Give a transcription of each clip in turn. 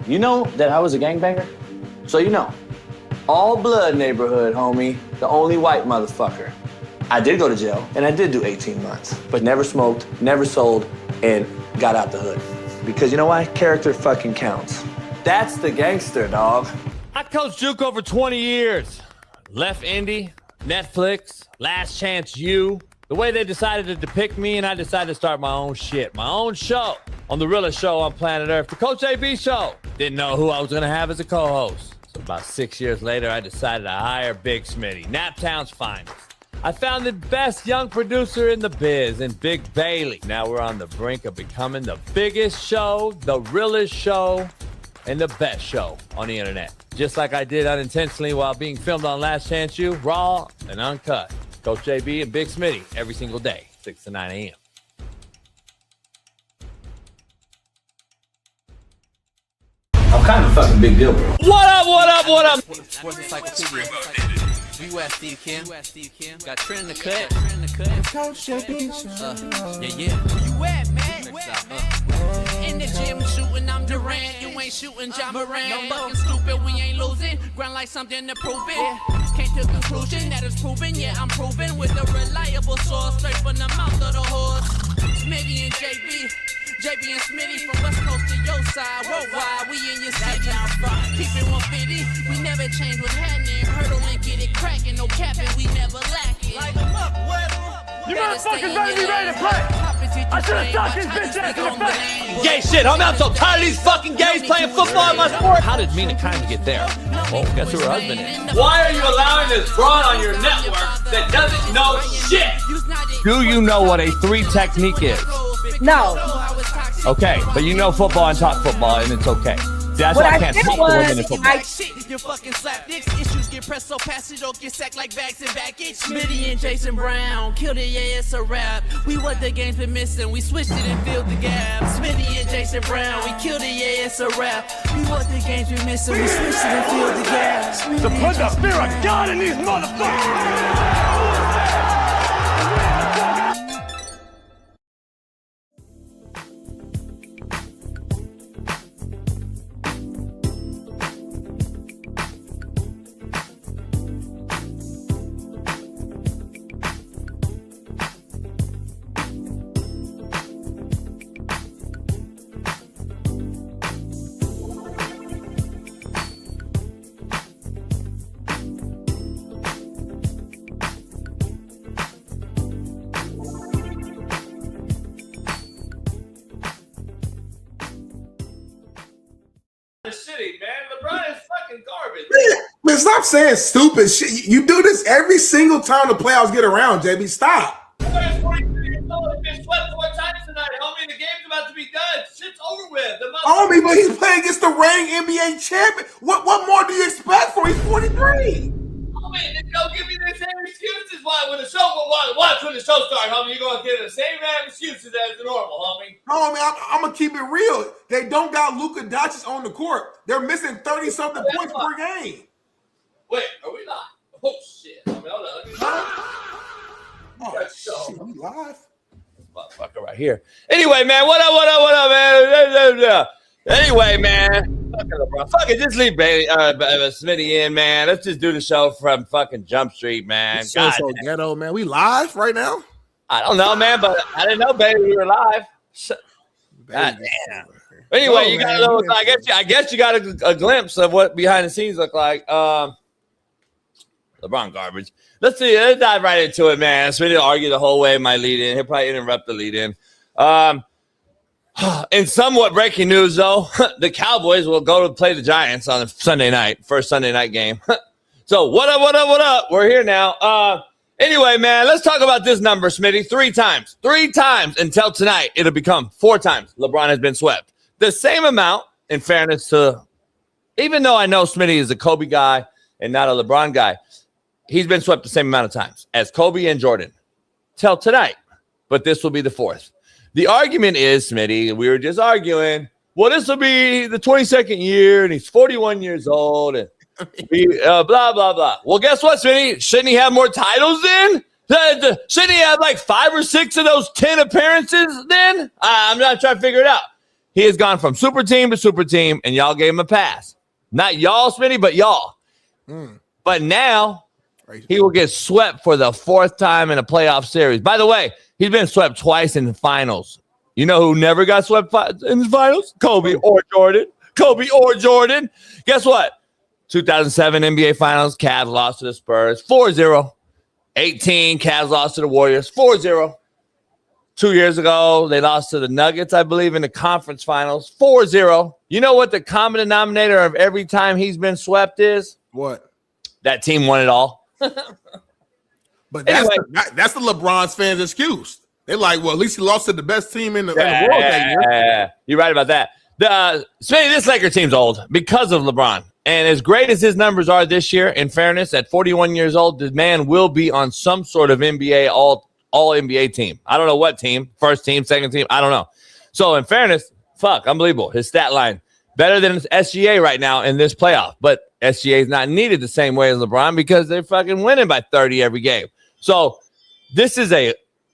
You know that I was a gangbanger? So you know, all blood neighborhood, homie, the only white motherfucker. I did go to jail, and I did do 18 months, but never smoked, never sold, and got out the hood. Because you know why? Character fucking counts. That's the gangster, dog. I coached JUCO for 20 years. Left Indy, Netflix, Last Chance U. The way they decided to depict me, and I decided to start my own shit, my own show on the realest show on planet Earth, the Coach AB Show. Didn't know who I was going to have as a co-host. So about 6 years later, I decided to hire Big Smitty, Naptown's finest. I found the best young producer in the biz in Big Bailey. Now we're on the brink of becoming the biggest show, the realest show, and the best show on the internet. Just like I did unintentionally while being filmed on Last Chance U, raw and uncut. Coach JB and Big Smitty every single day, 6 to 9 a.m. I'm kind of a fucking big deal, bro. What up, what up, what up? Sports Encyclopedia. U.S. Steve Kim. Got Trent in the cut. Coach JB. Yeah. Where you at, man? In the gym shooting, I'm Durant. You ain't shooting John Moran. No fucking stupid, we ain't losing. Grind like something to prove it. Came to conclusion that it's proven. Yeah, I'm proven with a reliable source straight from the mouth of the horse. Smitty and JB. JB and Smitty from West Coast to your side. Worldwide, we in your city. Keep it 150. We never change what's happening. Hurdle and get it cracking. No capping, we never lack it. Light them up, you motherfuckers better be ready to play. I should have stuck his bitch ass in the face. Gay shit, homie, I'm so tired of these fucking gays playing football in my sport. How did Mina Kimes get there? Well, guess who her husband is? Why are you allowing this broad on your network that doesn't know shit? Do you know what a 3 technique is? No. Okay, but you know football and talk football, and it's okay. That's why I can't speak to women in football. You fucking slap dicks, issues get pressed so fast you don't get sacked like bags and baggage. Smitty and Jason Brown, killed it, yeah, it's a rap. We what the game's been missing, we switched it and filled the gap. Smitty and Jason Brown, we killed it, yeah, it's a rap. We what the game's been missing, we switched it and filled the gap. To put the fear of God in these motherfuckers! City, man. LeBron is fucking garbage. Man, stop saying stupid shit. You do this every single time the playoffs get around, JB. Stop. LeBron's 43 years old. He's been swept 4 times tonight. Homie, the game's about to be done. Shit's over with. Homie, but he's playing against the reigning NBA champion. What more do you expect for? He's 43. Homie, don't give me the same excuses. Why when the show watch when the show starts, homie, you're gonna get the same damn excuses as normal, homie. No, man, I'm gonna keep it real. They don't got Luka Doncic on the court. They're missing 30-something points per game. Wait, are we live? Oh shit! Homie, hold on. Let me Oh shit, we live? Motherfucker right here. Anyway, man, what up, man? Anyway, man, fucking LeBron. Fuck it, just leave Smitty in, man. Let's just do the show from fucking Jump Street, man. So ghetto, man. We live right now? I don't know, man, but I didn't know, baby, we were live. God damn. Anyway, you got a little. I guess you got a glimpse of what behind the scenes look like. LeBron garbage. Let's dive right into it, man. Smitty will argue the whole way my lead in. He'll probably interrupt the lead in. In somewhat breaking news, though, the Cowboys will go to play the Giants on Sunday night, first Sunday night game. So what up? We're here now. Anyway, man, let's talk about this number, Smitty. 3 times. 3 times until tonight. It'll become 4 times LeBron has been swept. The same amount, in fairness to, even though I know Smitty is a Kobe guy and not a LeBron guy, he's been swept the same amount of times as Kobe and Jordan till tonight. But this will be the 4th. The argument is, Smitty, we were just arguing, well, this will be the 22nd year, and he's 41 years old, and blah, blah, blah. Well, guess what, Smitty? Shouldn't he have more titles then? Shouldn't he have like 5 or 6 of those 10 appearances then? I'm not trying to figure it out. He has gone from super team to super team, and y'all gave him a pass. Not y'all, Smitty, but y'all. But now he will get swept for the 4th time in a playoff series. By the way, he's been swept twice in the finals. You know who never got swept in the finals? Kobe or Jordan. Kobe or Jordan. Guess what? 2007 NBA Finals, Cavs lost to the Spurs 4-0. 18, Cavs lost to the Warriors 4-0. 2 years ago, they lost to the Nuggets, I believe, in the conference finals 4-0. You know what the common denominator of every time he's been swept is? What? That team won it all. But that's the LeBron's fans' excuse. They're like, well, at least he lost to the best team in the world that year. Yeah, you're right about that. Smitty, this Laker team's old because of LeBron. And as great as his numbers are this year, in fairness, at 41 years old, the man will be on some sort of NBA all NBA team. I don't know what team, first team, second team, I don't know. So in fairness, unbelievable. His stat line, better than SGA right now in this playoff. But SGA is not needed the same way as LeBron because they're fucking winning by 30 every game. So this is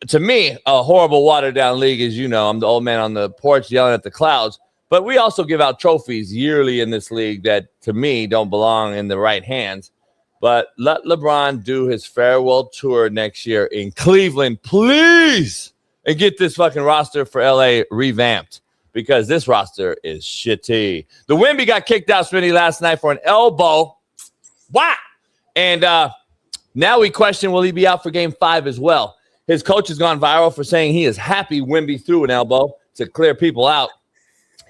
to me, a horrible watered-down league, as you know. I'm the old man on the porch yelling at the clouds. But we also give out trophies yearly in this league that, to me, don't belong in the right hands. But let LeBron do his farewell tour next year in Cleveland, please, and get this fucking roster for LA revamped because this roster is shitty. The Wemby got kicked out, Smitty, last night for an elbow. Wow. And now we question, will he be out for Game 5 as well? His coach has gone viral for saying he is happy Wemby threw an elbow to clear people out.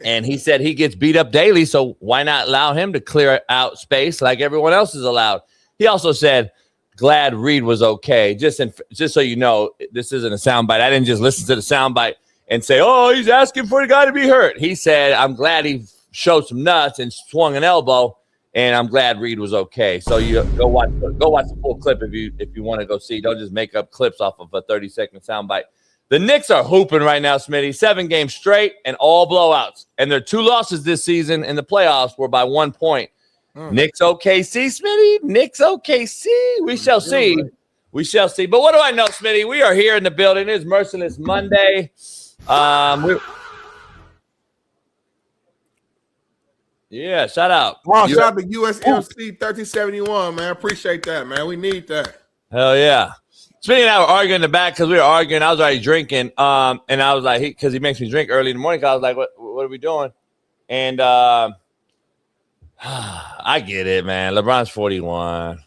And he said he gets beat up daily, so why not allow him to clear out space like everyone else is allowed? He also said, glad Reed was okay. Just so you know, this isn't a soundbite. I didn't just listen to the soundbite and say, oh, he's asking for the guy to be hurt. He said, I'm glad he showed some nuts and swung an elbow, and I'm glad Reed was okay. So you go watch the full clip if you want to go see. Don't just make up clips off of a 30-second soundbite. The Knicks are hooping right now, Smitty. 7 games straight and all blowouts. And their 2 losses this season in the playoffs were by 1 point. Knicks OKC, Smitty. Knicks OKC. We shall see. We shall see. But what do I know, Smitty? We are here in the building. It's Merciless Monday. Yeah, shout out. Wow, shout out to USMC 1371, man. Appreciate that, man. We need that. Hell yeah. Smitty and I were arguing in the back because we were arguing. I was already drinking. And I was like, because he makes me drink early in the morning. I was like, what are we doing? And I get it, man. LeBron's 41.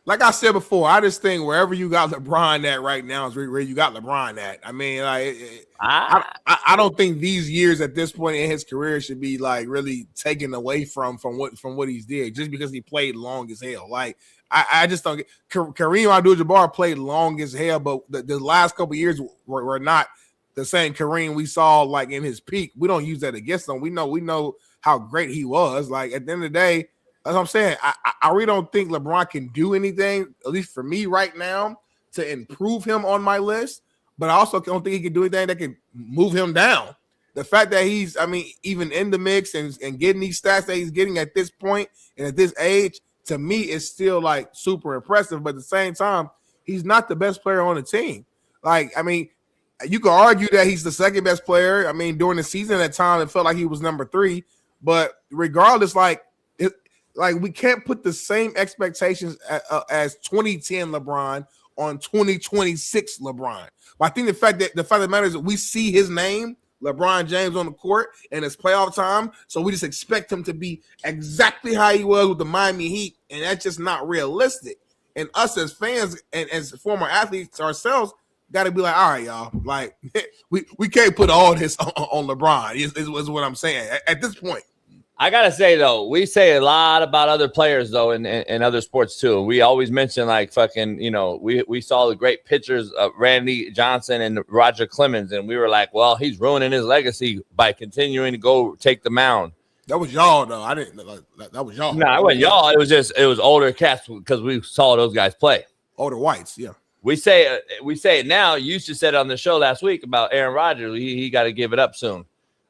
Like I said before, I just think wherever you got LeBron at right now is where you got LeBron at. I mean, like, I don't think these years at this point in his career should be like really taken away from what he's did just because he played long as hell. Like, I just don't get Kareem Abdul-Jabbar played long as hell, but the last couple of years were not the same Kareem we saw like in his peak. We don't use that against him. We know how great he was. Like at the end of the day, that's what I'm saying. I really don't think LeBron can do anything, at least for me right now, to improve him on my list. But I also don't think he can do anything that can move him down. The fact that he's, even in the mix and getting these stats that he's getting at this point and at this age, to me, is still like super impressive. But at the same time, he's not the best player on the team. Like, you could argue that he's the second best player. During the season at time, it felt like he was number 3. But regardless, we can't put the same expectations as 2010 LeBron on 2026 LeBron. But I think the fact that matters is that we see his name, LeBron James, on the court and it's playoff time, so we just expect him to be exactly how he was with the Miami Heat, and that's just not realistic. And us as fans and as former athletes ourselves got to be like, all right, y'all, like we can't put all this on LeBron. Is what I'm saying at this point. I gotta say though, we say a lot about other players though in other sports too. We always mention like fucking, we saw the great pictures of Randy Johnson and Roger Clemens, and we were like, well, he's ruining his legacy by continuing to go take the mound. That was y'all though. I didn't. That was y'all. No, it wasn't y'all. It was older cats because we saw those guys play. Older whites, yeah. We say it now. You used to said it on the show last week about Aaron Rodgers. He got to give it up soon.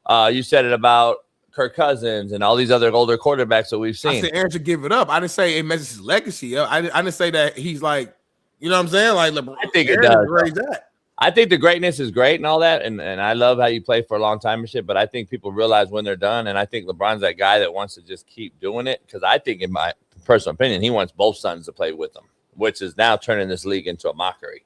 You said it about Kirk Cousins and all these other older quarterbacks that we've seen. I said Aaron should give it up. I didn't say it messes his legacy up. I didn't say that he's like, you know what I'm saying? Like LeBron. I think Aaron it does. Where he's at. I think the greatness is great and all that, and I love how you play for a long time and shit, but I think people realize when they're done, and I think LeBron's that guy that wants to just keep doing it, because I think, in my personal opinion, he wants both sons to play with him, which is now turning this league into a mockery.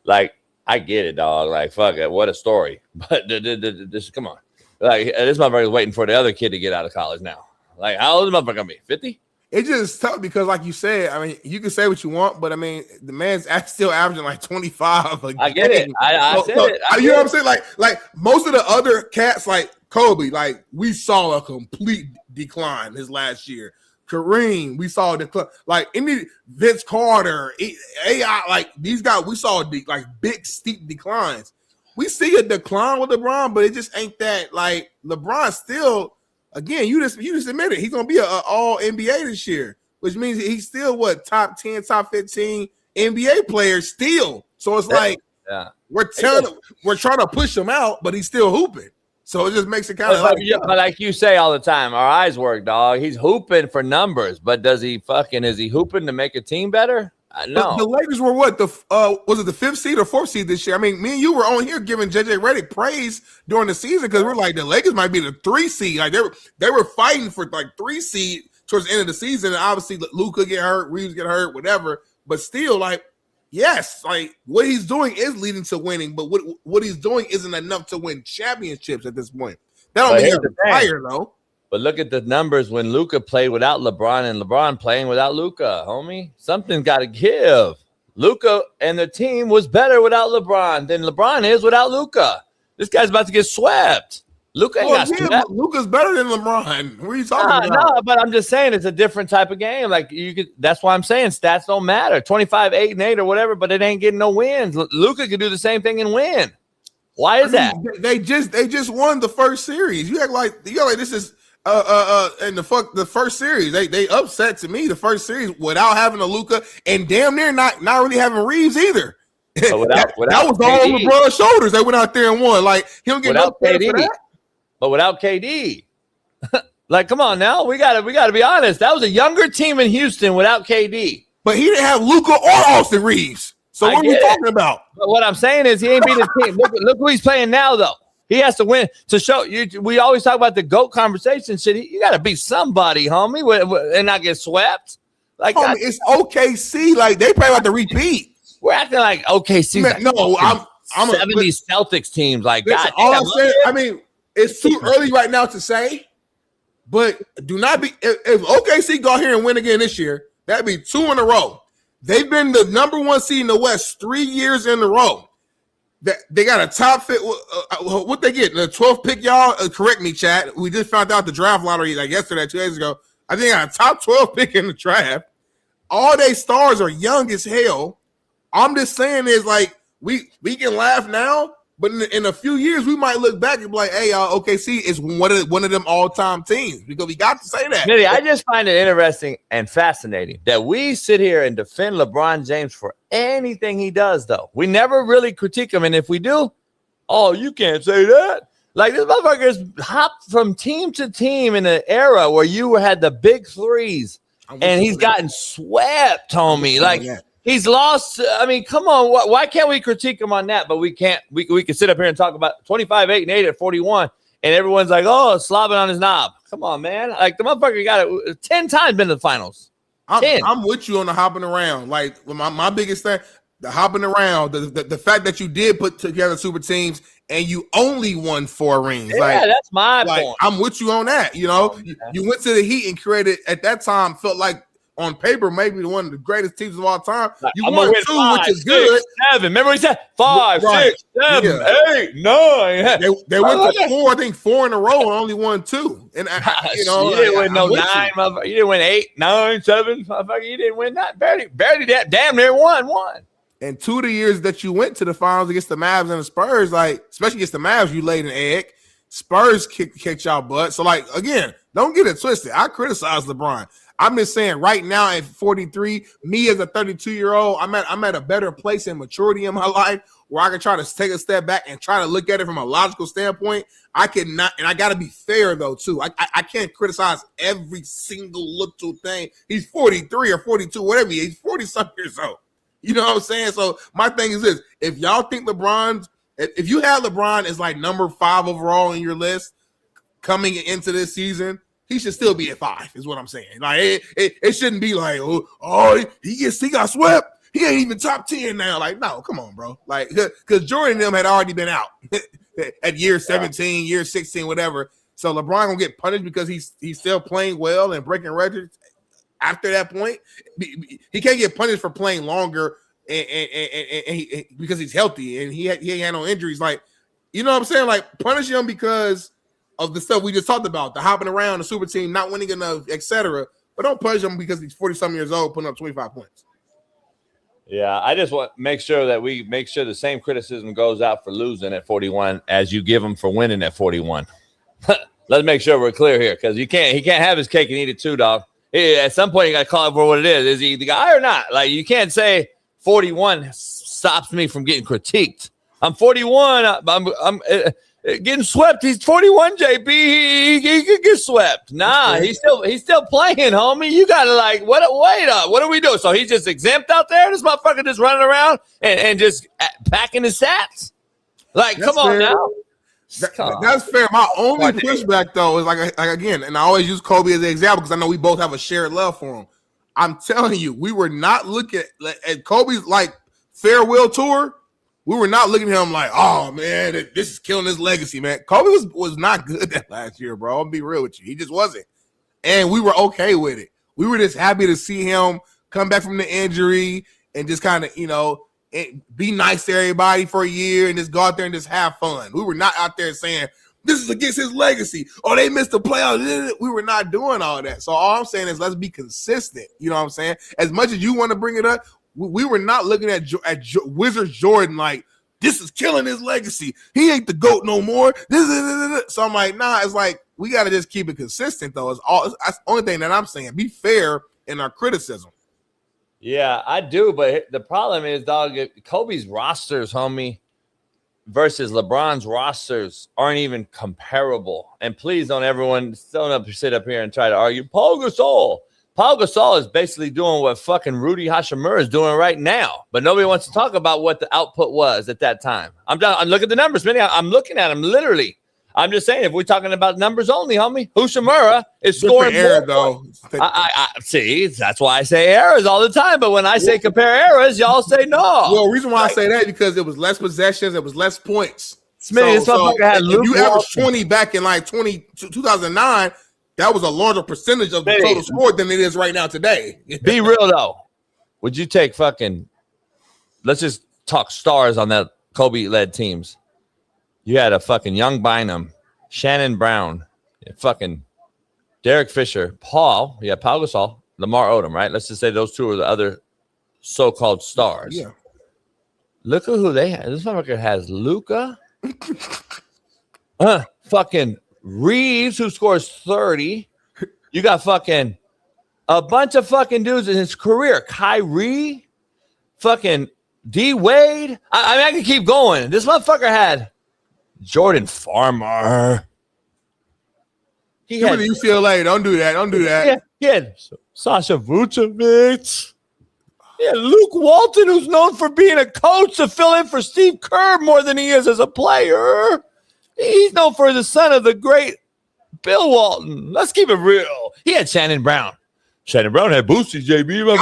Like, I get it, dog. Like, fuck it, what a story. But this, come on. Like, this motherfucker's waiting for the other kid to get out of college now. Like, how old is the motherfucker gonna be? 50? It's just tough because, like you said, I mean, you can say what you want, but I mean, the man's still averaging like 25 a game. I get it. I said it. You know what I'm saying? Like most of the other cats, like Kobe, like we saw a complete decline his last year. Kareem, we saw a decline. Like Vince Carter, AI, like these guys, we saw like big steep declines. We see a decline with LeBron, but it just ain't that. Like LeBron still. Again, you just admitted he's gonna be an all NBA this year, which means he's still top 10, top 15 NBA player still. So it's like we're trying to push him out, but he's still hooping. So it just makes it kind of like you say all the time, our eyes work, dog. He's hooping for numbers, but is he hooping to make a team better? No. The Lakers were what? Was it the 5th seed or 4th seed this year? I mean, me and you were on here giving JJ Redick praise during the season because we're like the Lakers might be the 3 seed. Like they were fighting for like 3 seed towards the end of the season. And obviously Luka get hurt, Reeves get hurt, whatever. But still, like, yes, like what he's doing is leading to winning, but what he's doing isn't enough to win championships at this point. That don't mean he's fire though. But look at the numbers when Luka played without LeBron and LeBron playing without Luka, homie. Something's got to give. Luka and the team was better without LeBron than LeBron is without Luka. This guy's about to get swept. Luka ain't got swept. Luka's better than LeBron. What are you talking about? No, but I'm just saying it's a different type of game. Like that's why I'm saying stats don't matter. 25, 8, and 8 or whatever, but it ain't getting no wins. Luka could do the same thing and win. Why is that? They just won the first series. You act like this is. And the first series, they upset to me the first series without having a Luka and damn near not really having Reeves either. That was all on LeBron's shoulders. They went out there and won. Like he don't get no credit for that. But without KD, like come on now, we gotta be honest. That was a younger team in Houston without KD. But he didn't have Luka or Austin Reeves. So what are we talking about? But what I'm saying is he ain't beat his team. Look who he's playing now though. He has to win to show you. We always talk about the GOAT conversation. Shit, you got to beat somebody, homie, and not get swept. Like homie, it's OKC. Like they probably about to repeat. We're acting like OKC. Man, no, I'm 70s Celtics teams. Like listen, God, I'm saying. I mean, it's too early right now to say, but do not be. If OKC go here and win again this year, that'd be 2 in a row. They've been the number 1 seed in the West 3 years in a row. They got a top fit. What they get? The 12th pick, y'all. Correct me, chat. We just found out the draft lottery like yesterday, 2 days ago. I think they got a top 12 pick in the draft. All they stars are young as hell. I'm just saying is like we can laugh now, but in a few years we might look back and be like, "Hey, OKC is one of them all-time teams," because we got to say that. Smitty, I just find it interesting and fascinating that we sit here and defend LeBron James for anything he does, though. We never really critique him, and if we do, oh, you can't say that. Like this motherfucker's hopped from team to team in an era where you had the big threes, and he's gotten swept, homie. Like. He's lost. I mean, come on. Why can't we critique him on that? But we can't. We can sit up here and talk about 25, 8, and 8 at 41, and everyone's like, "Oh, slobbing on his knob." Come on, man. Like the motherfucker got it 10 times been to the finals. I'm with you on the hopping around. Like my biggest thing, the hopping around, the fact that you did put together super teams and you only won 4 rings. Yeah, like, that's my point. I'm with you on that. You know, you went to the Heat and created at that time felt like. On paper, maybe one of the greatest teams of all time. You won 2, 5, which is 6, good. 7. Remember he said 5, 6, 7, 8, 9. They went to 4, I think 4 in a row and only won 2. And you didn't win no 9, motherfucker. You didn't win 8, 9, 7, motherfucker. You didn't win that. Barely that. Damn near won. And 2 of the years that you went to the finals against the Mavs and the Spurs, like especially against the Mavs, you laid an egg. Spurs kicked y'all butt. So like again, don't get it twisted. I criticize LeBron. I'm just saying right now at 43, me as a 32-year-old, I'm at a better place in maturity in my life where I can try to take a step back and try to look at it from a logical standpoint. I cannot, and I got to be fair though too. I can't criticize every single little thing. He's 43 or 42, whatever he is. He's 40-something years old. You know what I'm saying? So my thing is this: if y'all think if you had LeBron as like number 5 overall in your list coming into this season, he should still be at 5. Is what I'm saying. Like it shouldn't be like, he got swept. He ain't even top 10 now. Like, no, come on, bro. Like, because Jordan and them had already been out at year 17, year 16, whatever. So LeBron gonna get punished because he's still playing well and breaking records after that point. He can't get punished for playing longer and because he's healthy and he ain't had no injuries. Like, you know what I'm saying? Like, punish him because of the stuff we just talked about, the hopping around, the super team, not winning enough, etc. But don't punish him because he's 40-something years old putting up 25 points. Yeah, I just want to make sure that we make sure the same criticism goes out for losing at 41 as you give him for winning at 41. Let's make sure we're clear here, because he can't have his cake and eat it too, dog. At some point, you got to call it for what it is. Is he the guy or not? Like, you can't say 41 stops me from getting critiqued. I'm 41. I'm getting swept. He's 41, JP. He could get swept. Nah, he's still playing, homie. You gotta wait up. What are we doing? So he's just exempt out there? This motherfucker just running around and just packing his stats? Like, come on now. That's fair. My only pushback though is like again, and I always use Kobe as an example because I know we both have a shared love for him. I'm telling you, we were not looking at Kobe's farewell tour. We were not looking at him like, oh man, this is killing his legacy, man. Kobe was not good that last year, bro. I'll be real with you. He just wasn't. And we were okay with it. We were just happy to see him come back from the injury and just kind of, be nice to everybody for a year and just go out there and just have fun. We were not out there saying, this is against his legacy. Oh, they missed the playoffs. We were not doing all that. So all I'm saying is let's be consistent. You know what I'm saying? As much as you want to bring it up, we were not looking at Wizards Jordan like, this is killing his legacy. He ain't the GOAT no more. So I'm like, nah, it's like, we got to just keep it consistent, though. That's the only thing that I'm saying. Be fair in our criticism. Yeah, I do. But the problem is, dog, Kobe's rosters, homie, versus LeBron's rosters aren't even comparable. And please don't sit up here and try to argue. Paul Gasol is basically doing what fucking Rudy Hashimura is doing right now. But nobody wants to talk about what the output was at that time. I'm looking at the numbers, Smitty. I'm looking at them literally. I'm just saying, if we're talking about numbers only, homie, Hashimura is scoring more. Though. I see, that's why I say eras all the time. But when I say compare eras, y'all say no. Well, the reason why I say that is because it was less possessions, it was less points. Smitty, had if you averaged 20 back in 2009, that was a larger percentage of the total score than it is right now today. Be real, though. Would you take let's just talk stars on that Kobe-led teams. You had a fucking Young Bynum, Shannon Brown, fucking Derek Fisher, Paul Gasol, Lamar Odom, right? Let's just say those two are the other so-called stars. Yeah. Look at who they have. This motherfucker has Luka, fucking Reeves, who scores 30. You got fucking a bunch of fucking dudes in his career. Kyrie, fucking D Wade. I can keep going. This motherfucker had Jordan Farmer. He had UCLA. Don't do that. He had Sasha Vucevic. Yeah, Luke Walton, who's known for being a coach to fill in for Steve Kerr more than he is as a player. He's known for the son of the great Bill Walton. Let's keep it real. He had Shannon Brown. Shannon Brown had Boosie, JB. Yeah.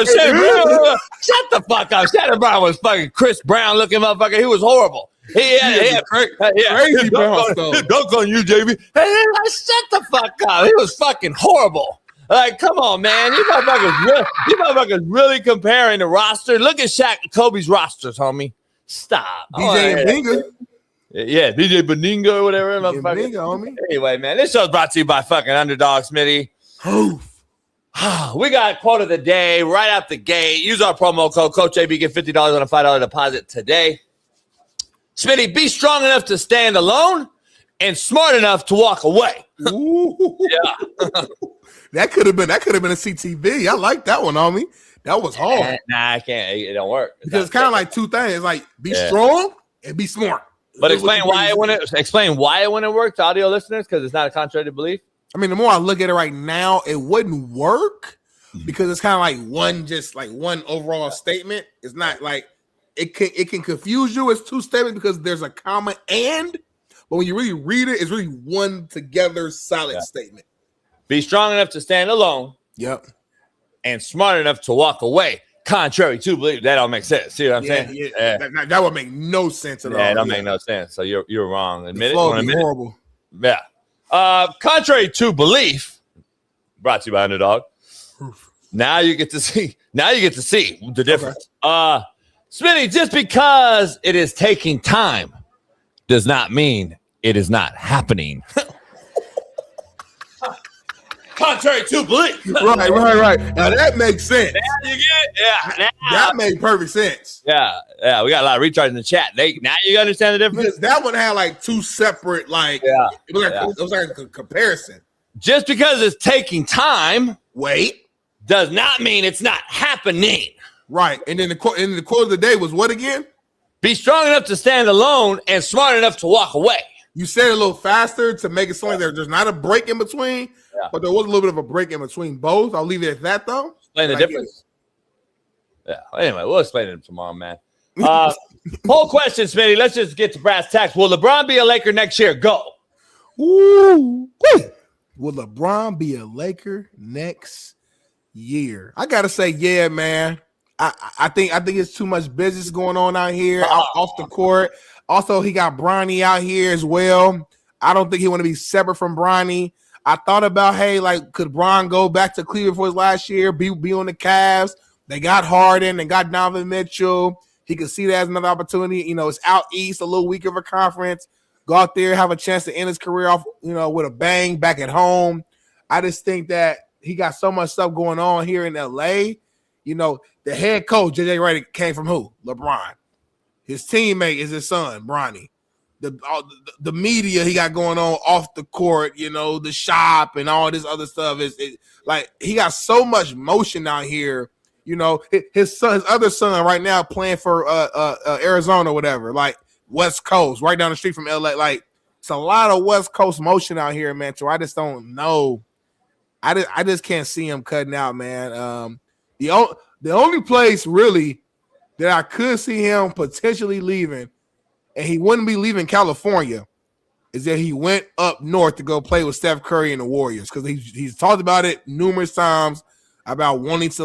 Shannon Brown. Shut the fuck up. Shannon Brown was fucking Chris Brown looking motherfucker. He was horrible. He had crazy Brown stuff. Dunk on you, JB. Shut the fuck up. He was fucking horrible. Like, come on, man. You motherfuckers really comparing the roster. Look at Kobe's rosters, homie. Stop. DJ Beninga. Yeah, DJ Beninga or whatever. Beninga, homie. Anyway, man, this show's brought to you by fucking Underdog, Smitty. We got a quote of the day right out the gate. Use our promo code CoachJB. Get $50 on a $5 deposit today. Smitty, be strong enough to stand alone and smart enough to walk away. Yeah. That could have been a CTV. I like that one, homie. That was hard. Nah, I can't. It don't work. Because it's kind of like two things. It's like be strong and be smart. But explain why it wouldn't work to audio listeners, because it's not a contrary to belief. I mean, the more I look at it right now, it wouldn't work because it's kind of like one overall statement. It's not like it can confuse you as two statements because there's a comma and, but when you really read it, it's really one together solid statement. Be strong enough to stand alone. Yep. And smart enough to walk away. Contrary to belief, that don't make sense. See what I'm saying? Yeah. That would make no sense at all. Yeah, it don't make no sense. So you're wrong. Admit it. Horrible. Yeah. Contrary to belief, brought to you by Underdog. Now you get to see the difference. Okay. Smitty, just because it is taking time does not mean it is not happening. Contrary to belief. Right. Now that makes sense. Now you get it? That made perfect sense. Yeah. We got a lot of recharge in the chat. Now you understand the difference? Because that one had like two separate, it was like a comparison. Just because it's taking time, does not mean it's not happening. Right. And then the quote of the day was what again? Be strong enough to stand alone and smart enough to walk away. You said it a little faster to make it sound like there's not a break in between, but there was a little bit of a break in between both. I'll leave it at that, though. Explain the difference. Yeah. Anyway, we'll explain it tomorrow, man. Whole question, Smitty. Let's just get to brass tacks. Will LeBron be a Laker next year? Go. Ooh. Will LeBron be a Laker next year? I gotta say, yeah, man. I think it's too much business going on out here off the court. Also, he got Bronny out here as well. I don't think he want to be separate from Bronny. I thought about, could Bron go back to Cleveland for his last year, be on the Cavs? They got Harden, they got Donovan Mitchell. He could see that as another opportunity. It's out east, a little weaker of a conference. Go out there, have a chance to end his career off, with a bang back at home. I just think that he got so much stuff going on here in L.A. The head coach, J.J. Redick, came from who? LeBron. His teammate is his son, Bronny. The media he got going on off the court, the shop and all this other stuff is he got so much motion out here. His other son right now playing for Arizona or whatever, West Coast, right down the street from LA. It's a lot of West Coast motion out here, man. So I just don't know. I just can't see him cutting out, man. The only place really that I could see him potentially leaving, and he wouldn't be leaving California, is that he went up north to go play with Steph Curry and the Warriors, because he's talked about it numerous times about wanting to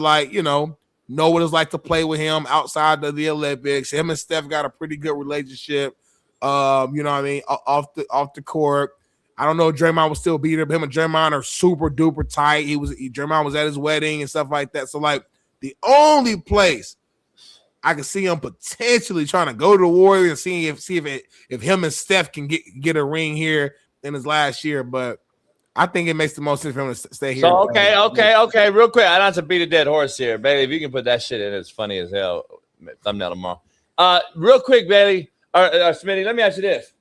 know what it's like to play with him outside of the Olympics. Him and Steph got a pretty good relationship, off the court. I don't know if Draymond will still be there, but him and Draymond are super duper tight. Draymond was at his wedding and stuff like that. So the only place I can see him potentially trying to go to the Warriors and see if him and Steph can get a ring here in his last year, but I think it makes the most sense for him to stay here. So, okay. Real quick, I don't have to beat a dead horse here, Bailey. If you can put that shit in, it's funny as hell. Thumbnail tomorrow. Real quick, Bailey or Smitty, let me ask you this: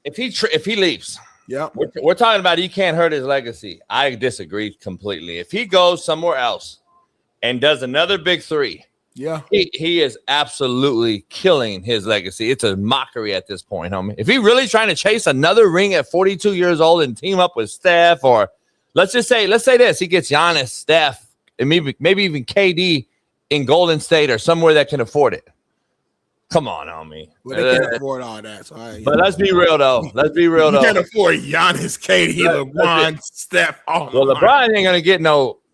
if he leaves, we're talking about he can't hurt his legacy. I disagree completely. If he goes somewhere else and does another big three, he is absolutely killing his legacy. It's a mockery at this point, homie. If he really trying to chase another ring at 42 years old and team up with Steph, or let's say this, he gets Giannis, Steph, and maybe even KD in Golden State or somewhere that can afford it. Come on, homie. Well, they can't afford all that. But let's be real, though. You can't afford Giannis, KD, LeBron, Steph. Oh, well, LeBron ain't going to get no –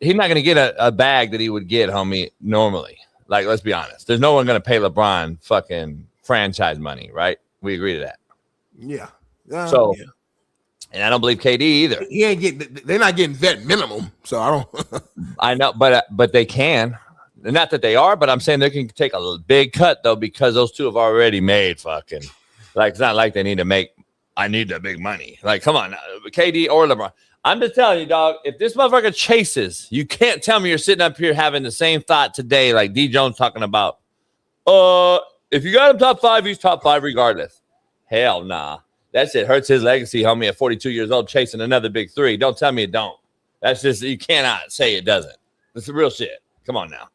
he's not going to get a bag that he would get, homie, normally. Let's be honest. There's no one going to pay LeBron fucking franchise money, right? We agree to that. Yeah. And I don't believe KD either. He ain't getting – they're not getting vet minimum, so I don't – I know, but they can. Not that they are, but I'm saying they can take a big cut, though, because those two have already made fucking – it's not like they need to make – I need the big money. Come on, KD or LeBron. I'm just telling you, dog, if this motherfucker chases, you can't tell me you're sitting up here having the same thought today like D. Jones talking about, if you got him top 5, he's top 5 regardless. Hell nah. That shit hurts his legacy, homie, at 42 years old chasing another big 3. Don't tell me it don't. That's just, you cannot say it doesn't. It's the real shit. Come on now.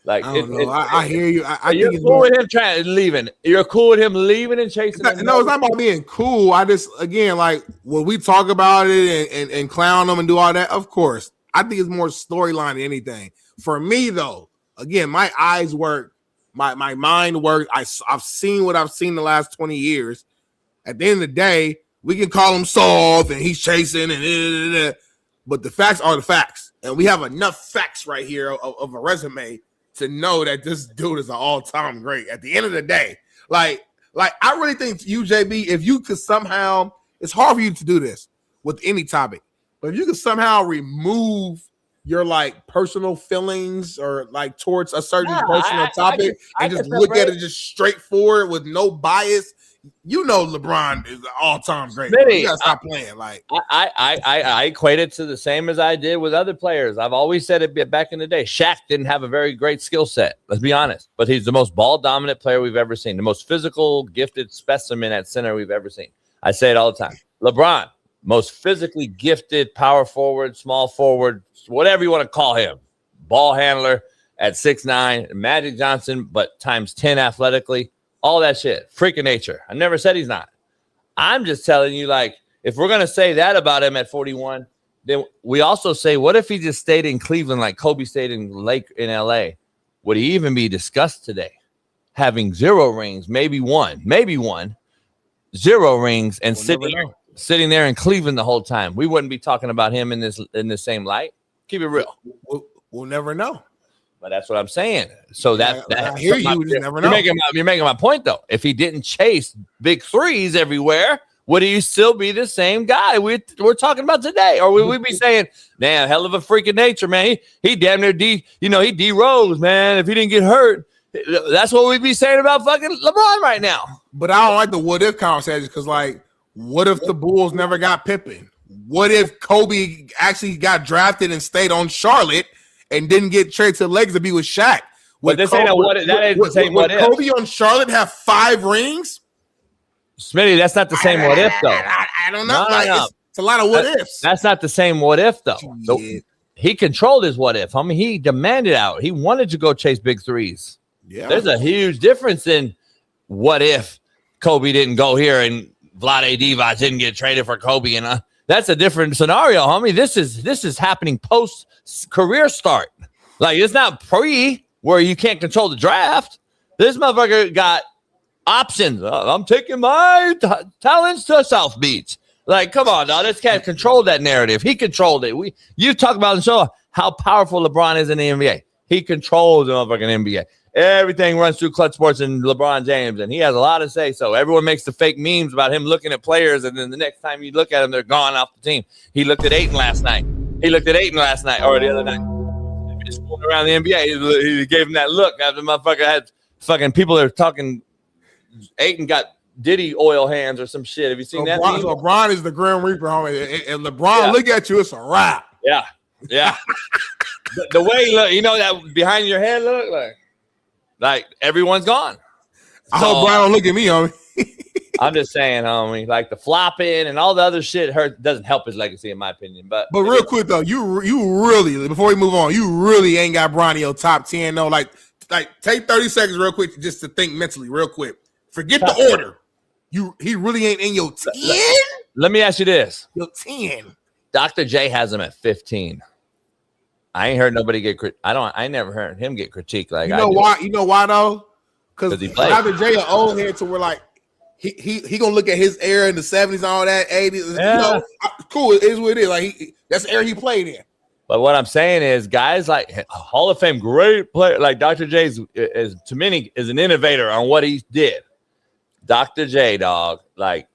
Like, I don't know. I hear you. I you're think cool with him leaving. You're cool with him leaving and chasing. No, it's not about being cool. I just, again, like when we talk about it and clown them and do all that, of course. I think it's more storyline than anything. For me, though, again, my eyes work, my mind works. I've seen what I've seen the last 20 years. At the end of the day, we can call him soft and he's chasing and but the facts are the facts. And we have enough facts right here of a resume to know that this dude is an all-time great. At the end of the day, like I really think you, JB, if you could somehow, it's hard for you to do this with any topic, but if you could somehow remove your like personal feelings or like towards a certain personal topic and just look at it just straightforward with no bias, you know LeBron is an all-time great. You gotta stop playing. Like I equate it to the same as I did with other players. I've always said it back in the day. Shaq didn't have a very great skill set. Let's be honest. But he's the most ball-dominant player we've ever seen. The most physical, gifted specimen at center we've ever seen. I say it all the time. LeBron, most physically gifted power forward, small forward, whatever you want to call him. Ball handler at 6'9". Magic Johnson, but times 10 athletically. All that shit. Freak of nature. I never said he's not. I'm just telling you, like, if we're going to say that about him at 41, then we also say, what if he just stayed in Cleveland like Kobe stayed in LA? Would he even be discussed today? Having 0 rings, maybe one, 0 rings, and sitting there in Cleveland the whole time. We wouldn't be talking about him in the same light. Keep it real. We'll never know. But that's what I'm saying. So I hear you. You never know. You're making my point, though. If he didn't chase big threes everywhere, would he still be the same guy we're talking about today? Or would we be saying, damn, hell of a freak of nature, man. He damn near he D-Rose, man. If he didn't get hurt, that's what we'd be saying about fucking LeBron right now. But I don't like the what if conversation because, like, what if the Bulls never got Pippen? What if Kobe actually got drafted and stayed on Charlotte and didn't get traded to the Lakers to be with Shaq? But this ain't that ain't the same what if. Kobe on Charlotte have 5 rings? Smitty, that's not the same what if, though. I don't know. It's a lot of what ifs. That's not the same what if, though. He controlled his what if. I mean, he demanded out. He wanted to go chase big threes. Yeah. There's a huge difference in what if Kobe didn't go here and Vlade Divac didn't get traded for Kobe. And that's a different scenario, homie. This is happening post career start. Like, it's not pre where you can't control the draft. This motherfucker got options. I'm taking my talents to South Beach. Like, come on, dog. This cat controlled that narrative. He controlled it. You talk about and show how powerful LeBron is in the NBA. He controls the motherfucking NBA. Everything runs through Clutch Sports and LeBron James, and he has a lot to say. So everyone makes the fake memes about him looking at players, and then the next time you look at them, they're gone off the team. He looked at Ayton last night. Or the other night. Just going around the NBA, he gave him that look after the motherfucker had fucking people that are talking. Ayton got Diddy oil hands or some shit. Have you seen that? LeBron is the Grim Reaper, homie. And LeBron look at you, it's a wrap. Yeah. the way you look, you know that behind your head look like everyone's gone. I hope Brian don't look at me, homie. I'm just saying, homie, like the flopping and all the other shit doesn't help his legacy, in my opinion. But real quick though, you really, before we move on, you really ain't got Bron in your top 10 though. Like take 30 seconds real quick just to think mentally, real quick. Forget the order. He really ain't in your 10. Let me ask you this: your 10. Dr. J has him at 15. I ain't heard nobody get. I never heard him get critiqued like. You know why? You know why though? Because Dr. J an old head to where like. He gonna look at his era in the 70s and all that 80s. Yeah. You know, cool. It is what it is. Like that's the era he played in. But what I'm saying is, guys like Hall of Fame great player like Dr. J is to many is an innovator on what he did. Dr. J, dog, like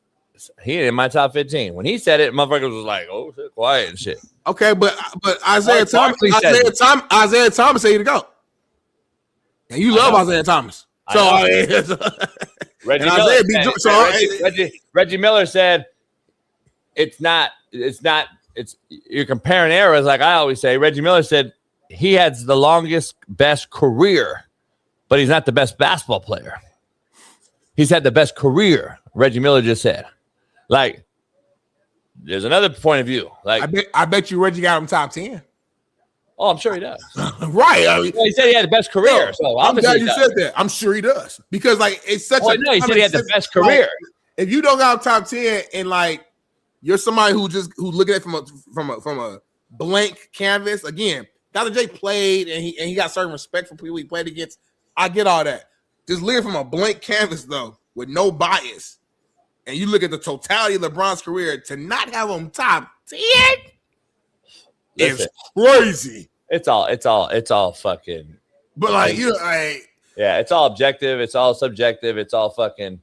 he ain't in my top 15. When he said it, motherfuckers was like, "Oh, shit, quiet and shit." Okay, but Isaiah Thomas said you to go, and you love Isaiah Thomas. So. Reggie Miller said it's you're comparing eras like I always say. Reggie Miller said he has the longest, best career, but he's not the best basketball player. He's had the best career, Reggie Miller just said. Like, there's another point of view. Like, I bet you Reggie got him top 10. Oh, I'm sure he does. Right. I mean, well, he said he had the best career. So I'm glad you said that. I'm sure he does because like it's such a. No, he said he had the best career. Like, if you don't got top 10 and like you're somebody who looking at it from a blank canvas, again, Dr. J played and he got certain respect for people he played against. I get all that. Just looking from a blank canvas though, with no bias, and you look at the totality of LeBron's career to not have him top 10. It's crazy. It's all fucking. But like yeah, it's all objective. It's all subjective. It's all fucking.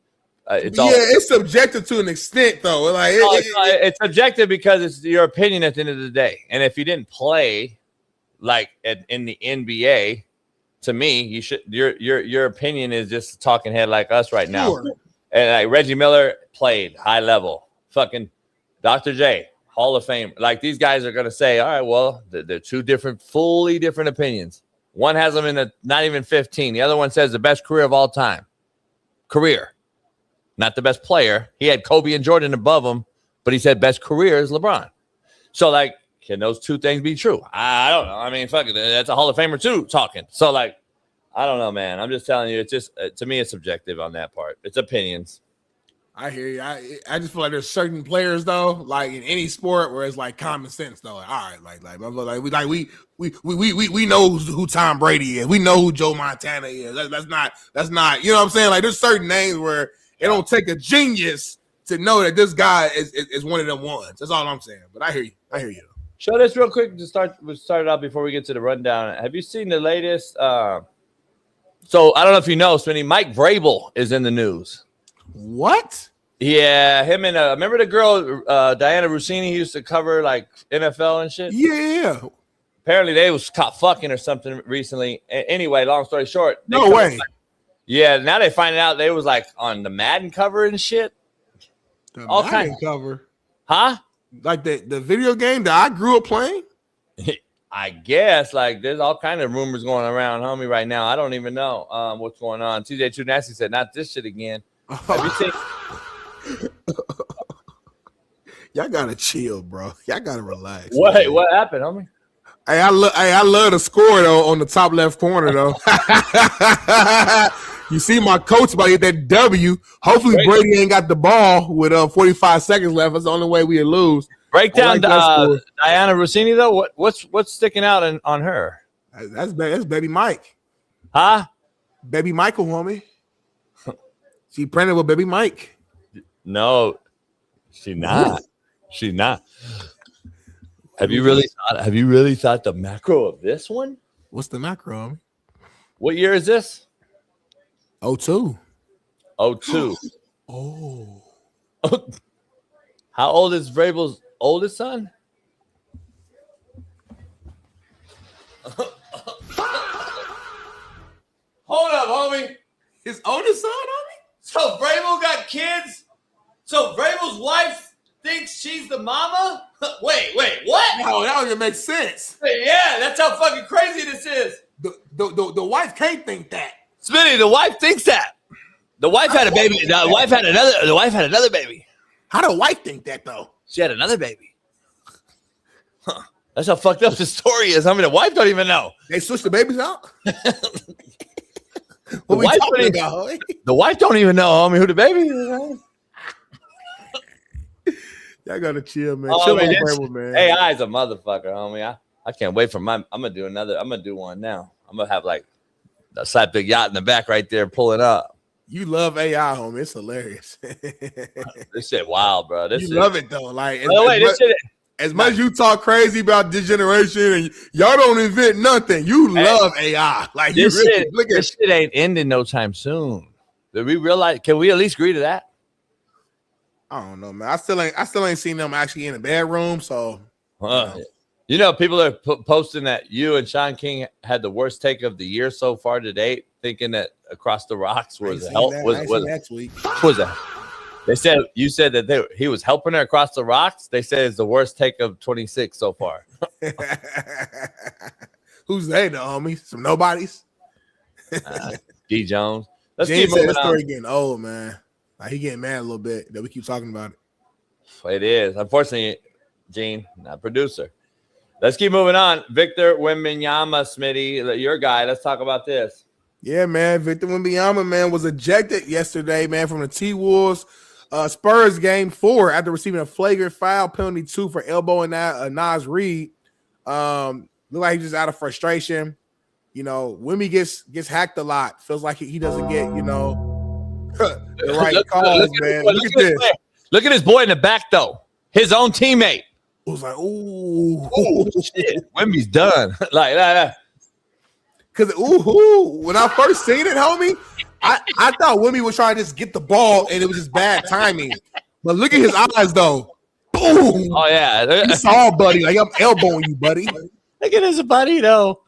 It's subjective to an extent though. Like it's subjective because it's your opinion at the end of the day. And if you didn't play like in the NBA, to me, you should. Your opinion is just a talking head like us right now. And like Reggie Miller played high level. Fucking Dr. J. Hall of Fame. Like these guys are going to say, all right, well, they're two fully different opinions. One has them in not even 15. The other one says the best career of all time. Career. Not the best player. He had Kobe and Jordan above him, but he said best career is LeBron. So like, can those two things be true? I don't know. I mean, fuck it. That's a Hall of Famer too talking. So like, I don't know, man. I'm just telling you, it's just, to me, it's subjective on that part. It's opinions. I hear you. I just feel like there's certain players though, like in any sport, where it's like common sense though. Like, all right, we know who Tom Brady is. We know who Joe Montana is. That's not. You know what I'm saying? Like there's certain names where it don't take a genius to know that this guy is one of them ones. That's all I'm saying. But I hear you. Show this real quick to start it out before we get to the rundown. Have you seen the latest? So I don't know if you know, Smitty, Mike Vrabel is in the news. What? Yeah, him and remember the girl Diana Rousini used to cover like NFL and shit? Yeah. Apparently they was caught fucking or something recently. Anyway, long story short. No way. Yeah, now they find out they was like on the Madden cover and shit. The all Madden cover? Huh? Like the video game that I grew up playing? I guess like there's all kind of rumors going around, homie, right now. I don't even know what's going on. TJ Too Nasty said, not this shit again. Have you seen? Y'all gotta chill, bro. Y'all gotta relax. What happened, homie? Hey, I love the score though on the top left corner though. You see my coach about to get that W. Hopefully Brady ain't got the ball with 45 seconds left. That's the only way we lose. Break down Diana Rossini though. What's sticking out on her? That's baby Mike. Huh? Baby Michael, homie. She pregnant with baby Mike. No, she not. She's not. Have you really thought the macro of this one? What's the macro, homie? What year is this? 02. 02. Oh. How old is Vrabel's oldest son? Hold up, homie. His oldest son, homie? So Vrabel got kids? So Vrabel's wife thinks she's the mama? Wait, what? No, that don't even make sense. Yeah, that's how fucking crazy this is. The wife can't think that. Smitty, the wife thinks that. The wife had a baby. The wife had another baby. How the wife think that though? She had another baby. Huh. That's how fucked up the story is. I mean, the wife don't even know. They switched the babies out? The wife don't even know, homie, who the baby is. Y'all gotta chill, man. Oh, chill man, Vrabel, man. AI's a motherfucker, homie. I can't wait for I'm gonna do one now. I'm gonna have like a slap big yacht in the back right there pulling up. You love AI, homie. It's hilarious. This shit wild, bro. Love it though. Like as much as you talk crazy about this generation and y'all don't invent nothing, you love AI. Like this shit ain't ending no time soon. Did we realize? Can we at least agree to that? I don't know, man. I still ain't seen them actually in the bedroom. So, you know, people are posting that you and Shaun King had the worst take of the year so far to date, thinking that Across the Rocks was help. Was next week? What was that? They said you said that he was helping her across the rocks. They said it's the worst take of 26 so far. Who's they, the homies? Some nobodies. D Jones. Let's keep moving on. Story getting old, man. Like he getting mad a little bit that we keep talking about it. It is. Unfortunately, Gene, not producer. Let's keep moving on. Victor Wembanyama, Smitty, your guy. Let's talk about this. Yeah, man. Victor Wembanyama, man, was ejected yesterday, man, from the T-Wolves Spurs game 4 after receiving a flagrant foul, penalty 2 for elbowing Naz Reid. Look like he's just out of frustration. You know, Wemby gets hacked a lot. Feels like he doesn't get, you know, the right calls, man. Look at this. Look at his boy in the back, though. His own teammate. It was like, ooh, shit. Wemby's done. like that. Because when I first seen it, homie, I thought Wemby was trying to just get the ball and it was just bad timing. But look at his eyes, though. Boom. Oh, yeah. You saw, buddy. Like, I'm elbowing you, buddy. Look at his buddy, though.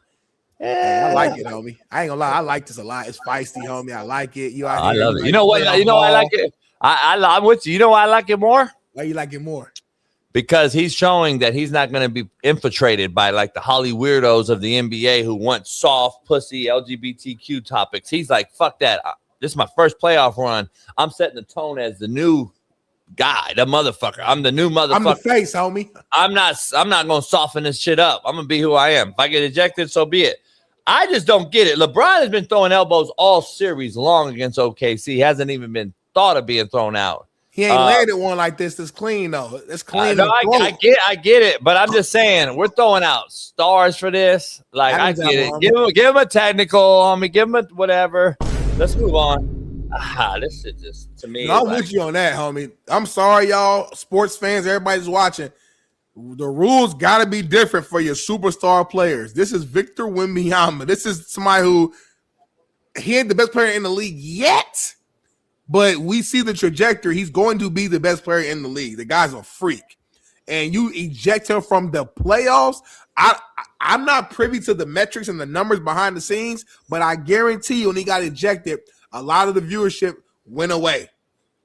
Yeah. I like it, homie. I ain't gonna lie. I like this a lot. It's feisty, homie. I like it. I love it. You know what? You know why I like it? I'm with you. You know why I like it more? Why you like it more? Because he's showing that he's not going to be infiltrated by like the Holly weirdos of the NBA who want soft, pussy, LGBTQ topics. He's like, fuck that. This is my first playoff run. I'm setting the tone as the new guy, the motherfucker. I'm the new motherfucker. I'm the face, homie. I'm not going to soften this shit up. I'm going to be who I am. If I get ejected, so be it. I just don't get it. LeBron has been throwing elbows all series long against OKC. He hasn't even been thought of being thrown out. He ain't landed one like this. That's clean, though. It's clean. No, I get it. But I'm just saying, we're throwing out stars for this. Like, I get it. Give him a technical, homie. Give him a whatever. Let's move on. This shit just, to me. I'm with you on that, homie. I'm sorry, y'all. Sports fans, everybody's watching. The rules got to be different for your superstar players. This is Victor Wembanyama. This is somebody who he ain't the best player in the league yet. But we see the trajectory. He's going to be the best player in the league. The guy's a freak. And you eject him from the playoffs. I'm not privy to the metrics and the numbers behind the scenes, but I guarantee you when he got ejected, a lot of the viewership went away.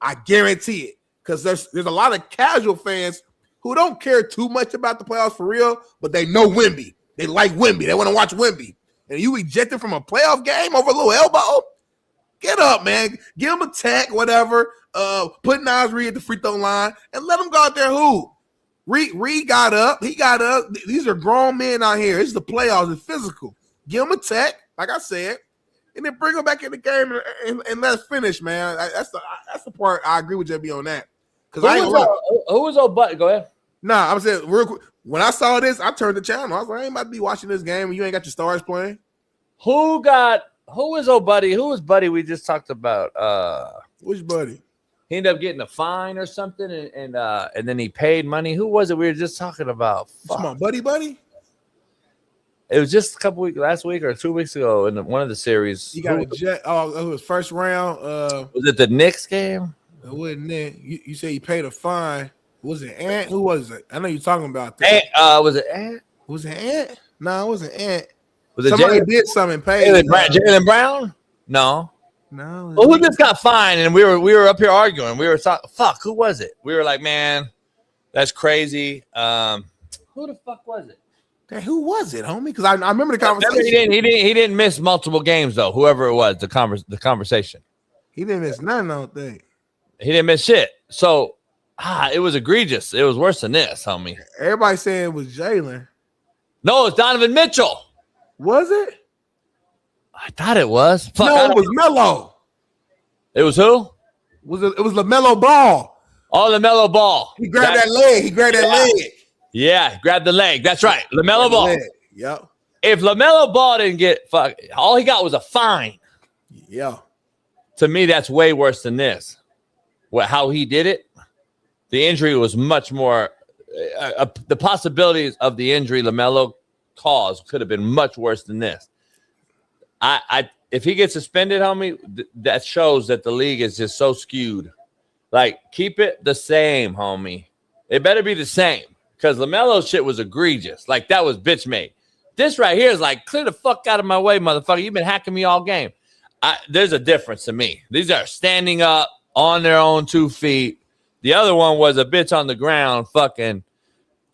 I guarantee it. Because there's a lot of casual fans who don't care too much about the playoffs for real, but they know Wemby. They like Wemby. They want to watch Wemby. And you eject him from a playoff game over a little elbow? Get up, man. Give him a tech, whatever. Put Naz Reid at the free throw line and let him go out there hoop. Reid got up. He got up. These are grown men out here. It's the playoffs. It's physical. Give him a tech, like I said, and then bring him back in the game and let's finish, man. That's the part I agree with JB on that. Who was old buddy? Go ahead. Nah, I'm saying real quick. When I saw this, I turned the channel. I was like, I ain't about to be watching this game and you ain't got your stars playing. Who was old buddy? Who was buddy we just talked about? Which buddy? He ended up getting a fine or something, and then he paid money. Who was it we were just talking about? Come on, buddy. It was just last week or 2 weeks ago in one of the series. You got it was first round. Was it the Knicks game? It wasn't it. You say he paid a fine. Was it Ant? Who was it? I know you're talking about that. Was it Ant? Was it Ant? No, it wasn't Ant. Was it somebody did something? Paid Jaylen Brown? No. No. Well, who just got fined? And we were up here arguing. We were talking. Fuck, who was it? We were like, man, that's crazy. Who the fuck was it? Hey, who was it, homie? Because I remember the conversation. He didn't miss multiple games though. Whoever it was, the conversation. He didn't miss none. I don't think. He didn't miss shit. So, it was egregious. It was worse than this, homie. Everybody saying it was Jalen. No, it's Donovan Mitchell. Was it? I thought it was. Fuck, no, it was Melo. It was who? It was LaMelo Ball. Oh, LaMelo Ball. He grabbed that leg. Yeah, grabbed the leg. That's right. LaMelo Ball. Yep. If LaMelo Ball didn't get all he got was a fine. Yeah. To me, that's way worse than this. How he did it, the injury was much more. The possibilities of the injury LaMelo caused could have been much worse than this. If he gets suspended, homie, that shows that the league is just so skewed. Like, keep it the same, homie. It better be the same because LaMelo's shit was egregious. Like, that was bitch made. This right here is like, clear the fuck out of my way, motherfucker. You've been hacking me all game. There's a difference to me. These are standing up on their own 2 feet. The other one was a bitch on the ground. Fucking,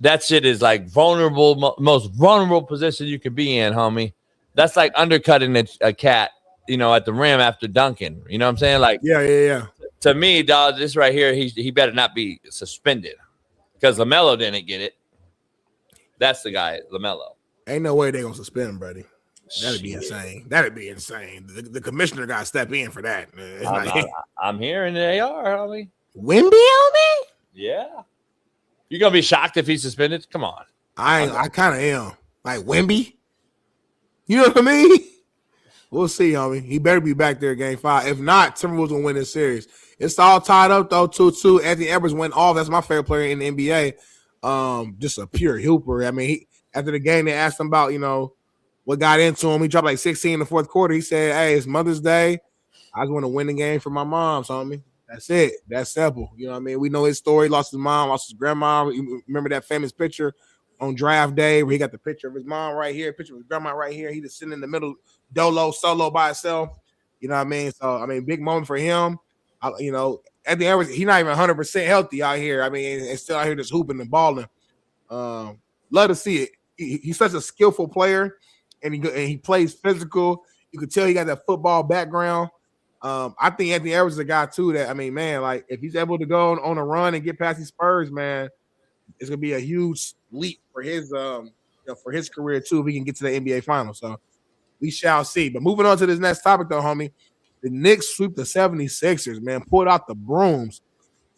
that shit is like most vulnerable position you can be in, homie. That's like undercutting a cat, at the rim after dunking. You know what I'm saying? Like, yeah. To me, dog, this right here, he better not be suspended because LaMelo didn't get it. That's the guy, LaMelo. Ain't no way they're gonna suspend him, buddy. That'd be insane. That'd be insane. The commissioner got to step in for that. I'm hearing they are, homie. Wemby on me? Yeah. You gonna be shocked if he's suspended? Come on. I kind of am. Like Wemby? You know what I mean? We'll see, homie. He better be back there game 5. If not, Timberwolves will win this series. It's all tied up, though, 2-2. Anthony Edwards went off. That's my favorite player in the NBA. Just a pure hooper. I mean, after the game, they asked him about, what got into him. He dropped like 16 in the fourth quarter. He said, hey, it's Mother's Day. I just want to win the game for my mom, homie. That's it. That's simple. You know what I mean? We know his story. Lost his mom, lost his grandma. You remember that famous picture on draft day where he got the picture of his mom right here, picture of his grandma right here. He just sitting in the middle, solo by himself. You know what I mean? So, big moment for him. At the end, he's not even 100% healthy out here. I mean, and still out here just hooping and balling. Love to see it. He's such a skillful player, and he plays physical. You could tell he got that football background. I think Anthony Edwards is a guy, too, that, like, if he's able to go on a run and get past these Spurs, man, it's going to be a huge leap for his career, too, if he can get to the NBA Finals. So we shall see. But moving on to this next topic, though, homie, the Knicks sweep the 76ers, man, pulled out the brooms.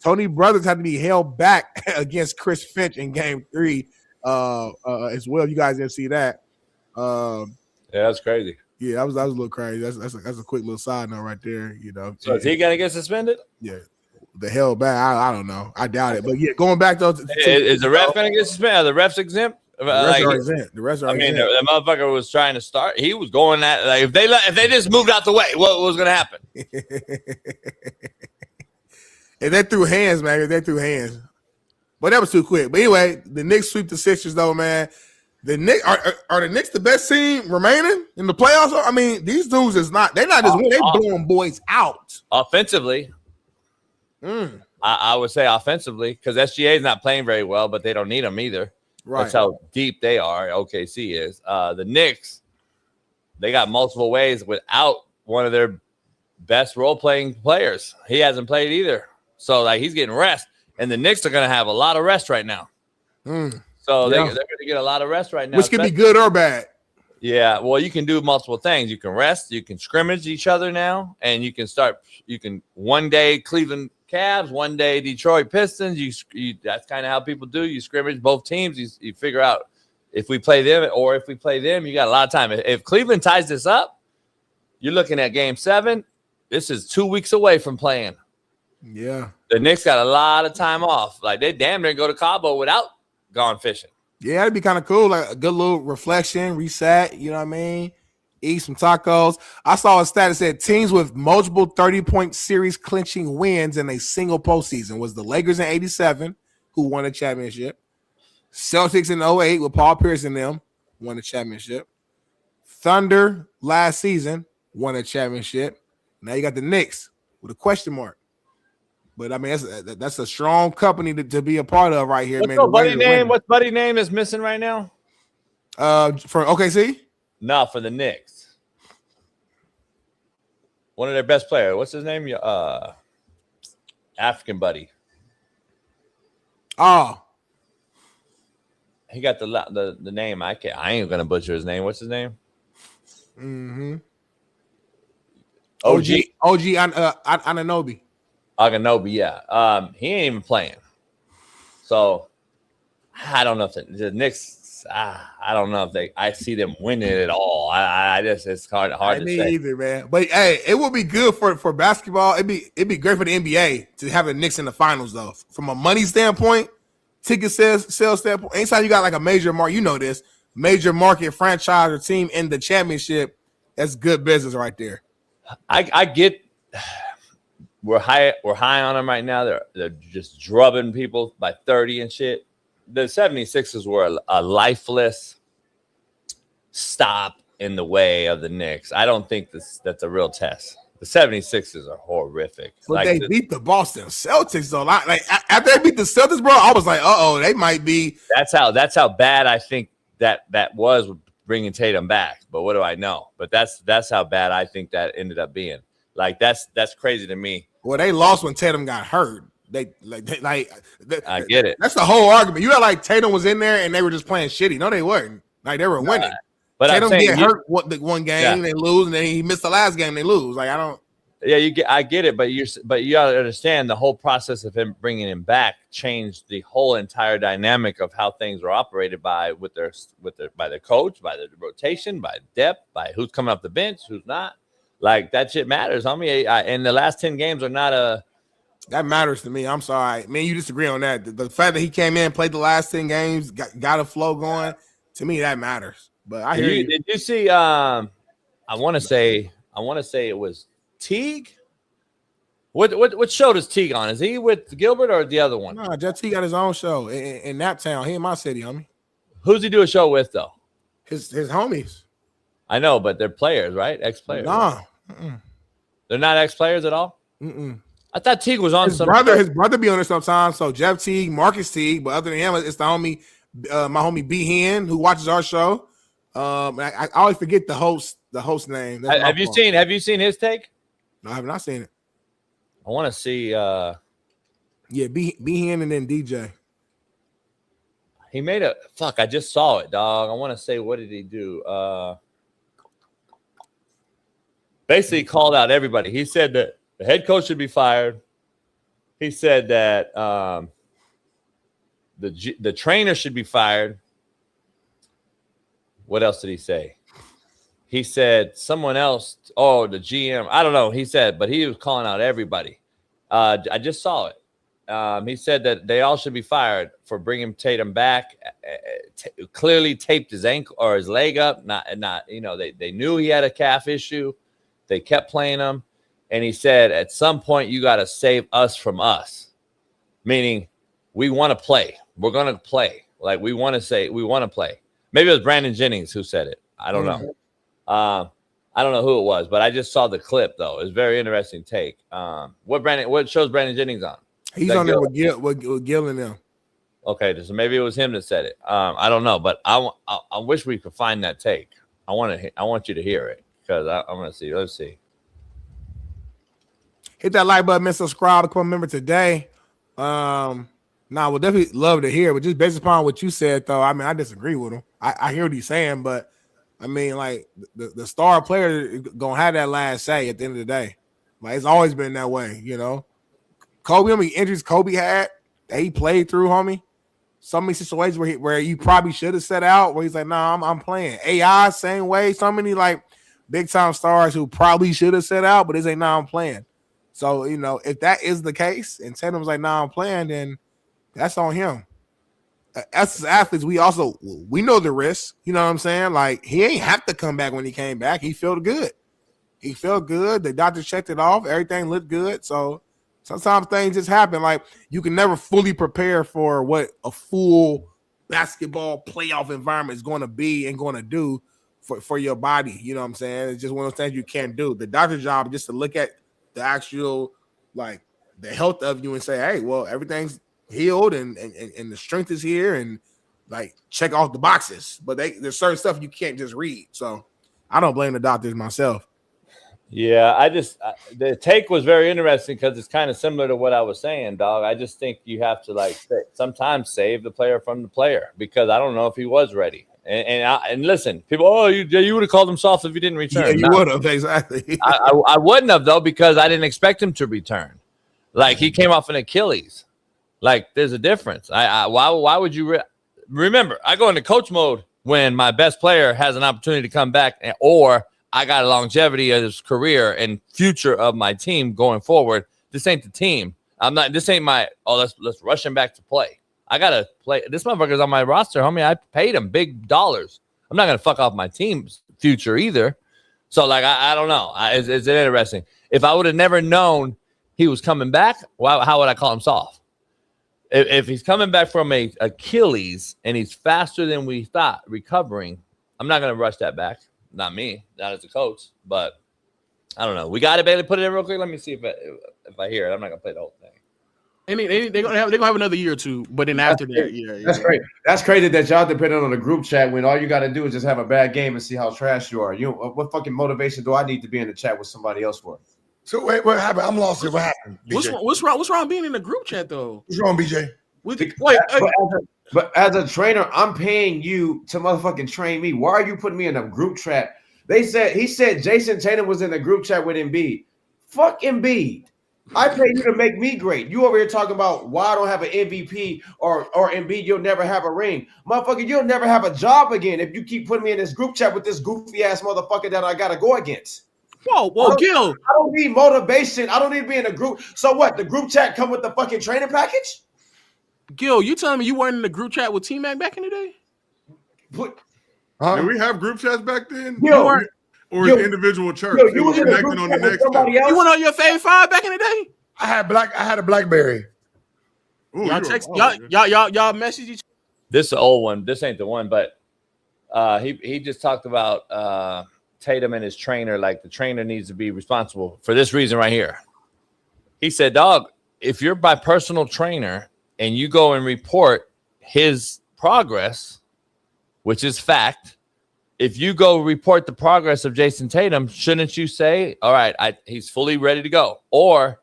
Tony Brothers had to be held back against Chris Finch in Game 3 as well. You guys didn't see that. Yeah, that's crazy. Yeah, that was a little crazy. That's a quick little side note right there. So is he gonna get suspended? Yeah, the hell back. I don't know. I doubt it. But yeah, going back though. Is the ref gonna get suspended? Are the refs exempt? The refs are exempt. The refs are exempt. The motherfucker was trying to start. He was going at like if they just moved out the way, what was gonna happen? If they threw hands, man. But that was too quick. But anyway, the Knicks sweep the Sixers though, man. The Knicks are the Knicks the best team remaining in the playoffs? I mean, these dudes they're not just winning, they blowing boys out. Offensively. I would say offensively, because SGA is not playing very well, but they don't need him either. Right. That's how deep they are. OKC is. The Knicks, they got multiple ways without one of their best role-playing players. He hasn't played either. So like he's getting rest. And the Knicks are gonna have a lot of rest right now. So they're going to get a lot of rest right now. Which could be good or bad. Yeah, well, you can do multiple things. You can rest, you can scrimmage each other now, and you can one day Cleveland Cavs, one day Detroit Pistons. That's kind of how people do. You scrimmage both teams. You figure out if we play them or if we play them, you got a lot of time. If Cleveland ties this up, you're looking at Game 7. This is 2 weeks away from playing. Yeah. The Knicks got a lot of time off. Like, they damn near go to Cabo without gone fishing. Yeah, it'd be kind of cool. Like a good little reflection, reset, you know what I mean? Eat some tacos. I saw a stat that said teams with multiple 30-point series clinching wins in a single postseason was the Lakers in 87, who won a championship. Celtics in 08 with Paul Pierce and them won a championship. Thunder last season won a championship. Now you got the Knicks with a question mark. But I mean, that's a strong company to be a part of right here, man. What's buddy name that's missing right now? For OKC? No, for the Knicks. One of their best players. What's his name? African buddy. Oh. He got the name. I ain't gonna butcher his name. What's his name? Mm-hmm. OG Anunoby. Aganobi, yeah. He ain't even playing. So I don't know if the Knicks. I don't know if I see them winning it at all. I just it's hard to say either, man. But hey, it would be good for basketball. It'd be great for the NBA to have the Knicks in the finals, though. From a money standpoint, ticket sales standpoint, anytime you got like a major market, you know this major market franchise or team in the championship, that's good business right there. I get. We're high on them right now. They're just drubbing people by 30 and shit. The 76ers were a lifeless stop in the way of the Knicks. I don't think that's a real test. The 76ers are horrific. But they beat the Boston Celtics though. Like after they beat the Celtics, bro, I was like, they might be. That's how bad I think that was bringing Tatum back. But what do I know? But that's how bad I think that ended up being. Like that's crazy to me. Well, they lost when Tatum got hurt. I get it. That's the whole argument. You got like Tatum was in there and they were just playing shitty. No, they weren't. Like they were winning. But Tatum get hurt one game, they lose, and then he missed the last game, they lose. Like I don't. Yeah, I get it, but you gotta understand the whole process of him bringing him back changed the whole entire dynamic of how things were operated by their coach, by the rotation, by depth, by who's coming off the bench, who's not. Like that shit matters, homie. And the last 10 games are not a. That matters to me. I'm sorry, man. You disagree on that. The fact that he came in, played the last 10 games, got a flow going. To me, that matters. But I hear you. Did you see? I want to say it was Teague. What show does Teague on? Is he with Gilbert or the other one? No, Jeff Teague got his own show in Naptown. He in my city, homie. Who's he do a show with though? His homies. I know, but they're players, right? Ex-players. Nah, they're not ex-players at all. I thought Teague was on his brother be on there sometimes. So Jeff Teague, Marcus Teague, but other than him, it's the homie, my homie B Hen, who watches our show. I always forget the host name. Have you seen his take? No, I have not seen it. I want to see. Yeah, B Hen and then DJ. He made a fuck. I just saw it, dog. I want to say, what did he do? Basically called out everybody. He said that the head coach should be fired. He said that the trainer should be fired. What else did he say? He said someone else. Oh, the GM. I don't know. He said, but he was calling out everybody. I just saw it. He said that they all should be fired for bringing Tatum back. Clearly taped his ankle or his leg up. Not. You know, they knew he had a calf issue. They kept playing him, and he said, at some point, you got to save us from us, meaning we want to play. We're going to play. Like we want to play. Maybe it was Brandon Jennings who said it. I don't know. I don't know who it was, but I just saw the clip, though. It's a very interesting take. What show's Brandon Jennings on? He's on there with Gil and them. Okay, so maybe it was him that said it. I don't know, but I wish we could find that take. I want you to hear it. Because I'm going to see. Let's see. Hit that like button and subscribe to become a member today. We'll definitely love to hear. But just based upon what you said, though, I mean, I disagree with him. I hear what he's saying, but I mean, like the star player is going to have that last say at the end of the day. Like it's always been that way, you know. Kobe, how many injuries Kobe had that he played through, homie? So many situations where you probably should have set out, where he's like, "Nah, I'm playing." AI, same way. So many like big time stars who probably should have set out, but they say, "Nah, I'm playing." So you know, if that is the case, and Tatum's like, "Nah, I'm playing," then that's on him. As athletes, we know the risk. You know what I'm saying? Like he ain't have to come back when he came back. He felt good. The doctor checked it off. Everything looked good. So sometimes things just happen. Like you can never fully prepare for what a full basketball playoff environment is going to be and going to do for your body. You know what I'm saying? It's just one of those things you can't do. The doctor's job is just to look at the actual, like the health of you and say, hey, well, everything's healed and the strength is here and like check off the boxes. But there's certain stuff you can't just read. So I don't blame the doctors myself. Yeah, the take was very interesting because it's kind of similar to what I was saying, dog. I just think you have to sometimes save the player from the player because I don't know if he was ready. And listen, people, you would have called him soft if he didn't return. Yeah, you would have, exactly. I wouldn't have, though, because I didn't expect him to return. Like, he came off an Achilles. Like, there's a difference. Why would you remember, I go into coach mode when my best player has an opportunity to come back or I got a longevity of his career and future of my team going forward. This ain't the team. This ain't my, let's rush him back to play. I got to play. This motherfucker's on my roster, homie. I paid him big dollars. I'm not going to fuck off my team's future either. So, like, I don't know. It's interesting. If I would have never known he was coming back, how would I call him soft? If he's coming back from a Achilles and he's faster than we thought recovering, I'm not going to rush that back. Not me, not as a coach. But I don't know. We got it, Bailey. Put it in real quick. Let me see if I hear it. I'm not going to play the whole thing. And they're gonna have another year or two, but then after that, yeah. That's great. That's crazy that y'all depending on the group chat when all you got to do is just have a bad game and see how trash you are. What fucking motivation do I need to be in the chat with somebody else for? So wait, what happened? I'm lost here. What happened? BJ? What's wrong being in the group chat though? What's wrong, BJ? But as a trainer, I'm paying you to motherfucking train me. Why are you putting me in a group chat? He said Jason Tatum was in the group chat with Embiid. Fuck Embiid. I pay you to make me great. You over here talking about why I don't have an MVP or Embiid, you'll never have a ring. Motherfucker, you'll never have a job again if you keep putting me in this group chat with this goofy ass motherfucker that I gotta go against. Whoa, Gil. I don't need motivation. I don't need to be in a group. So what? The group chat come with the fucking training package? Gil, you telling me you weren't in the group chat with T-Mac back in the day? Did we have group chats back then? Or individual church? You was connecting on the next step. You went on your Fave 5 back in the day? I had a BlackBerry. Ooh, y'all message each. This is the old one. This ain't the one, but he just talked about Tatum and his trainer. Like the trainer needs to be responsible for this reason right here. He said, "Dog, if you're my personal trainer and you go and report his progress, which is fact." If you go report the progress of Jason Tatum, shouldn't you say, all right, he's fully ready to go? Or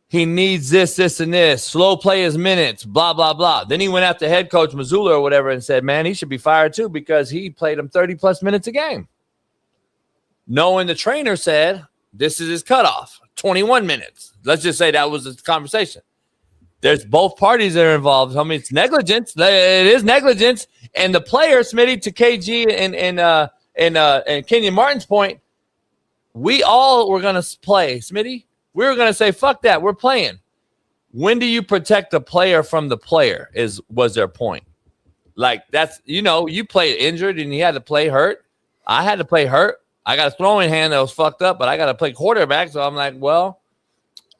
he needs this, and this. Slow play his minutes, blah, blah, blah. Then he went after head coach Mazzulla or whatever and said, man, he should be fired too because he played him 30-plus minutes a game. Knowing the trainer said, this is his cutoff, 21 minutes. Let's just say that was the conversation. There's both parties that are involved. I mean, it's negligence. It is negligence. And the player, Smitty, to KG and Kenyon Martin's point, we all were going to play. Smitty, we were going to say, fuck that. We're playing. When do you protect the player from the player was their point. Like that's, you played injured and you had to play hurt. I had to play hurt. I got a throwing hand that was fucked up, but I got to play quarterback. So I'm like, well,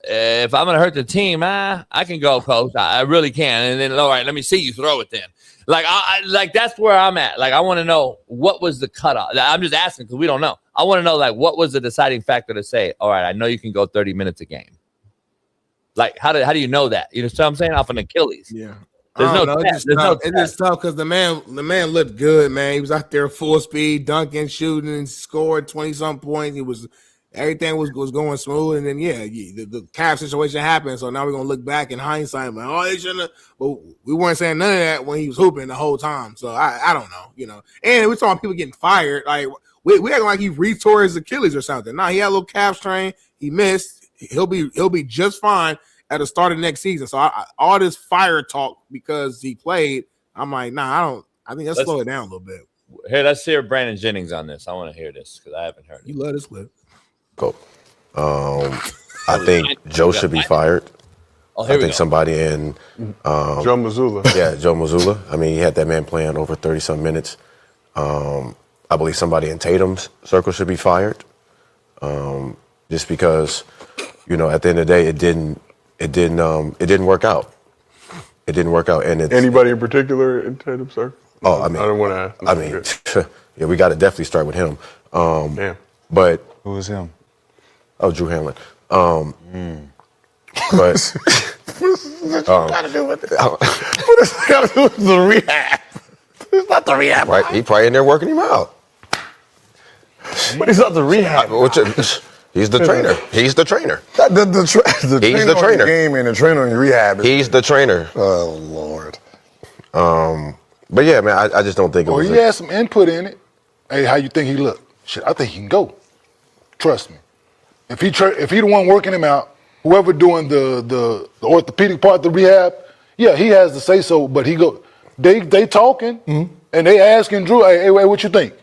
if I'm going to hurt the team, I can go, coach. I really can. And then, all right, let me see you throw it then. Like, like that's where I'm at. Like, I want to know what was the cutoff. I'm just asking because we don't know. I want to know, like, what was the deciding factor to say, all right, I know you can go 30 minutes a game. Like, how do you know that? You know what I'm saying? Off an Achilles. Yeah. There's no test. It's just tough because the man looked good, man. He was out there full speed, dunking, shooting, scored 20-something points. Everything was going smooth, and then the cap situation happened. So now we're gonna look back in hindsight, like, oh, they shouldn't have. But we weren't saying none of that when he was hooping the whole time. So I don't know, And we're talking people getting fired. Like we acting like he retore his Achilles or something. Nah, he had a little calf strain. He missed. He'll be just fine at the start of next season. So all this fire talk because he played, I'm like, nah, I think let's slow it down a little bit. Here, let's hear Brandon Jennings on this. I want to hear this because I haven't heard it. You love this clip. Cool. I think Joe should be fired. Oh, I think somebody in Joe Mazzulla. Yeah, Joe Mazzulla. I mean, he had that man playing over 30-some minutes. I believe somebody in Tatum's circle should be fired. Just because, at the end of the day, it didn't work out. It didn't work out. And anybody in particular in Tatum's circle? Oh, I mean, I don't want to ask. I mean, yeah, we got to definitely start with him. Damn. But who was him? Oh, Drew Hamlin. But what does that got to do with it? What does that got to do with the rehab? It's not the rehab, right? He probably in there working him out. But he's not the rehab. He's the trainer. He's the trainer. He's the trainer. Game and the trainer in rehab. He's the trainer. Oh Lord. But yeah, man, I just don't think it was. Well, he had some input in it. Hey, how you think he looked? Shit, I think he can go. Trust me. If he the one working him out, whoever doing the orthopedic part, the rehab, yeah, he has to say so. But he go. They talking and they asking Drew, hey, what you think?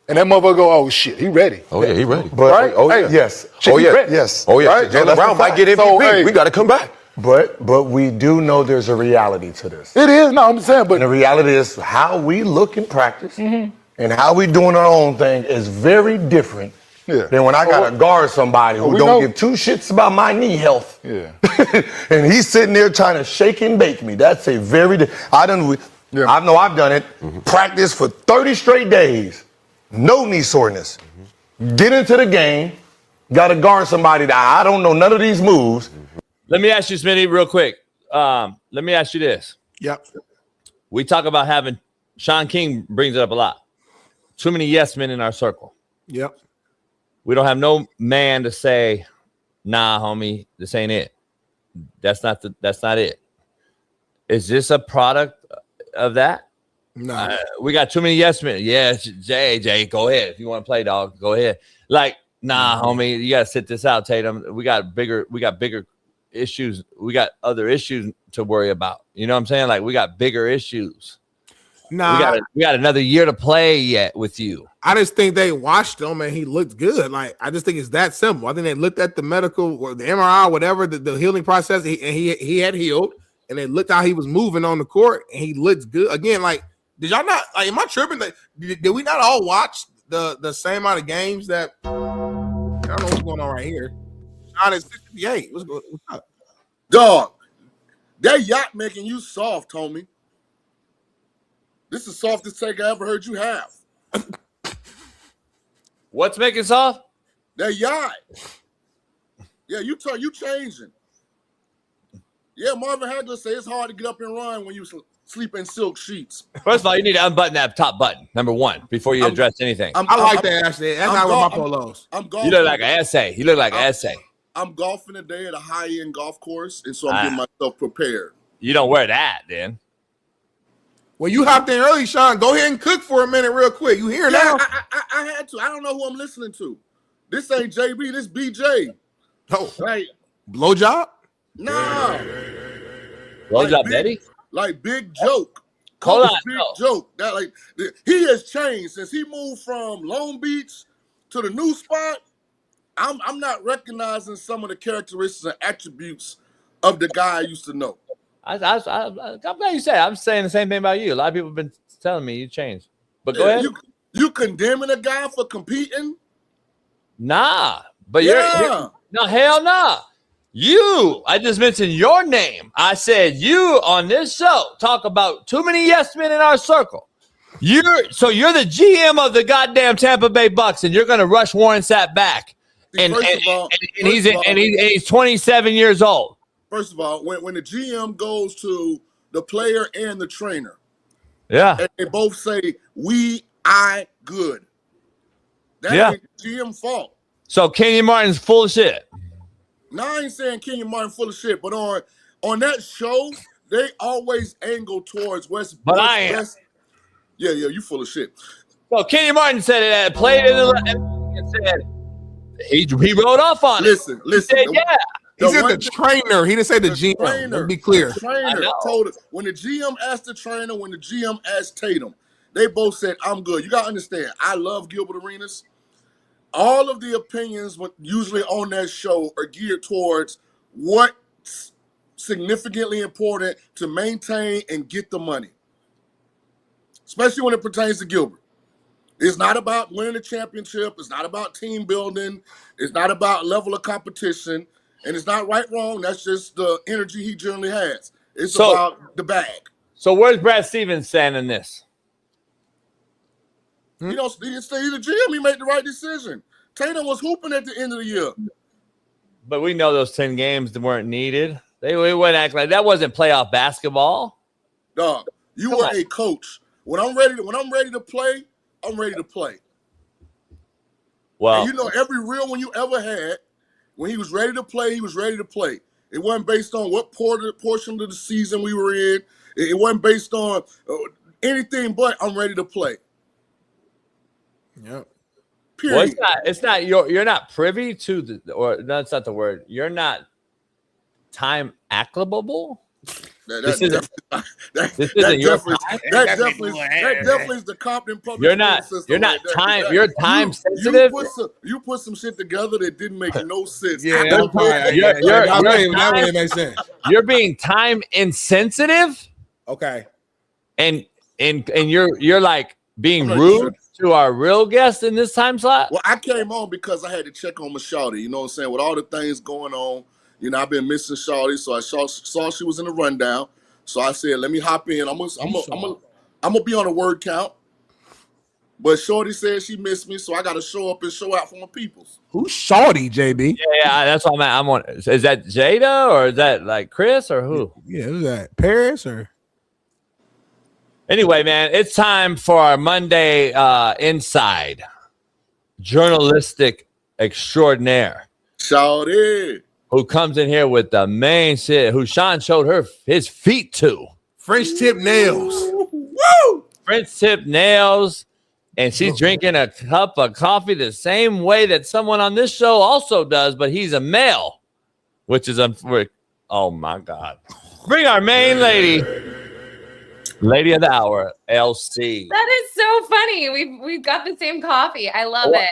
And that motherfucker go, oh shit, he ready. Oh yeah, he ready. But, right? Oh yeah. Yes. Oh yeah. Ready. Yes. Oh yeah. Right? Jaylen Brown might get MVP. So, hey, we got to come back. But we do know there's a reality to this. It is. No, I'm saying, but the reality is how we look in practice and how we doing our own thing is very different than when I gotta guard somebody who don't give two shits about my knee health. Yeah. And he's sitting there trying to shake and bake me. That's a very I know I've done it. Practice for 30 straight days. No knee soreness. Get into the game. Gotta guard somebody that I don't know none of these moves. Let me ask you, Smitty, real quick. Let me ask you this. Yep. We talk about having Shaun King brings it up a lot. Too many yes men in our circle. Yep. We don't have no man to say, nah, homie, this ain't it. That's not it. Is this a product of that? No. We got too many yes men. Yeah, Jay, go ahead. If you want to play, dog, go ahead. Like, nah, homie, you gotta sit this out, Tatum. We got bigger issues. We got other issues to worry about. You know what I'm saying? Like, we got bigger issues. Nah, we got another year to play yet with you. I just think they watched him and he looked good. Like, I just think it's that simple. I think they looked at the medical or the MRI, whatever, the healing process, and he had healed, and they looked how he was moving on the court, and he looked good. Again, like, did y'all not, like, am I tripping? Like, did we not all watch the same amount of games that, I don't know what's going on right here. Shaun is 68. What's up? Dog, that yacht making you soft, homie. This is the softest take I ever heard you have. What's making soft? That yacht. Yeah, you changing. Yeah, Marvin Hagler say it's hard to get up and run when you sleep in silk sheets. First of all, you need to unbutton that top button, number one, before you address anything. I like that, actually. That's not what my polos. I'm golfing. You look like an essay. You look like an essay. I'm golfing today at a high-end golf course, and so I'm getting myself prepared. You don't wear that, then. Well, you hopped in early, Shaun. Go ahead and cook for a minute real quick. You here now? I had to. I don't know who I'm listening to. This ain't JB. This BJ. Oh, right. Blowjob? Nah. Blowjob Betty? Like Big Joke. Hold on. Big Joke. That like he has changed since he moved from Long Beach to the new spot. I'm not recognizing some of the characteristics and attributes of the guy I used to know. I'm glad you said it. I'm saying the same thing about you. A lot of people have been telling me you changed. But go ahead. You condemning a guy for competing? Nah. But you're no, hell nah. I just mentioned your name. I said you on this show talk about too many yes men in our circle. You're the GM of the goddamn Tampa Bay Bucks, and you're gonna rush Warren Sapp back. And he's 27 years old. First of all, when the GM goes to the player and the trainer, and they both say I good. That ain't the GM fault. So Kenyon Martin's full of shit. No, I ain't saying Kenyon Martin full of shit, but on that show, they always angle towards West. But I am. Yeah, you full of shit. So Kenyon Martin said it, played it, and said he wrote off on it. Listen. He said, He said the trainer. He didn't say the GM. Let's be clear. The trainer told it. When the GM asked the trainer, when the GM asked Tatum, they both said, I'm good. You got to understand, I love Gilbert Arenas. All of the opinions usually on that show are geared towards what's significantly important to maintain and get the money, especially when it pertains to Gilbert. It's not about winning a championship. It's not about team building. It's not about level of competition. And it's not right, wrong. That's just the energy he generally has. It's about the bag. So where's Brad Stevens standing in this? He's the GM. He made the right decision. Tatum was hooping at the end of the year. But we know those 10 games that weren't needed. They wouldn't act like that wasn't playoff basketball. Dog, you were a coach. When I'm ready to play, I'm ready to play. Well, and every real one you ever had, when he was ready to play, he was ready to play. It wasn't based on what portion of the season we were in. It wasn't based on anything but I'm ready to play. Yep. Period. Well, it's not you're not privy to that's not the word. You're not time acclimable. That definitely is the Compton public. You're not time. You're time sensitive. You put some shit together that didn't make no sense. You're being time insensitive. Okay. And you're like being rude to our real guest in this time slot. Well, I came on because I had to check on my shawty. You know what I'm saying? With all the things going on. I've been missing Shawty, so I saw she was in the rundown. So I said, let me hop in. I'm gonna be on a word count. But Shorty said she missed me, so I got to show up and show out for my peoples. Who's Shorty, JB? Yeah, that's what I'm on. Is that Jada or is that like Chris or who? Yeah, who's that? Paris or? Anyway, man, it's time for our Monday Inside journalistic extraordinaire. Shawty. Who comes in here with the main shit, who Shaun showed his feet to. French tip nails. Woo! French tip nails. And she's drinking a cup of coffee the same way that someone on this show also does, but he's a male, which is oh my God. Bring our main lady of the hour, LC. That is so funny. We've got the same coffee. I love it.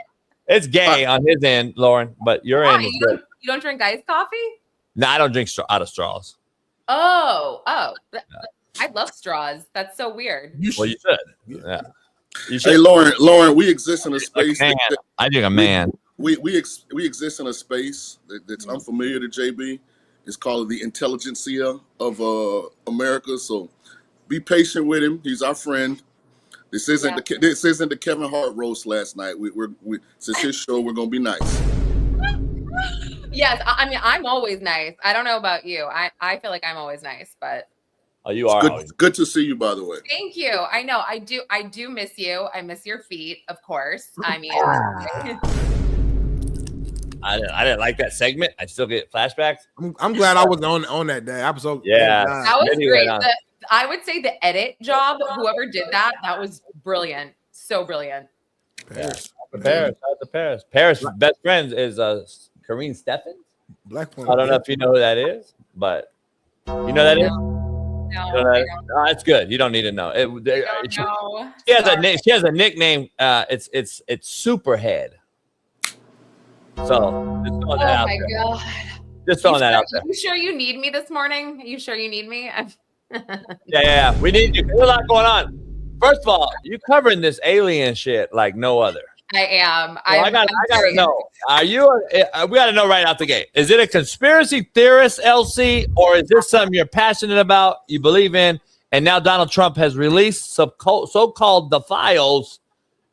It's gay on his end, Lauren, but your end is good. You don't drink iced coffee? No, I don't drink out of straws. Oh. I love straws. That's so weird. You should. Yeah. Hey, Lauren, we exist in a space. I think a man. We exist in a space that's unfamiliar to JB. It's called the intelligentsia of America. So be patient with him. He's our friend. This isn't the Kevin Hart roast last night. Since his show, we're gonna be nice. Yes, I mean I'm always nice. I don't know about you. I feel like I'm always nice, but you are good to see you, by the way. Thank you. I know. I do miss you. I miss your feet, of course. I mean, I didn't like that segment. I still get flashbacks. I'm glad I was on that day. I was so that was great. I would say the edit job, whoever did that was brilliant. So brilliant. Paris. Paris' best friend is Kareem Steffens. Black I don't know if you know who that is, but you know that is. No, it's good. You don't need to know. She has a nickname. It's Superhead. So just throwing that out there. God. Just throwing that out there. You sure you need me this morning? You sure you need me? Yeah. We need you. There's a lot going on. First of all, you covering this alien shit like no other. I am. So I gotta know. Are you? We gotta know right out the gate. Is it a conspiracy theorist, LC, or is this something you're passionate about, you believe in, and now Donald Trump has released so-called the files,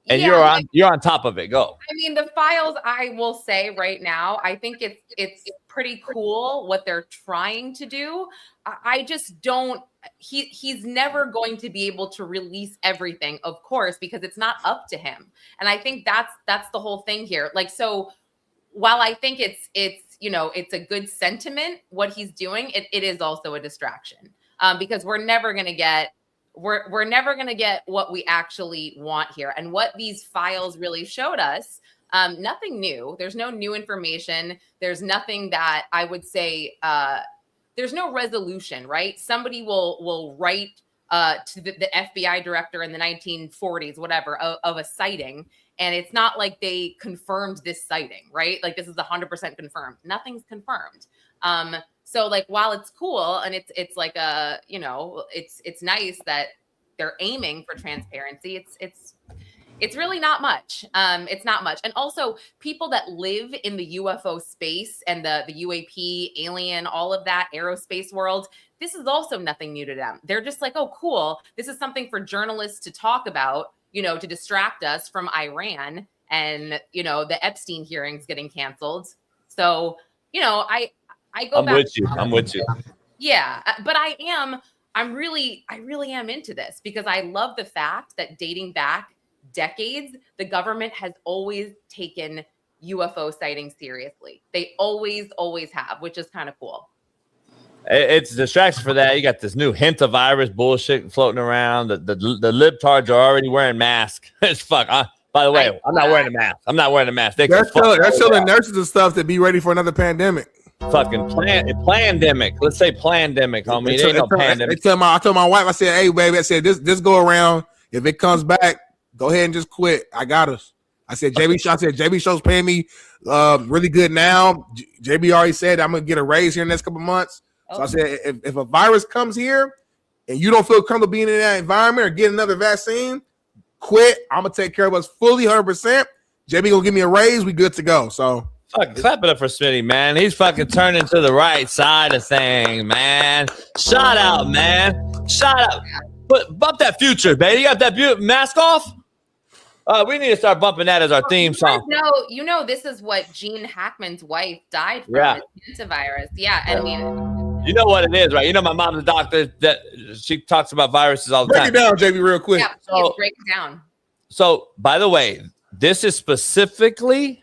and you're on top of it? Go. I mean, the files. I will say right now, I think it's pretty cool what they're trying to do. I just don't. He's never going to be able to release everything, of course, because it's not up to him. And I think that's the whole thing here. Like, so while I think it's a good sentiment, what he's doing, it is also a distraction, because we're never going to get what we actually want here. And what these files really showed us, nothing new. There's no new information. There's nothing that I would say, there's no resolution, right? Somebody will write to the FBI director in the 1940s, whatever, of a sighting. And it's not like they confirmed this sighting, right? Like this is 100% confirmed. Nothing's confirmed. So like, while it's cool and it's like it's nice that they're aiming for transparency, it's really not much. It's not much. And also people that live in the UFO space and the UAP, alien, all of that aerospace world, this is also nothing new to them. They're just like, oh, cool. This is something for journalists to talk about, to distract us from Iran and, the Epstein hearings getting canceled. So, I go back. I'm with you. Yeah. But I really am into this because I love the fact that dating back decades, the government has always taken UFO sightings seriously. They always have, which is kind of cool. It's a distraction for that. You got this new Hantavirus bullshit floating around. The libtards are already wearing masks. It's fuck. By the way, I'm not wearing a mask. They're selling nurses and stuff to be ready for another pandemic. Fucking plandemic. Let's say plandemic, homie. It ain't no pandemic. I told my wife, I said, hey, baby, this go around. If it comes back, go ahead and just quit. I got us. I said, JB Show's paying me really good now. JB already said I'm going to get a raise here in the next couple of months. So I said, if a virus comes here and you don't feel comfortable being in that environment or getting another vaccine, quit. I'm going to take care of us fully 100%. JB going to give me a raise. We good to go. So clap it up for Smitty, man. He's fucking turning to the right side of things, man. Shout out, man. Shout out. Bump that Future, baby. You got that mask off? We need to start bumping that as our theme song. No, this is what Gene Hackman's wife died from. Yeah. Hantavirus. Yeah, I mean, you know what it is, right? You know, my mom's a doctor that she talks about viruses all the time. Break it down, JB, real quick. Yeah, break it down. So, by the way, this is specifically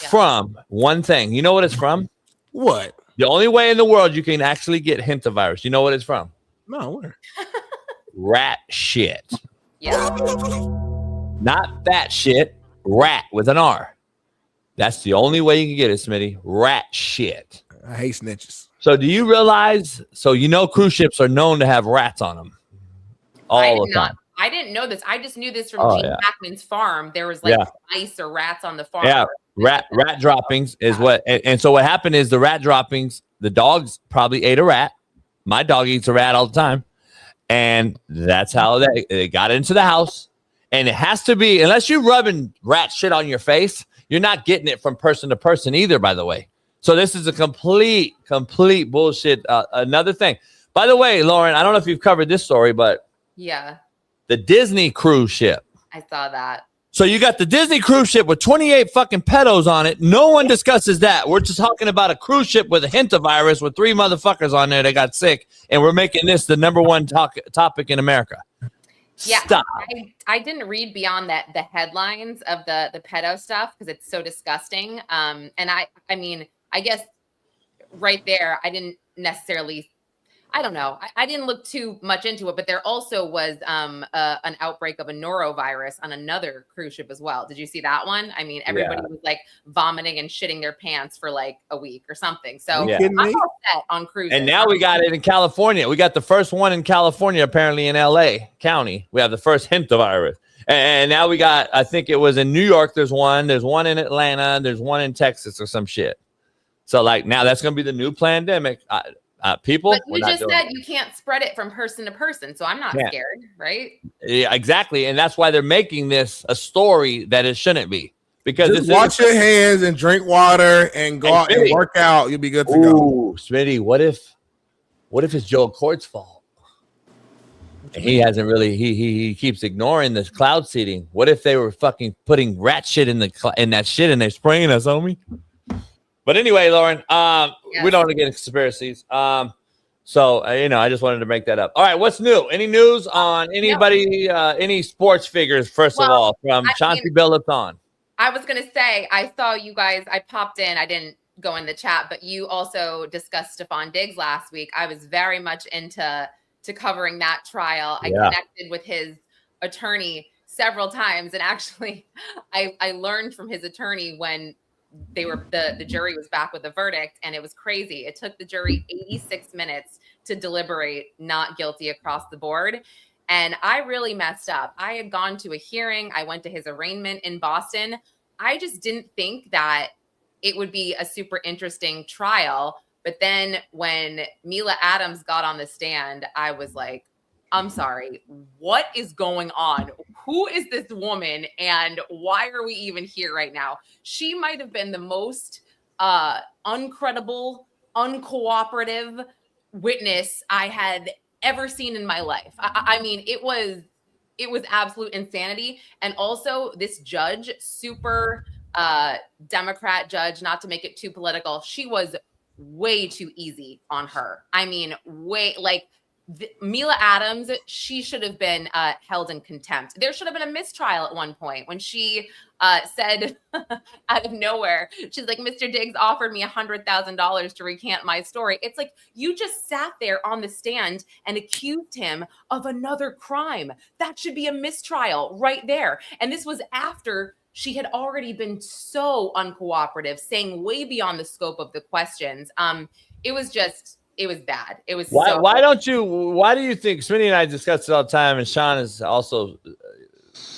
from one thing. You know what it's from? What? The only way in the world you can actually get Hantavirus. You know what it's from? No, where? Rat shit. Yeah. Not that shit. Rat with an R. That's the only way you can get it, Smitty. Rat shit. I hate snitches. So do you realize? So you know cruise ships are known to have rats on them all the time. I didn't know this. I just knew this from Gene Hackman's farm. There was like mice or rats on the farm. Yeah, rat droppings is what. And so what happened is the rat droppings. The dogs probably ate a rat. My dog eats a rat all the time, and that's how they got into the house. And it has to be, unless you're rubbing rat shit on your face, you're not getting it from person to person either, by the way. So this is a complete bullshit. Another thing. By the way, Lauren, I don't know if you've covered this story, but yeah, the Disney cruise ship. I saw that. So you got the Disney cruise ship with 28 fucking pedos on it. No one discusses that. We're just talking about a cruise ship with a Hantavirus with 3 motherfuckers on there that got sick, and we're making this the number one topic in America. Yeah, Stop. I didn't read beyond the headlines of the pedo stuff because it's so disgusting. And I mean, I guess right there, I didn't necessarily, I don't know. I didn't look too much into it, but there also was an outbreak of a norovirus on another cruise ship as well. Did you see that one? I mean, everybody was like vomiting and shitting their pants for like a week or something. So I'm all set on cruises. And now we got it in California. We got the first one in California, apparently in LA County. We have the first Hantavirus. And now we got, I think it was in New York. There's one in Atlanta. There's one in Texas or some shit. So like now that's going to be the new pandemic. People, but you just said you can't spread it from person to person, so I'm not scared, right? Yeah, exactly, and that's why they're making this a story that it shouldn't be. Because just wash your hands and drink water and go out and work out. You'll be good to go. Smitty, what if it's Joe Court's fault? And he hasn't really. He keeps ignoring this cloud seeding. What if they were fucking putting rat shit in that shit and they're spraying us, homie? But anyway, Lauren, we don't want to get into conspiracies. So I just wanted to make that up. All right, what's new? Any news on anybody, any sports figures, first of all, from Chauncey Billups? I was going to say, I saw you guys, I popped in, I didn't go in the chat, but you also discussed Stefan Diggs last week. I was very much into covering that trial. I connected with his attorney several times. And actually, I learned from his attorney when the jury was back with the verdict, and it was crazy. It took the jury 86 minutes to deliberate not guilty across the board. And I really messed up. I had gone to a hearing. I went to his arraignment in Boston. I just didn't think that it would be a super interesting trial. But then when Mila Adams got on the stand, I was like, I'm sorry, what is going on? Who is this woman and why are we even here right now? She might have been the most uncredible, uncooperative witness I had ever seen in my life. I mean, it was absolute insanity. And also this judge, super Democrat judge, not to make it too political, she was way too easy on her. I mean, Mila Adams, she should have been held in contempt. There should have been a mistrial at one point when she said out of nowhere, she's like, Mr. Diggs offered me $100,000 to recant my story. It's like, you just sat there on the stand and accused him of another crime. That should be a mistrial right there. And this was after she had already been so uncooperative, saying way beyond the scope of the questions. It was bad. It was why do you think Smitty and I discuss it all the time, and Shaun has also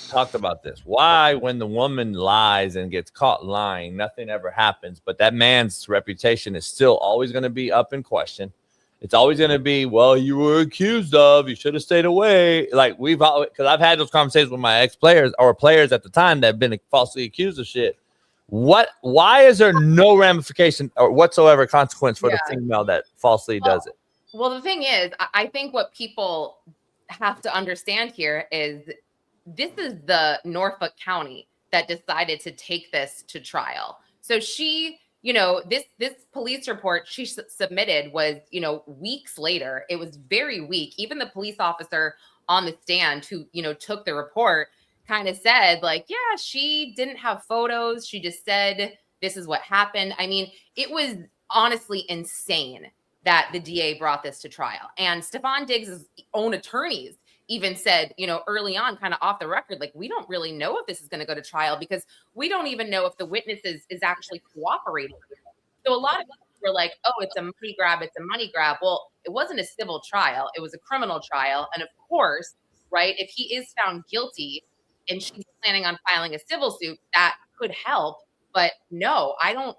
talked about this? Why, when the woman lies and gets caught lying, nothing ever happens, but that man's reputation is still always going to be up in question? It's always going to be, well, you were accused of, you should have stayed away. Like because I've had those conversations with my ex-players or players at the time that have been falsely accused of shit. Why is there no ramification or whatsoever consequence for the female that falsely does it? Well, the thing is, I think what people have to understand here is this is the Norfolk County that decided to take this to trial. So she, this police report she submitted was, weeks later. It was very weak. Even the police officer on the stand who, took the report kind of said like, yeah, she didn't have photos. She just said this is what happened. I mean, it was honestly insane that the DA brought this to trial. And Stefan Diggs' own attorneys even said, early on, kind of off the record, like, we don't really know if this is going to go to trial because we don't even know if the witness is actually cooperating. So a lot of people were like, oh, it's a money grab. It's a money grab. Well, it wasn't a civil trial. It was a criminal trial. And of course, right, if he is found guilty and she's planning on filing a civil suit, that could help. But no, I don't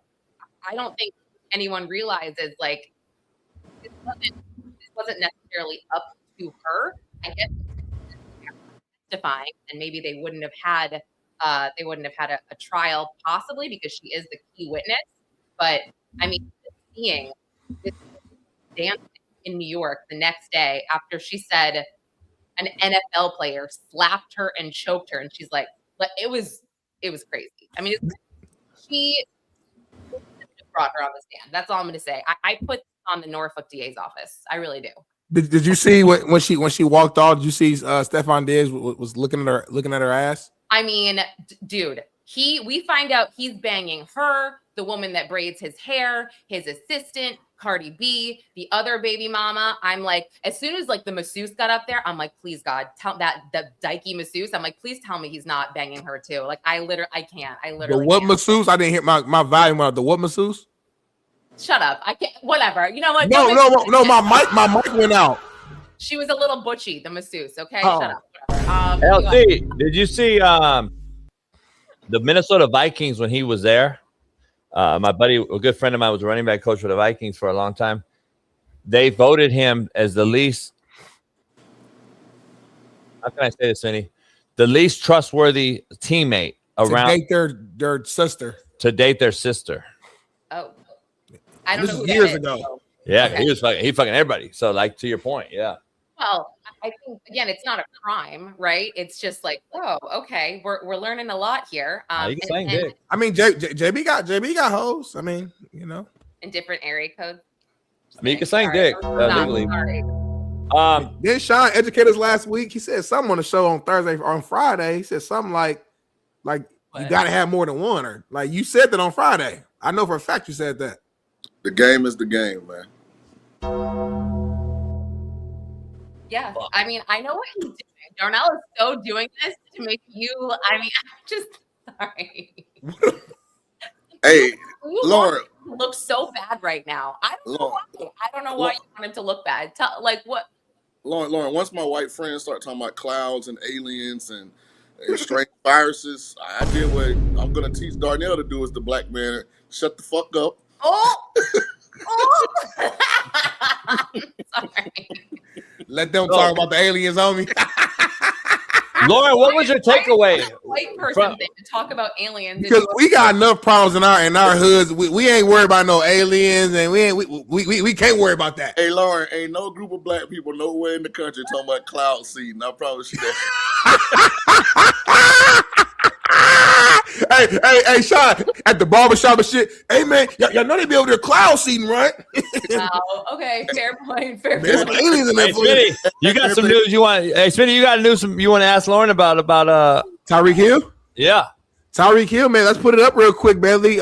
think anyone realizes, like, this wasn't necessarily up to her. I guess testifying, and maybe they wouldn't have had a trial possibly because she is the key witness. But I mean, seeing this dancing in New York the next day after she said an NFL player slapped her and choked her, and she's like, it was crazy. I mean, she brought her on the stand. That's all I'm going to say. I put on the Norfolk DA's office. I really do. Did you see when she walked off? Did you see Stefan Diggs was looking at her ass? I mean, dude, we find out he's banging her, the woman that braids his hair, his assistant, Cardi B, the other baby mama. I'm like, as soon as like the masseuse got up there, I'm like, please God, tell the dykey masseuse. I'm like, please tell me he's not banging her too. Like I can't. The what can't. Masseuse? I didn't hear my volume out. The what masseuse? Shut up. I can't. Whatever. You know what? No. My mic went out. She was a little butchy, the masseuse. Okay, oh. Shut up. LC, did you see the Minnesota Vikings when he was there? My buddy, a good friend of mine, was a running back coach for the Vikings for a long time. They voted him as the least. How can I say this, Vinny? The least trustworthy teammate around. To date their sister. To date their sister. Oh, I don't know. Who years that ago. Is. Yeah, Okay. he fucking everybody. So, like, to your point, yeah. Well, I think again, it's not a crime, right? It's just like, oh, okay, we're learning a lot here. You can slang dick. I mean, JB got hoes. I mean, in different area codes. I mean, you can slang dick legally. Then Shaun educated us last week. He said something on the show on Thursday or on Friday. He said something like you got to have more than one, or like you said that on Friday. I know for a fact you said that. The game is the game, man. Yeah, I mean, I know what he's doing. Darnell is so doing this to make you. I mean, I'm just sorry. Hey, Lauren, looks so bad right now. I don't know why you want him to look bad. What? Lauren, once my white friends start talking about clouds and aliens and strange viruses, I did what I'm gonna teach Darnell to do as the black man. Shut the fuck up. Oh. Sorry. Let them talk about the aliens on me. Lauren, what was your takeaway? White person thing to talk about aliens Because we got enough problems in our hoods. We ain't worried about no aliens, and we can't worry about that. Hey, Lauren, ain't no group of black people nowhere in the country talking about cloud seeding. I promise you that. Hey, Shaun, at the barbershop and shit. Hey, man, y'all know they be over there cloud seeding, right? Okay, fair point. Fair There's point. some aliens in there. Hey, Smitty, you got some news you want? Hey, Smitty, you got news you want to ask Lauren about Tyreek Hill? Yeah. Tyreek Hill, man. Let's put it up real quick, Bentley.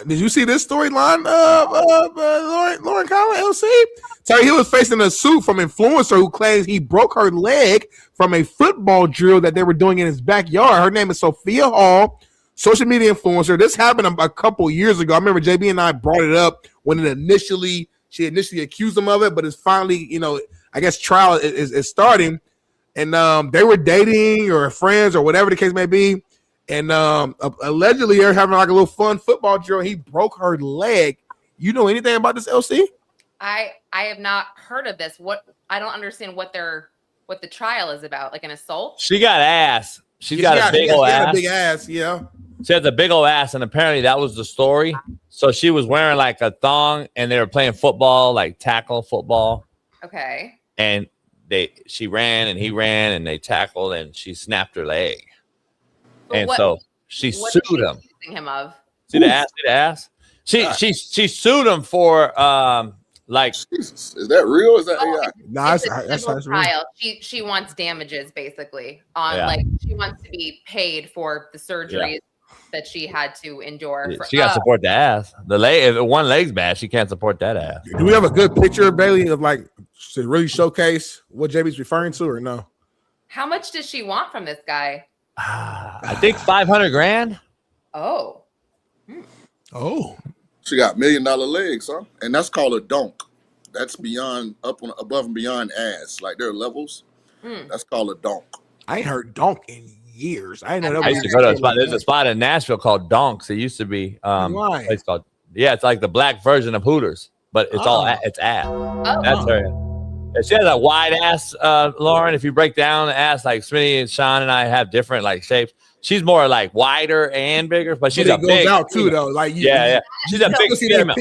Did you see this storyline? Lauren Collins, LC. Tyreek Hill was facing a suit from influencer who claims he broke her leg from a football drill that they were doing in his backyard. Her name is Sophia Hall, social media influencer. This happened a couple years ago. I remember JB and I brought it up when she initially accused him of it, but it's finally, I guess trial is starting, and they were dating or friends or whatever the case may be. And allegedly they're having like a little fun football drill. He broke her leg. You know anything about this, LC? I have not heard of this. I don't understand what the trial is about. Like an assault? She got ass. She's got a big old ass. A big ass, yeah. She has a big old ass, and apparently that was the story. So she was wearing like a thong, and they were playing football, like tackle football. Okay. And she ran, and he ran, and they tackled, and she snapped her leg. And so she sued him. Him of? See the ass? See the ass? She sued him for Jesus. Is that real? Is that AI? No, that's trial. She wants damages basically on she wants to be paid for the surgeries. that she had to endure. She got to support the ass. The leg, if one leg's bad, she can't support that ass. Do we have a good picture, Bailey, of like to really showcase what JB's referring to, or no? How much does she want from this guy? I think $500,000. Oh. Oh. She got $1 million legs, huh? And that's called a donk. That's beyond above and beyond ass. Like there are levels. That's called a donk. I ain't heard donk in years. I ain't know that. I used to go to a spot. There's a spot in Nashville called Donks. It used to be a place called it's like the black version of Hooters, but it's all it's ass. Oh. That's her. And she has a wide ass, Lauren. If you break down the ass, like Smitty and Shaun and I have different like shapes. She's more like wider and bigger, but she's a big out too though. Like yeah. She's a big female.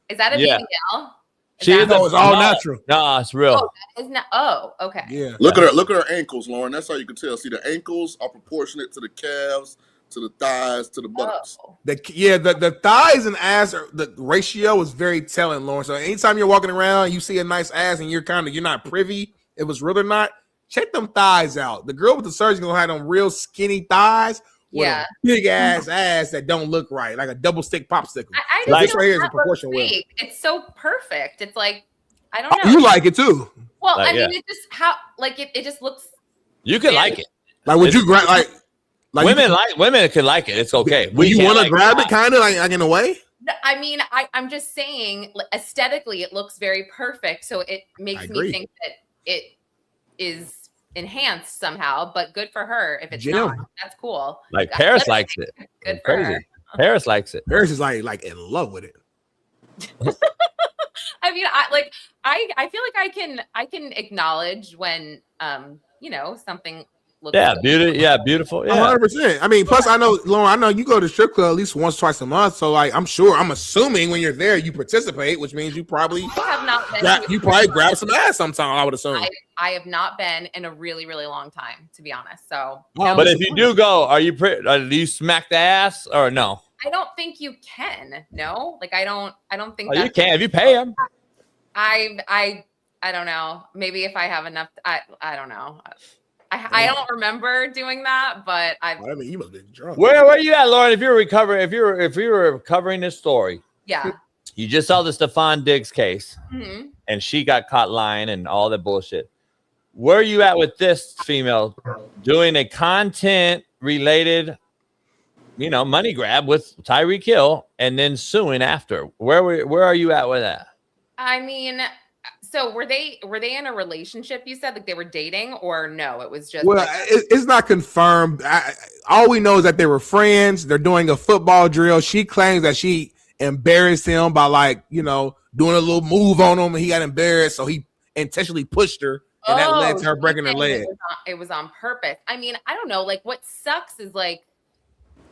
Is that a BBL? It's all natural. No, it's real. Oh, that is not. Oh, okay. Yeah. Look at her ankles, Lauren. That's how you can tell. See, the ankles are proportionate to the calves, to the thighs, to the buttocks. The thighs and ass the ratio is very telling, Lauren. So anytime you're walking around, you see a nice ass, and you're not privy if it's real or not. Check them thighs out. The girl with the surgery gonna have them real skinny thighs with a big ass that don't look right, like a double stick popsicle. I this just right here is a proportion well. It's so perfect. It's like I don't know. You like it too? Well, I mean, it just it just looks. You can like it. Like would you grab like women can like it? It's okay. You want to grab it, kind of like in a way. I mean, I'm just saying aesthetically, it looks very perfect. So it makes me think that it is enhanced somehow, but good for her. If it's not, that's cool. Like Paris likes it. Good for her. Paris likes it. Paris is like in love with it. I mean, I feel like I can acknowledge when something looks good. Beautiful. 100%. I mean, plus I know, Lauren, I know you go to strip club at least once, twice a month. So like, I'm assuming when you're there, you participate, which means you probably have not been grab some ass sometime. I would assume. I have not been in a really, really long time, to be honest. So, but if you do go, do you smack the ass or no? I don't think you can. No, like I don't think. You can if you pay them. I don't know. Maybe if I have enough. I don't know. I don't remember doing that, but I mean, you must have been drunk. Where are you at, Lauren? If you're recovering, if you were covering this story, you just saw the Stefan Diggs case, and she got caught lying and all that bullshit. Where are you at with this female doing a content related, money grab with Tyreek Hill and then suing after? Where are you at with that? I mean. So were they in a relationship? You said like they were dating, or no? It was just it's not confirmed. All we know is that they were friends. They're doing a football drill. She claims that she embarrassed him by doing a little move on him, and he got embarrassed, so he intentionally pushed her, and that led to her breaking her leg. It was on purpose. I mean, I don't know. Like, what sucks is like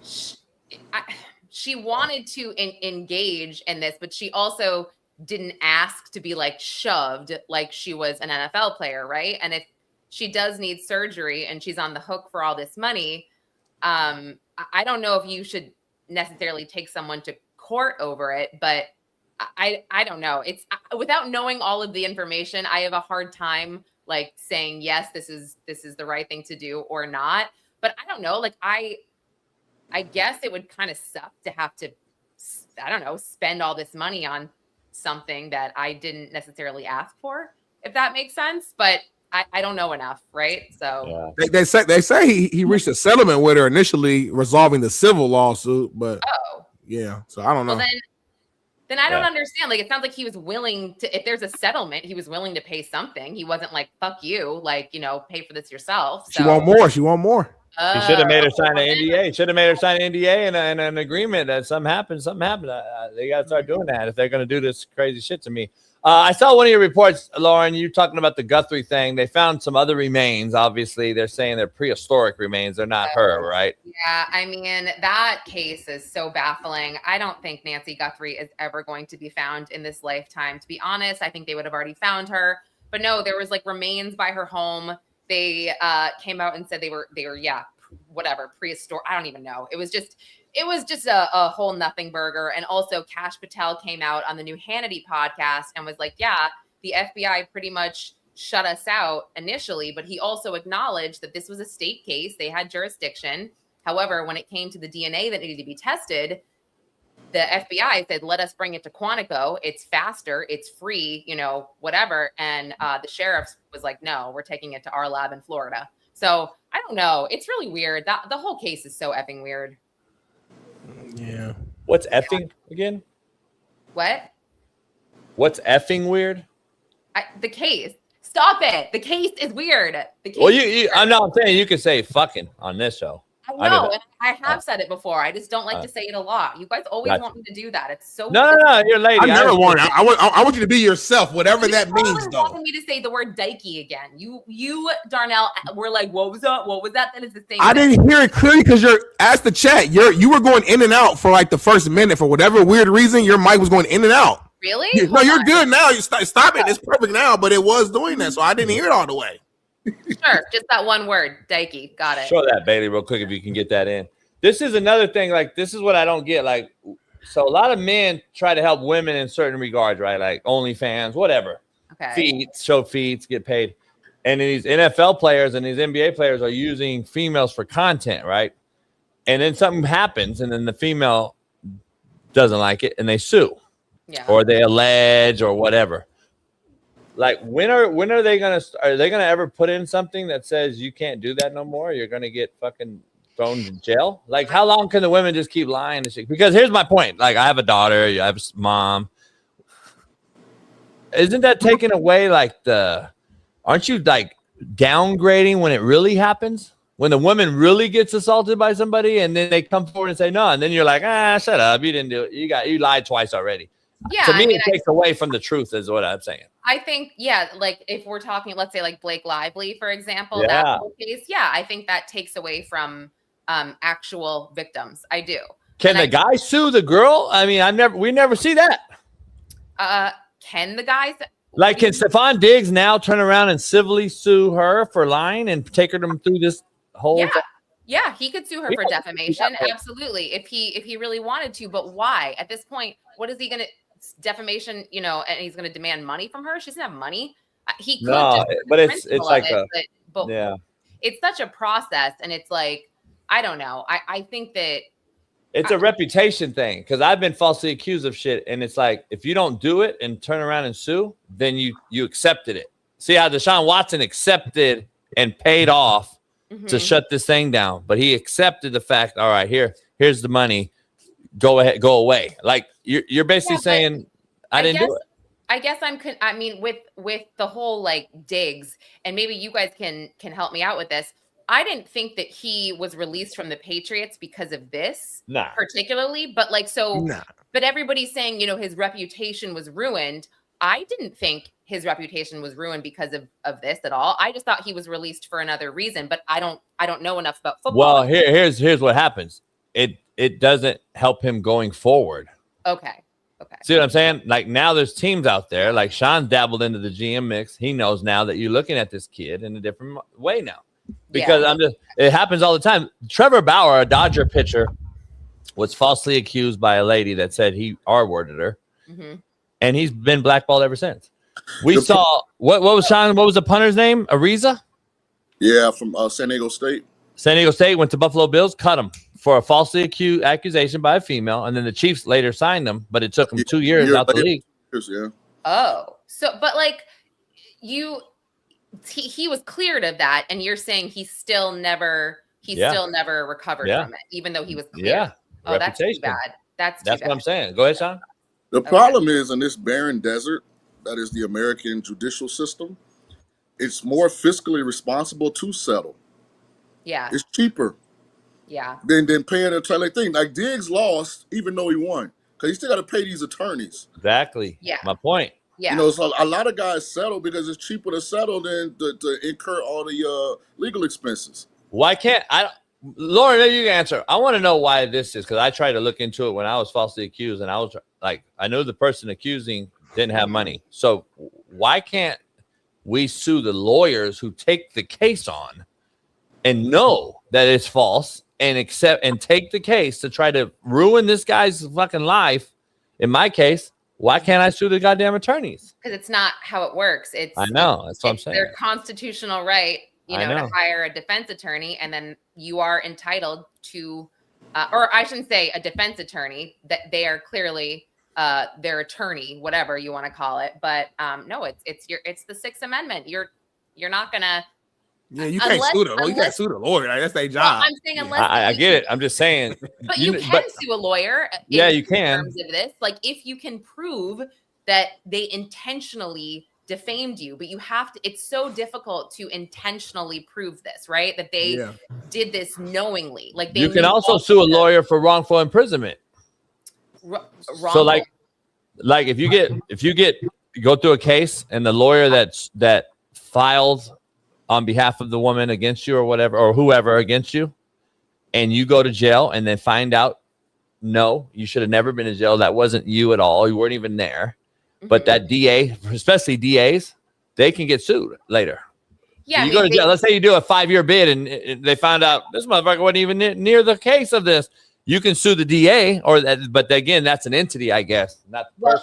she wanted to engage in this, but she also didn't ask to be like shoved like she was an NFL player, right? And if she does need surgery and she's on the hook for all this money, I don't know if you should necessarily take someone to court over it, but I don't know. It's without knowing all of the information, I have a hard time like saying yes, this is the right thing to do or not. But I don't know. Like I guess it would kind of suck to have to, I don't know, spend all this money on something that I didn't necessarily ask for, if that makes sense. But I don't know enough, right? So they say he reached a settlement with her initially, resolving the civil lawsuit. But so I don't know. Well, then I don't understand. Like, it sounds like he was willing to. If there's a settlement, he was willing to pay something. He wasn't like, "Fuck you," like pay for this yourself. So. She want more. She should have made her sign an NDA. Should have made her sign an NDA and an agreement that something happened. They got to start doing that if they're going to do this crazy shit to me. I saw one of your reports, Lauren. You talking about the Guthrie thing. They found some other remains. Obviously, they're saying they're prehistoric remains. They're not her, right? Yeah, I mean, that case is so baffling. I don't think Nancy Guthrie is ever going to be found in this lifetime. To be honest, I think they would have already found her. But no, there was like remains by her home. They came out and said they were whatever, prehistoric. I don't even know. It was just a whole nothing burger. And also Kash Patel came out on the new Hannity podcast and was like, yeah, the FBI pretty much shut us out initially, but he also acknowledged that this was a state case. They had jurisdiction. However, when it came to the DNA that needed to be tested, the FBI said, let us bring it to Quantico. It's faster. It's free, whatever. And the sheriff was like, no, we're taking it to our lab in Florida. So I don't know. It's really weird. The whole case is so effing weird. Yeah. What's effing again? What? What's effing weird? The case. Stop it. The case is weird. The case Well, I'm not saying you can say fucking on this show. I know, and I have said it before. I just don't like to say it a lot. You guys always want me to do that. It's so No, you're lady. I never want. I want you to be yourself, whatever that means. Though, wanting me to say the word "dykey" again. You, Darnell, were like, "What was that? What was that?" That is the same. I didn't hear it clearly because you're asked the chat. You were going in and out for like the first minute for whatever weird reason. Your mic was going in and out. Really? No, you're good now. You stop it. It's perfect now, but it was doing that, so I didn't hear it all the way. Sure, just that one word, dykey. Got it. Show that, Bailey, real quick if you can get that in. This is another thing. Like, this is what I don't get. Like, so a lot of men try to help women in certain regards, right? Like OnlyFans, whatever. Okay. Feeds, show feeds, get paid. And these NFL players and these NBA players are using females for content, right? And then something happens, and then the female doesn't like it, and they sue, or they allege, or whatever. Like, when are they gonna ever put in something that says you can't do that no more? You're gonna get fucking thrown in jail. Like, how long can the women just keep lying and shit? Because here's my point. Like, I have a daughter, I have a mom. Isn't that taking away aren't you like downgrading when it really happens? When the woman really gets assaulted by somebody and then they come forward and say no, and then you're like, shut up, you didn't do it. You lied twice already. Yeah, to me, it takes away from the truth, is what I'm saying. I think, like if we're talking, let's say like Blake Lively, for example, Yeah. that whole case, I think that takes away from actual victims. I do. Can the guy sue the girl? I mean, we never see that. Can the guys? Like, can Stefan Diggs now turn around and civilly sue her for lying and take her through this whole? Yeah, he could sue her for defamation. Absolutely, if he really wanted to. But why? At this point, what is he going to defamation? And he's going to demand money from her. She doesn't have money. He could. No, but it's like but it's such a process, and it's like, I don't know. I think that it's a reputation thing, because I've been falsely accused of shit, and it's like, if you don't do it and turn around and sue, then you accepted it. See how Deshaun Watson accepted and paid off to shut this thing down, but he accepted the fact. All right, here's the money. Go ahead, go away. Like, you're basically saying, I didn't do it. I guess with the whole like Diggs, and maybe you guys can help me out with this. I didn't think that he was released from the Patriots because of this particularly, but but everybody's saying, his reputation was ruined. I didn't think his reputation was ruined because of this at all. I just thought he was released for another reason, but I don't know enough about football. Well, here's what happens. It doesn't help him going forward. Okay. See what I'm saying? Like, now there's teams out there, like Shaun dabbled into the GM mix. He knows now that you're looking at this kid in a different way now. Because it happens all the time. Trevor Bauer, a Dodger pitcher, was falsely accused by a lady that said he R-worded her. And he's been blackballed ever since. We saw what was Shaun? What was the punter's name? Ariza? Yeah, from San Diego State. San Diego State went to Buffalo Bills, cut him for a falsely accused accusation by a female, and then the Chiefs later signed him, but it took him 2 years out the league. Yeah. Oh, so but like he was cleared of that, and you're saying he still never recovered from it, even though he was cleared. Yeah. Oh, that's too bad. That's what I'm saying. Go ahead, Shaun. The problem is, in this barren desert that is the American judicial system, it's more fiscally responsible to settle. Yeah. It's cheaper. Yeah. Than paying a attorney thing. Like, Diggs lost even though he won, because he still got to pay these attorneys. Exactly. Yeah. My point. Yeah. So a lot of guys settle because it's cheaper to settle than to incur all the legal expenses. Why can't Lauren, you can answer. I want to know why this is, because I tried to look into it when I was falsely accused, and I was like, I know the person accusing didn't have money. So why can't we sue the lawyers who take the case on and know that it's false and accept and take the case to try to ruin this guy's fucking life? In my case, why can't I sue the goddamn attorneys? Because it's not how it works. I know. That's what I'm saying. Their constitutional right to hire a defense attorney, and then you are entitled to, or I shouldn't say a defense attorney, that they are clearly their attorney, whatever you want to call it. But no, it's the Sixth Amendment. You're not gonna. Yeah, you can't sue them. You can't sue the lawyer. Like, that's their job. Well, I'm saying unless I get it. I'm just saying. But you can sue a lawyer. Yeah, you can. In terms of this, like if you can prove that they intentionally defamed you, but you have to. It's so difficult to intentionally prove this, right? That they did this knowingly. Like you can also sue a lawyer for wrongful imprisonment. So like if you go through a case and the lawyer that filed on behalf of the woman against you or whatever, or whoever against you, and you go to jail and then find out, no, you should have never been in jail. That wasn't you at all. You weren't even there. Mm-hmm. But that DA, especially DAs, they can get sued later. Yeah. So you go to jail. Let's say you do a 5-year bid and they found out this motherfucker wasn't even near the case of this. You can sue the DA, but again, that's an entity, I guess.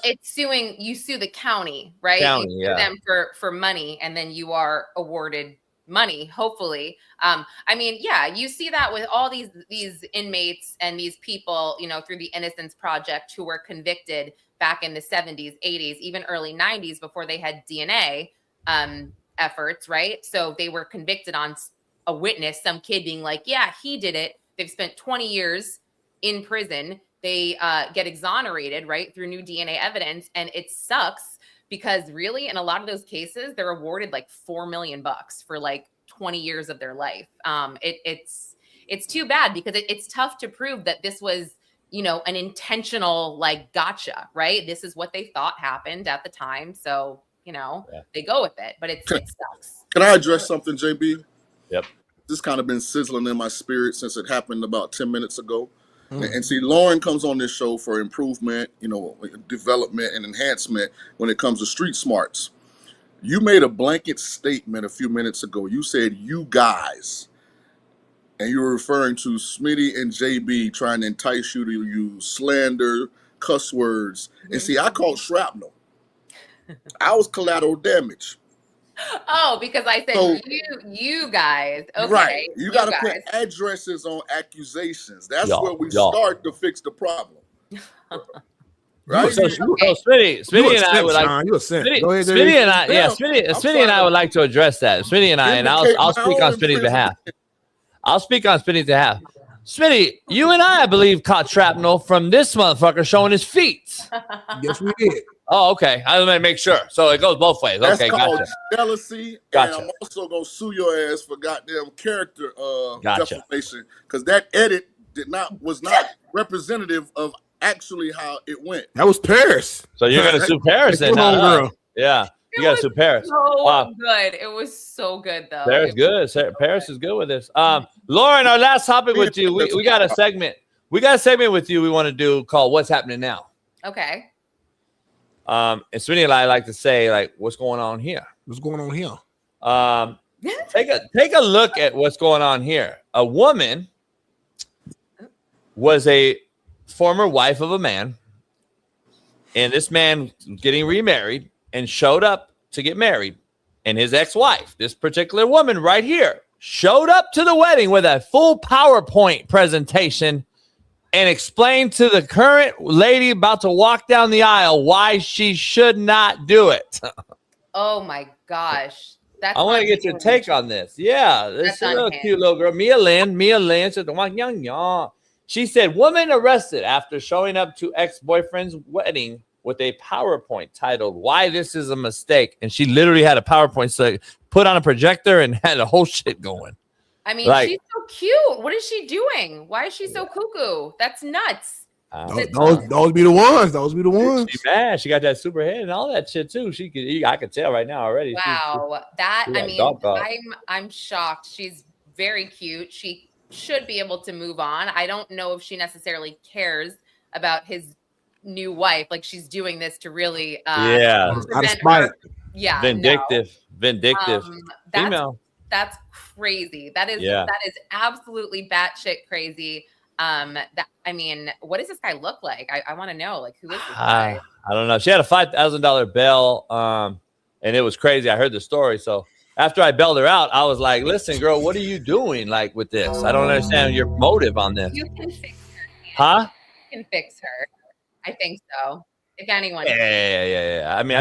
It's you sue the county, right? County, you sue them for money, and then you are awarded money, hopefully. You see that with all these inmates and these people, through the Innocence Project, who were convicted back in the 70s, 80s, even early 90s, before they had DNA efforts, right? So they were convicted on a witness, some kid being like, yeah, he did it. They've spent 20 years in prison. They get exonerated, right, through new DNA evidence. And it sucks because really, in a lot of those cases, they're awarded like $4 million for like 20 years of their life. It's too bad because it's tough to prove that this was, an intentional like gotcha, right? This is what they thought happened at the time. So, they go with it, but it sucks. Can I address something, JB? Yep. This kind of been sizzling in my spirit since it happened about 10 minutes ago. And see, Lauren comes on this show for improvement, development and enhancement when it comes to street smarts. You made a blanket statement a few minutes ago. You said, you guys, and you were referring to Smitty and JB trying to entice you to use slander, cuss words. And see, I called shrapnel. I was collateral damage. Oh, because I said you guys. Okay. Right. You got to put addresses on accusations. That's where we start to fix the problem. Right? So, Smitty and I would like Smitty and I, Smitty and I would like to address that. Smitty and I, and I'll speak on Smitty's behalf. I'll speak on Smitty's behalf. Smitty, you and I believe, caught shrapnel from this motherfucker showing his feet. Yes, we did. Oh, okay. I want to make sure. So it goes both ways. That's okay, called gotcha. Jealousy. Gotcha. And I'm also going to sue your ass for goddamn character defamation because that edit was not representative of actually how it went. That was Paris. So you're going to sue Paris then? Yeah. You got to sue Paris. So good. It was so good, though. Paris good. Paris is good with this. Lauren, our last topic with you, we got a segment. We got a segment with you we want to do called What's Happening Now. Okay. And Smitty and I like to say, like, what's going on here? What's going on here? Take a look at what's going on here. A woman was a former wife of a man, and this man getting remarried and showed up to get married. And his ex-wife, this particular woman right here, showed up to the wedding with a full PowerPoint presentation and explained to the current lady about to walk down the aisle why she should not do it. Oh my gosh. I want to get your take on this. Yeah, this is a cute little girl. Mia Lynn said, she said, woman arrested after showing up to ex-boyfriend's wedding with a PowerPoint titled Why This Is a Mistake. And she literally had a PowerPoint so put on a projector and had a whole shit going. I mean, she's so cute. What is she doing? Why is she so cuckoo? That's nuts. Those be the ones. Those be the ones. She's mad. She got that super head and all that shit too. I could tell right now already. Wow. I'm shocked. She's very cute. She should be able to move on. I don't know if she necessarily cares about his new wife. Like she's doing this to really vindictive female. That's crazy. That is absolutely batshit crazy. What does this guy look like? I want to know. Like, who is this guy? I don't know. She had a $5,000 bail, and it was crazy. I heard the story. So after I bailed her out, I was like, listen, girl, what are you doing like with this? I don't understand your motive on this. You can fix her. Huh? You can fix her. I think so. If anyone. Yeah. I mean,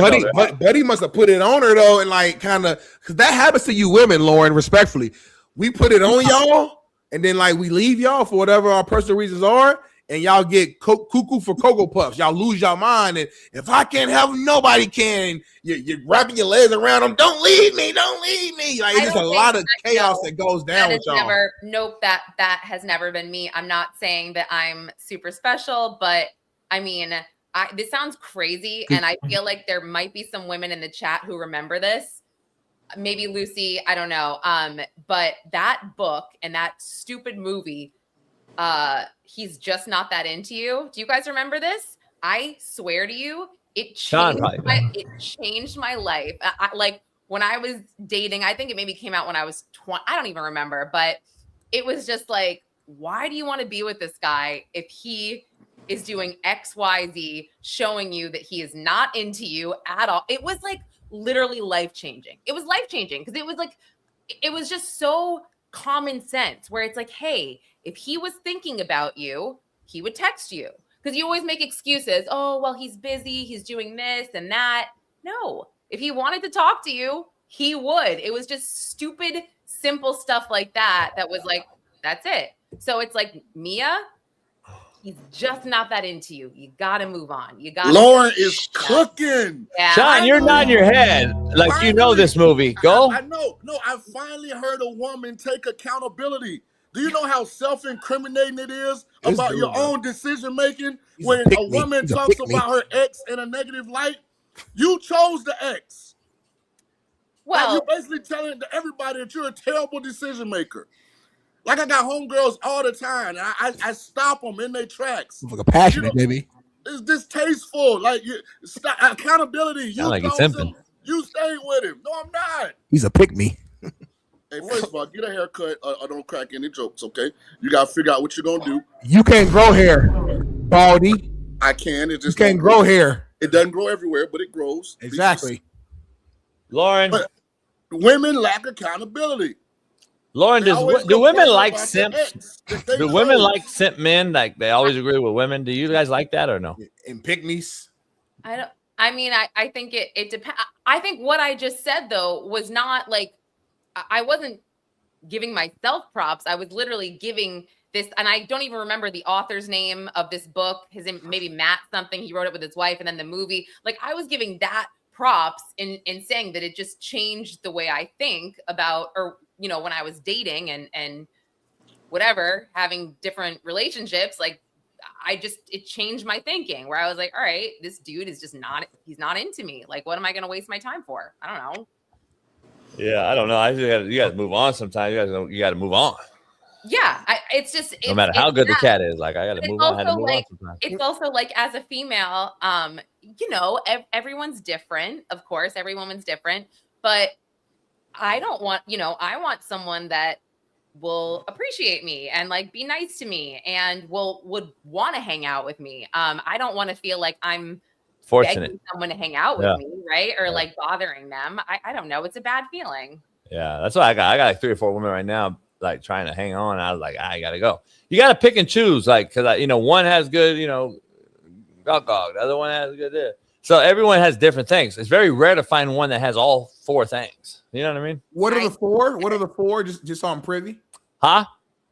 Buddy must have put it on her though, and like kind of because that happens to you women, Lauren. Respectfully, we put it on y'all, and then like we leave y'all for whatever our personal reasons are, and y'all get cuckoo for Cocoa Puffs. Y'all lose your mind, and if I can't help them, nobody can. You're wrapping your legs around them. Don't leave me. Don't leave me. Like there's a lot of chaos that goes down with y'all. Nope. That has never been me. I'm not saying that I'm super special, but I mean. This sounds crazy, and I feel like there might be some women in the chat who remember this. Maybe Lucy, I don't know. But that book and that stupid movie, He's Just Not That Into You. Do you guys remember this? I swear to you, it changed my life. Like when I was dating, I think it maybe came out when I was 20. I don't even remember, but it was just like, why do you want to be with this guy if he is doing XYZ, showing you that he is not into you at all? It was like literally life-changing. It was life-changing because it was just so common sense where it's like, hey, if he was thinking about you, he would text you. Because you always make excuses. Oh, well, he's busy. He's doing this and that. No, if he wanted to talk to you, he would. It was just stupid, simple stuff like that. That was like, that's it. So it's like, Mia, he's just not that into you. You got to move on. You got. Lauren is cooking. Yeah. Shaun, you're nodding your head like finally, you know this movie. Go. I know. No, I finally heard a woman take accountability. Do you know how self-incriminating it is about your own decision making when a woman talks about her ex in a negative light? You chose the ex. Well, you're basically telling everybody that you're a terrible decision maker. Like I got homegirls all the time. And I stop them in their tracks. Like a passionate, baby. It's distasteful. Like accountability. You like told him. You stayed with him. No, I'm not. He's a pick-me. Hey, first of all, get a haircut or don't crack any jokes, okay? You got to figure out what you're going to do. You can't grow hair, Baldy. I can. It just you can't grow hair. It doesn't grow everywhere, but it grows. Exactly. Lauren. But women lack accountability. Lauren, do women like simps? Do women like simp men? Like they always agree with women. Do you guys like that or no? And pick-me's? I think it depends. I think what I just said, though, was not like, I wasn't giving myself props. I was literally giving this, and I don't even remember the author's name of this book. His name, maybe Matt something. He wrote it with his wife, and then the movie. Like I was giving that props in saying that it just changed the way I think about, or when I was dating and whatever, having different relationships. Like it changed my thinking where I was like, all right, this dude is just he's not into me. Like, what am I going to waste my time for? I don't know. Yeah, I don't know. You got to move on sometimes. You got to move on. Yeah, it's no matter how good the cat is. Like I got to move on. I had to move on sometimes. It's also like as a female, everyone's different. Of course, every woman's different. But I don't want, I want someone that will appreciate me and like be nice to me and would want to hang out with me. I don't want to feel like I'm begging someone to hang out with me, right? Or like bothering them. I don't know. It's a bad feeling. Yeah, that's why I got like 3 or 4 women right now, like trying to hang on. I was like, I gotta go. You gotta pick and choose, like, because one has good, gog. The other one has good this. So everyone has different things. It's very rare to find one that has all 4 things. You know what I mean? What are the 4? What are the 4? Just so I'm privy. Huh?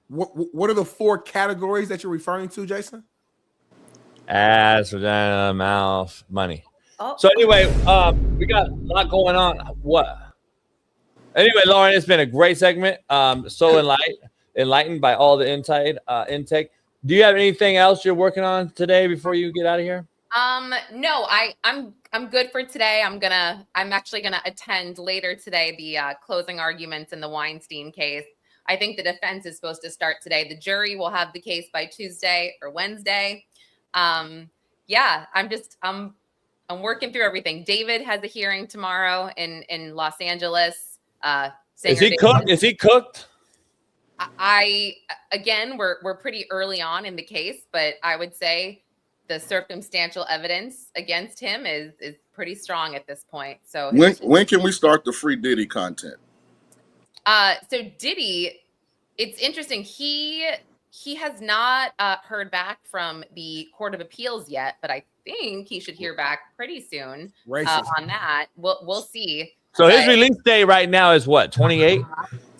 What are the 4 categories that you're referring to, Jason? Ass, vagina, mouth, money. Oh. So anyway, we got a lot going on. What? Anyway, Lauren, it's been a great segment. So enlightened by all the intake. Do you have anything else you're working on today before you get out of here? No, I'm good for today. I'm actually gonna attend later today the closing arguments in the Weinstein case. I think the defense is supposed to start today. The jury will have the case by Tuesday or Wednesday. Yeah, I'm working through everything. David has a hearing tomorrow in Los Angeles. Is he cooked? Is he cooked? Again, we're pretty early on in the case, but I would say the circumstantial evidence against him is pretty strong at this point. So when can we start the free Diddy content? So Diddy, it's interesting. He has not heard back from the Court of Appeals yet, but I think he should hear back pretty soon on that. We'll see. So his release date right now is what, 28?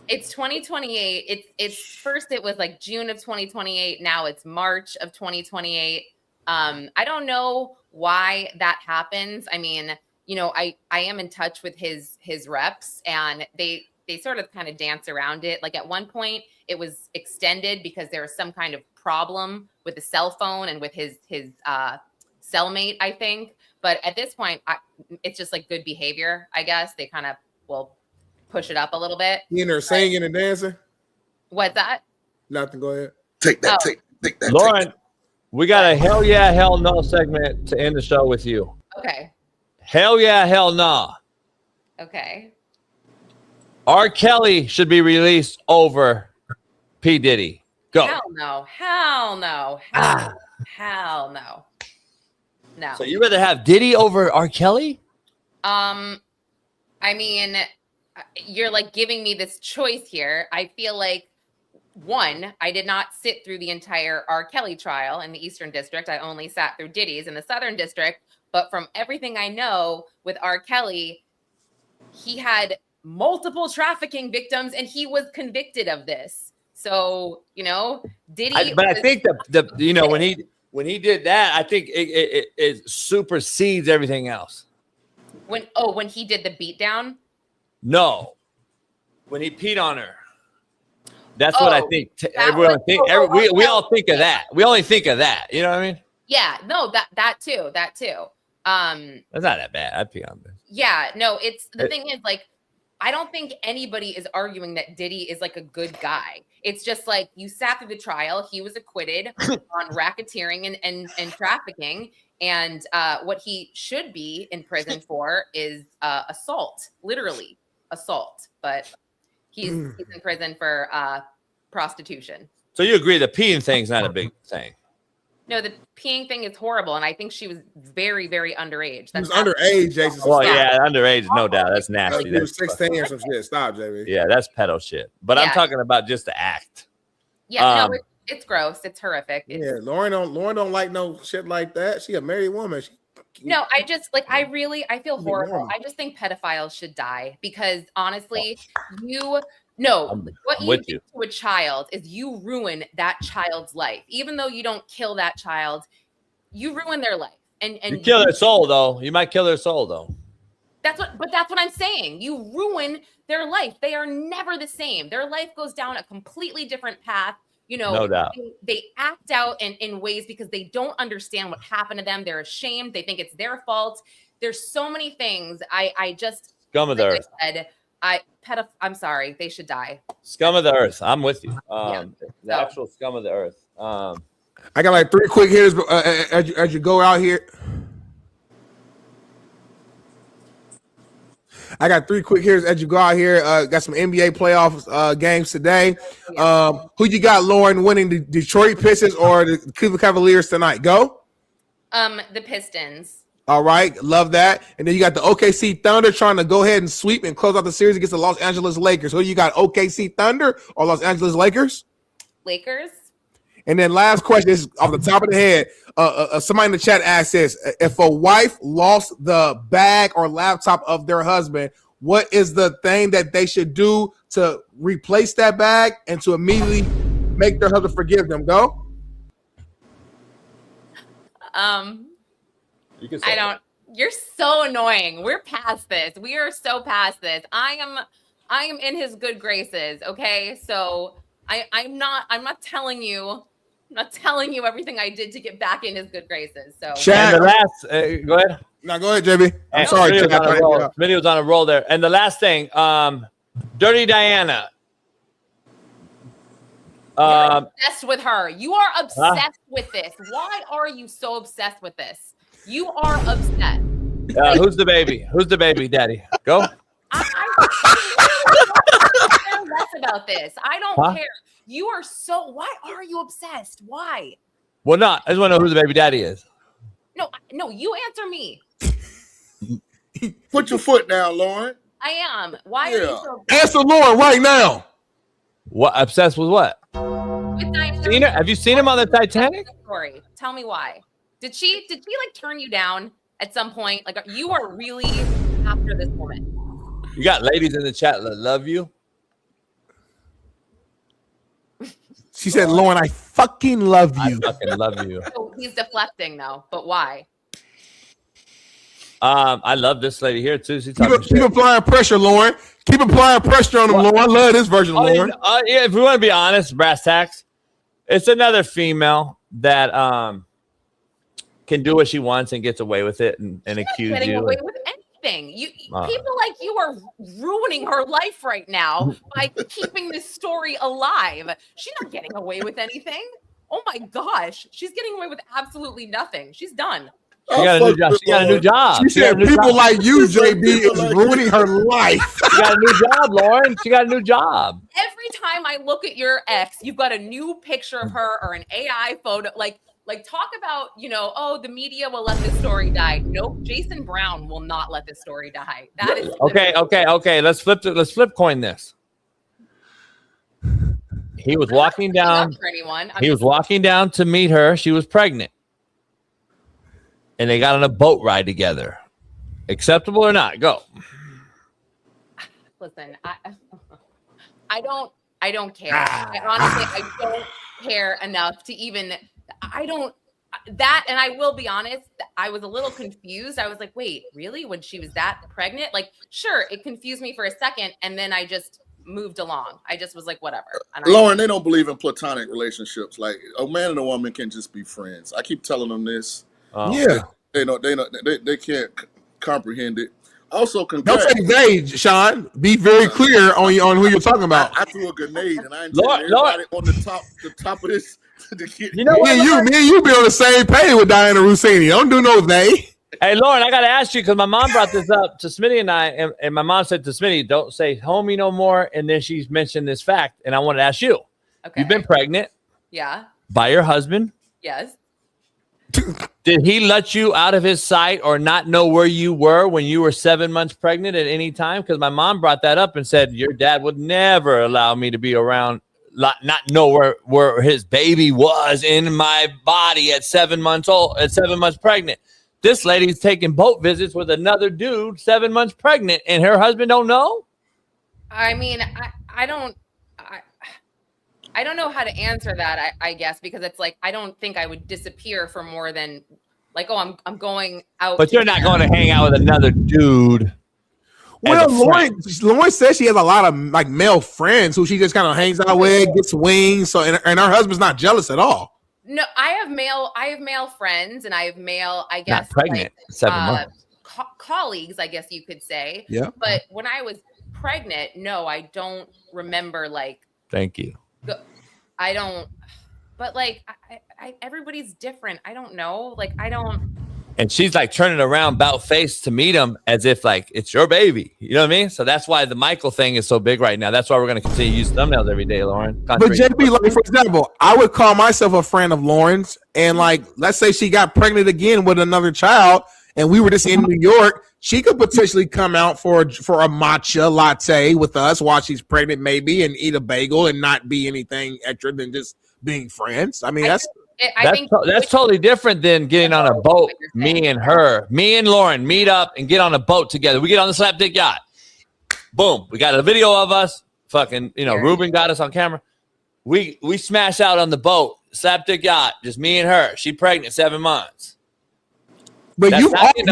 It's 2028. It's first it was like June of 2028. Now it's March of 2028. I don't know why that happens. I mean, I am in touch with his reps, and they sort of kind of dance around it. Like at one point it was extended because there was some kind of problem with the cell phone and with his cellmate, I think. But at this point, it's just like good behavior, I guess. They kind of will push it up a little bit. You in there singing and dancing? What's that? Nothing. Go ahead. Take that. Take that. Lauren, we got a hell yeah, hell no segment to end the show with you. Okay. Hell yeah, hell no. Okay. R. Kelly should be released over P. Diddy. Go. Hell no. Hell no. Hell no. No. So you rather have Diddy over R. Kelly? I mean, you're like giving me this choice here. I feel like, one, I did not sit through the entire R. Kelly trial in the Eastern District. I only sat through Diddy's in the Southern District. But from everything I know with R. Kelly, he had multiple trafficking victims and he was convicted of this. So, Diddy. I think when he did that, I think it supersedes everything else. When he did the beatdown? No. When he peed on her. That's what I think. Everyone think. We all think of that. We only think of that. You know what I mean? Yeah. No. That too. That's not that bad. I'd pee on this. Yeah. No. It's the thing is like, I don't think anybody is arguing that Diddy is like a good guy. It's just like you sat through the trial. He was acquitted on racketeering and trafficking. And what he should be in prison for is assault, literally assault. But he's in prison for prostitution. So you agree the peeing thing's not a big thing? No, the peeing thing is horrible. And I think she was very, very underage. She was underage, Jason. Well, yeah, underage, no doubt. That's nasty. She was 16 or some shit. Stop, JB. Yeah, that's pedo shit. But I'm talking about just the act. Yeah, no, it's gross. It's horrific. Lauren don't like no shit like that. She a married woman. No, I just like I feel horrible. I just think pedophiles should die because honestly, what you do to a child is you ruin that child's life. Even though you don't kill that child, you ruin their life. And you kill their soul though. You might kill their soul though. That's what I'm saying. You ruin their life. They are never the same. Their life goes down a completely different path. No doubt. They act out in ways because they don't understand what happened to them. They're ashamed. They think it's their fault. There's so many things. I just scum of the earth. I'm sorry. They should die. Scum of the earth. I'm with you. The actual scum of the earth. I got like 3 quick hitters as you go out here. I got 3 quick hitters as you go out here. Got some NBA playoff games today. Who you got, Lauren, winning the Detroit Pistons or the Cleveland Cavaliers tonight? Go. The Pistons. All right, love that. And then you got the OKC Thunder trying to go ahead and sweep and close out the series against the Los Angeles Lakers. Who you got, OKC Thunder or Los Angeles Lakers? Lakers. And then last question is off the top of the head. Somebody in the chat asked this: if a wife lost the bag or laptop of their husband, what is the thing that they should do to replace that bag and to immediately make their husband forgive them? Go. You're so annoying. We're past this. We are so past this. I am in his good graces. Okay. So I'm not telling you everything I did to get back in his good graces. So and the last, go ahead. No, go ahead, JB. I'm sorry. Smitty was on a roll there. And the last thing, Dirty Diana. You're obsessed with her. You are obsessed with this. Why are you so obsessed with this? You are upset. Who's the baby? Who's the baby daddy? Go. I care less about this. I don't care. You are so. Why are you obsessed? Why? Well, not. I just want to know who the baby daddy is. No. You answer me. Put your foot down, Lauren. I am. Why are you so Answer Lauren right now. What obsessed with what? with Diana? Have you seen him on the Titanic? Story. Tell me why. Did she like turn you down at some point? Like you are really after this woman. You got ladies in the chat that love you. She said, Lauren, I fucking love you. I fucking love you. So he's deflecting though, but why? I love this lady here too. She's keep applying pressure, Lauren. Keep applying pressure on them, Lauren. I love this version, Lauren. Yeah, if we want to be honest, brass tacks, it's another female that can do what she wants and gets away with it and accuse getting you. away with anything. People like you are ruining her life right now by keeping this story alive. She's not getting away with anything. Oh my gosh, she's getting away with absolutely nothing. She's done. She got a new job. She said people like you, JB, is ruining her life. She got a new job, Lauren. She got a new job. Every time I look at your ex, you've got a new picture of her or an AI photo. Like talk about, the media will let this story die. Nope, Jason Brown will not let this story die. That is okay. Let's flip coin this. He was walking down. He was walking down to meet her. She was pregnant. And they got on a boat ride together. Acceptable or not? Go. Listen, I don't care. I don't care enough to even. And I will be honest, I was a little confused. I was like, wait, really? When she was that pregnant? Like, sure, it confused me for a second, and then I just moved along. I just was like, whatever. And Lauren, they don't believe in platonic relationships. Like a man and a woman can just be friends. I keep telling them this. Yeah. They can't comprehend it. Also, don't say they, Shaun. Be very clear on who you're talking about. I threw a grenade and I ain't everybody on the top of this. Me and you be on the same page with Diana Rousini. Don't do no they. Hey, Lauren, I got to ask you because my mom brought this up to Smitty and I, and my mom said to Smitty, don't say homie no more. And then she's mentioned this fact, and I wanted to ask you. Okay. You've been pregnant. Yeah. By your husband. Yes. Did he let you out of his sight or not know where you were when you were 7 months pregnant at any time? Because my mom brought that up and said your dad would never allow me to be around, not know where his baby was in my body at 7 months old, at 7 months pregnant. This lady's taking boat visits with another dude 7 months pregnant, and her husband don't know? I mean, I don't know how to answer that, I guess, because it's like, I don't think I would disappear for more than like, oh, I'm going out. But you're not going to hang out with another dude. Well, Lauren says she has a lot of like male friends who she just kind of hangs out with, gets wings. So, and her husband's not jealous at all. No, I have male friends, and I have male, I guess, not pregnant, like, 7 months. colleagues, I guess you could say. Yeah. But when I was pregnant, no, I don't remember like. Thank you. I don't, but like, everybody's different. I don't know. Like, I don't. And she's like turning around about face to meet him as if like it's your baby. You know what I mean? So that's why the Michael thing is so big right now. That's why we're going to continue to use thumbnails every day, Lauren. But JB, like, for example, I would call myself a friend of Lauren's. And like, let's say she got pregnant again with another child and we were just in New York. She could potentially come out for a matcha latte with us while she's pregnant, maybe, and eat a bagel and not be anything extra than just being friends. I mean, that's totally different than getting on a boat. Me and Lauren meet up and get on a boat together. We get on the slapdick yacht. Boom. We got a video of us. Fucking, Ruben got us on camera. We smash out on the boat, slapdick yacht, just me and her. She pregnant, 7 months. But you offered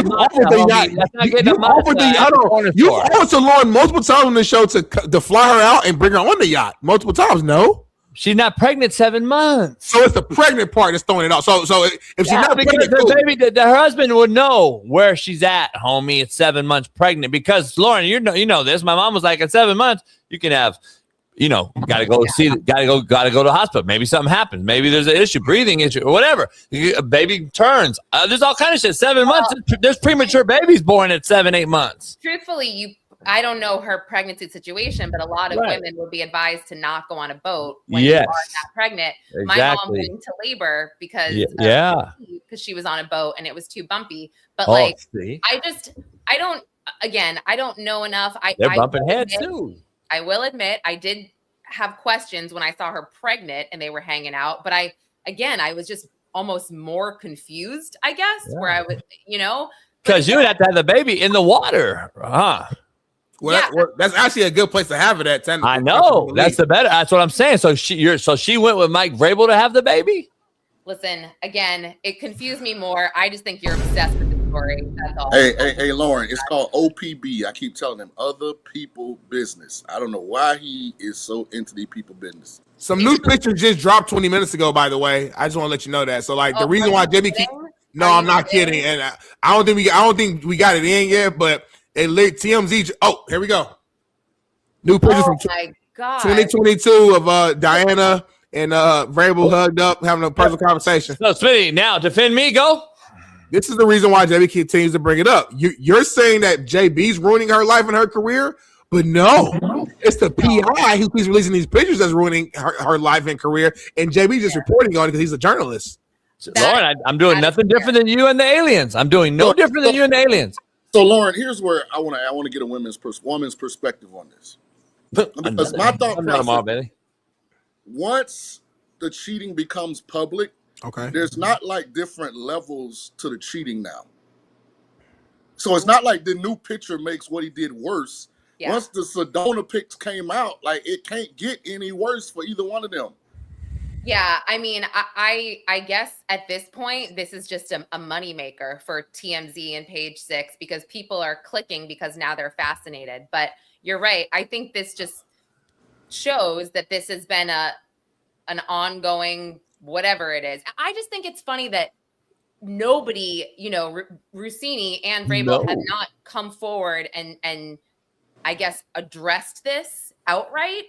to Lauren multiple times on the show to fly her out and bring her on the yacht multiple times. No, she's not pregnant 7 months. So it's the pregnant part that's throwing it out. So if she's not pregnant, her husband would know where she's at, homie. It's 7 months pregnant because Lauren, you know this. My mom was like, at 7 months, you can have. Gotta go to the hospital. Maybe something happens. Maybe there's an issue, breathing issue, or whatever. A baby turns. There's all kind of shit. 7 months. There's premature babies born at 7-8 months. Truthfully, I don't know her pregnancy situation, but a lot of women would be advised to not go on a boat when you are not pregnant. Exactly. My mom went into labor because she was on a boat and it was too bumpy. But I again, I don't know enough. They're bumping heads too. I will admit, I did have questions when I saw her pregnant and they were hanging out, but I was just almost more confused, I guess, where I was, because you would have to have the baby in the water, huh? Well, that's actually a good place to have it at. I know that's the better. That's what I'm saying. So she went with Mike Vrabel to have the baby. Listen, again, it confused me more. I just think you're obsessed with the story. That's all. Hey, Lauren, it's called OPB. I keep telling him other people business. I don't know why he is so into the people business. Some new pictures just dropped 20 minutes ago, by the way. I just want to let you know that. So, the reason why JB no, I'm not kidding, and I don't think we got it in yet, but it lit TMZ. Oh, here we go. New pictures from 2022 of Diana and Vrabel hugged up, having a personal conversation. So, Smitty, now defend me. Go. This is the reason why JB continues to bring it up. You're saying that JB's ruining her life and her career, but no, it's the PI who keeps releasing these pictures that's ruining her life and career, and JB just reporting on it because he's a journalist. Lauren, I'm doing nothing different than you and the aliens. I'm doing no different than you and the aliens. So, Lauren, here's where I want to get a woman's perspective on this. Because my thought process, once the cheating becomes public, there's not different levels to the cheating now. So it's not like the new picture makes what he did worse. Yeah. Once the Sedona pics came out, it can't get any worse for either one of them. Yeah, I mean, I guess at this point, this is just a moneymaker for TMZ and Page Six because people are clicking because now they're fascinated. But you're right. I think this just shows that this has been an ongoing whatever it is. I just think it's funny that nobody, Rousini and Vrabel have not come forward and I guess addressed this outright.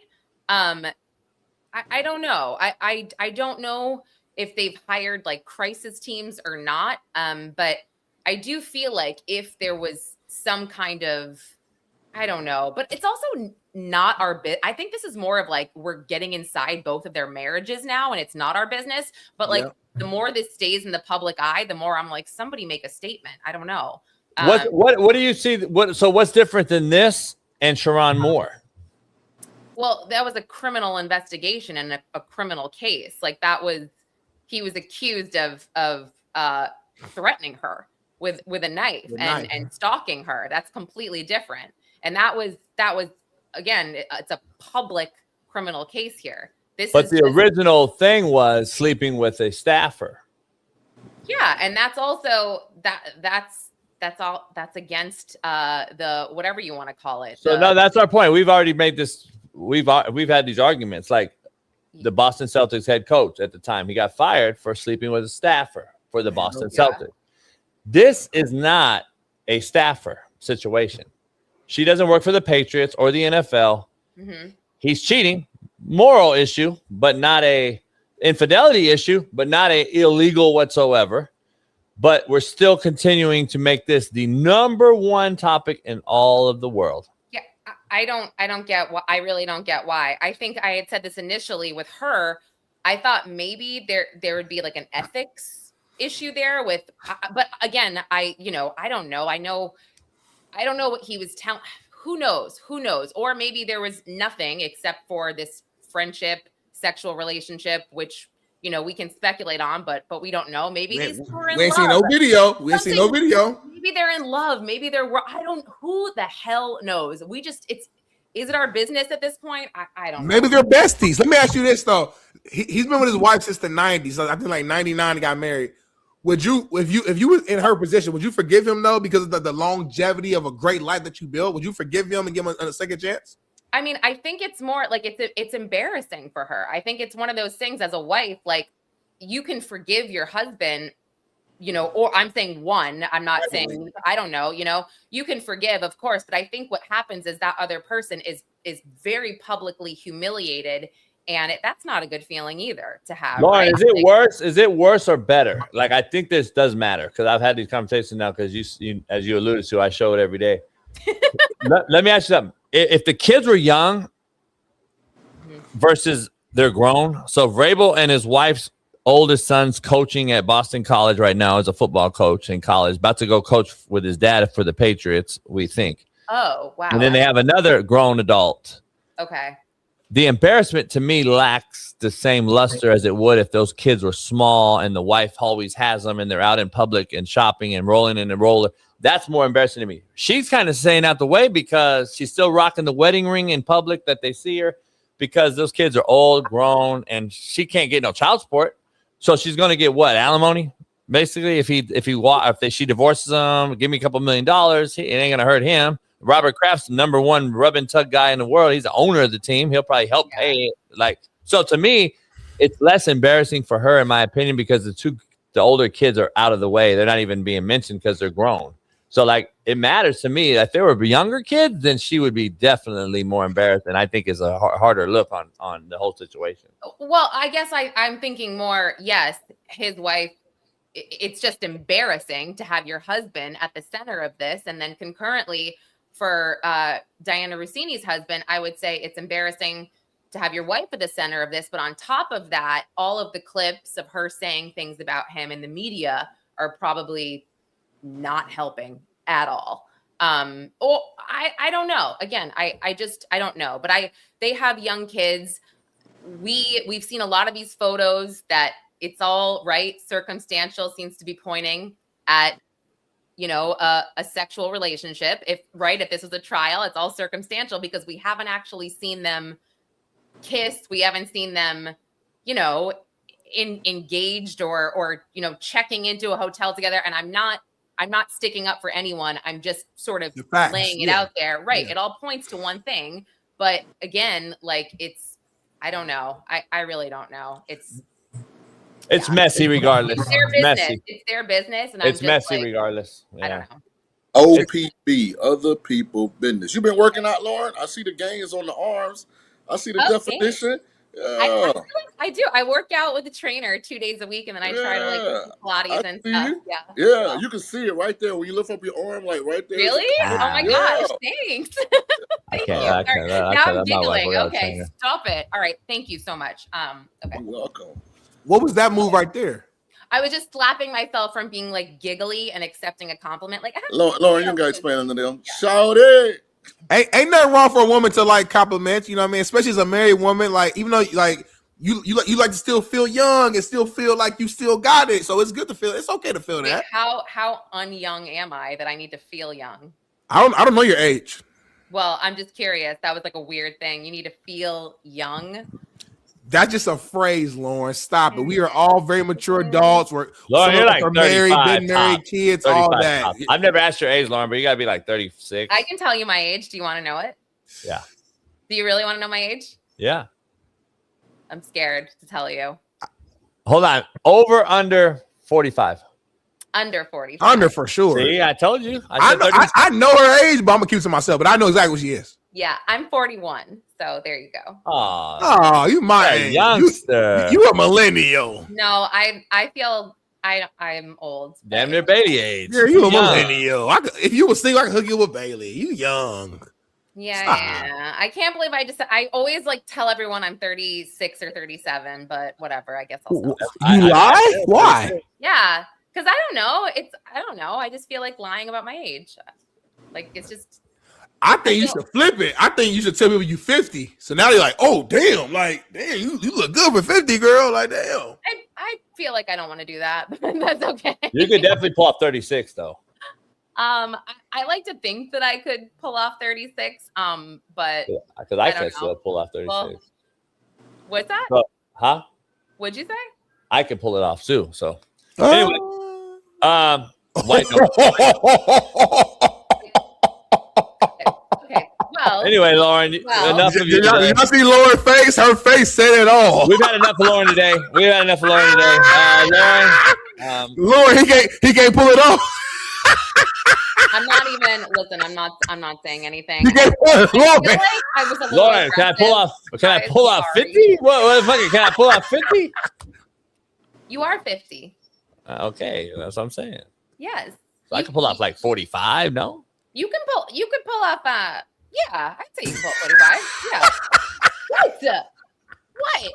I don't know. I don't know if they've hired crisis teams or not. But I do feel like if there was some kind of, I don't know, but it's also not our bit. I think this is more of we're getting inside both of their marriages now and it's not our business. But the more this stays in the public eye, the more I'm somebody make a statement. I don't know. What do you see? So what's different than this and Sharon Moore? Well, that was a criminal investigation and a criminal case. He was accused of threatening her with a knife and stalking her. That's completely different. And that was again, it's a public criminal case here. But the original thing was sleeping with a staffer. Yeah, and that's also that's against the whatever you want to call it. So no, that's our point. We've already made this. We've had these arguments. The Boston Celtics head coach at the time, he got fired for sleeping with a staffer for the Boston Celtics. This is not a staffer situation. She doesn't work for the Patriots or the NFL. Mm-hmm. He's cheating, moral issue, but not a infidelity issue, but not a illegal whatsoever. But we're still continuing to make this the number one topic in all of the world. Yeah, I don't get why. I really don't get why. I think I had said this initially with her. I thought maybe there would be an ethics issue there with, but again, I don't know. I don't know what he was telling. Who knows? Or maybe there was nothing except for this friendship, sexual relationship, which we can speculate on, but we don't know. Maybe these two are in love. We ain't seen no video. Maybe they're in love. Maybe they're. Who the hell knows? Is it our business at this point? I don't know. Maybe they're besties. Let me ask you this though. He's been with his wife since the 90s. So I think 99 he got married. Would you, if you were in her position, would you forgive him though because of the longevity of a great life that you built? Would you forgive him and give him a second chance? I mean, I think it's more it's embarrassing for her. I think it's one of those things as a wife, you can forgive your husband, or I'm saying one, I'm not saying, I don't know, you can forgive, of course, but I think what happens is that other person is very publicly humiliated. And that's not a good feeling either to have. Lauren, is it worse? Is it worse or better? I think this does matter because I've had these conversations now because you, as you alluded to, I show it every day. Let me ask you something. If the kids were young versus they're grown, so Vrabel and his wife's oldest son's coaching at Boston College right now as a football coach in college, about to go coach with his dad for the Patriots, we think. Oh, wow. And then they have another grown adult. Okay. The embarrassment to me lacks the same luster as it would if those kids were small and the wife always has them and they're out in public and shopping and rolling in the roller. That's more embarrassing to me. She's kind of staying out the way because she's still rocking the wedding ring in public that they see her, because those kids are old, grown, and she can't get no child support. So she's going to get what? Alimony? Basically, if she divorces him, give me a couple $1 million, it ain't going to hurt him. Robert Kraft's the number one rub and tug guy in the world. He's the owner of the team. He'll probably help pay it. Like, so to me, it's less embarrassing for her, in my opinion, because the older kids are out of the way. They're not even being mentioned because they're grown. So, like, it matters to me. If there were younger kids, then she would be definitely more embarrassed, and I think is a harder look on the whole situation. Well, I guess I'm thinking more, yes, his wife, it's just embarrassing to have your husband at the center of this. And then concurrently for Diana Rousini's husband, I would say it's embarrassing to have your wife at the center of this. But on top of that, all of the clips of her saying things about him in the media are probably not helping at all. I don't know. Again, I don't know. But they have young kids. We've seen a lot of these photos that it's all right. Circumstantial seems to be pointing at, a sexual relationship. If this was a trial, it's all circumstantial because we haven't actually seen them kiss. We haven't seen them, engaged or checking into a hotel together. And I'm not sticking up for anyone. I'm just sort of laying it out there. Right. Yeah. It all points to one thing. But again, I don't know. I really don't know. It's messy regardless. It's their business. It's their business. And it's messy regardless. Yeah. I don't know. OPB, other people business. You been working out, Lauren? I see the gains on the arms. I see the definition. Yeah. I do. I work out with a trainer 2 days a week, and then I try to Pilates and stuff. Yeah, you can see it right there when you lift up your arm, like right there. Really? Oh my gosh! Thanks. Thank you. Now I'm giggling. Okay, stop it. All right, thank you so much. Okay. You're welcome. What was that move right there? I was just slapping myself from being giggly and accepting a compliment. Lauren, you gotta explain to them. Shout it. Ain't nothing wrong for a woman to compliment, you know what I mean? Especially as a married woman, even though you like to still feel young and still feel like you still got it. So it's good to feel. It's okay to feel that. How unyoung am I that I need to feel young? I don't know your age. Well, I'm just curious. That was a weird thing. You need to feel young. That's just a phrase, Lauren. Stop it. We are all very mature adults. Lauren, you're married, been married, kids, all that. Top. I've never asked your age, Lauren, but you gotta be 36. I can tell you my age. Do you want to know it? Yeah. Do you really want to know my age? Yeah. I'm scared to tell you. Hold on. Over, under 45. Under 45. Under for sure. See, I told you. I know her age, but I'm gonna keep it to myself. But I know exactly what she is. Yeah, I'm 41. So there you go. Oh, you my youngster. You a millennial. No, I feel I'm old. Damn near Bailey age. Yeah, you a millennial. If you were single, I could hook you with Bailey. You young. Yeah. I can't believe I always tell everyone I'm 36 or 37, but whatever. I guess I'll You lie? Why? Yeah, because I don't know. I just feel like lying about my age. It's just. I think you should flip it. I think you should tell people you 50. So now you're like, oh damn, you look good for 50, girl. Damn. I feel like I don't want to do that, but that's okay. You could definitely pull off 36 though. I like to think that I could pull off 36. But because I could still pull off 36. Well, what's that? Huh? What'd you say? I could pull it off too. So anyway, white. Well, anyway, Lauren, enough of you. Y'all see Lauren's face? Her face said it all. We've had enough of Lauren today. Lauren, Lauren, he can't pull it off. I'm not even. Listen, I'm not saying anything. Lauren, can I pull off 50? What the fuck? Can I pull off 50? You are 50. Okay, that's what I'm saying. Yes. So I can pull off 45. No. You could pull off. Yeah, I'd say you can pull off 45. Yeah. What?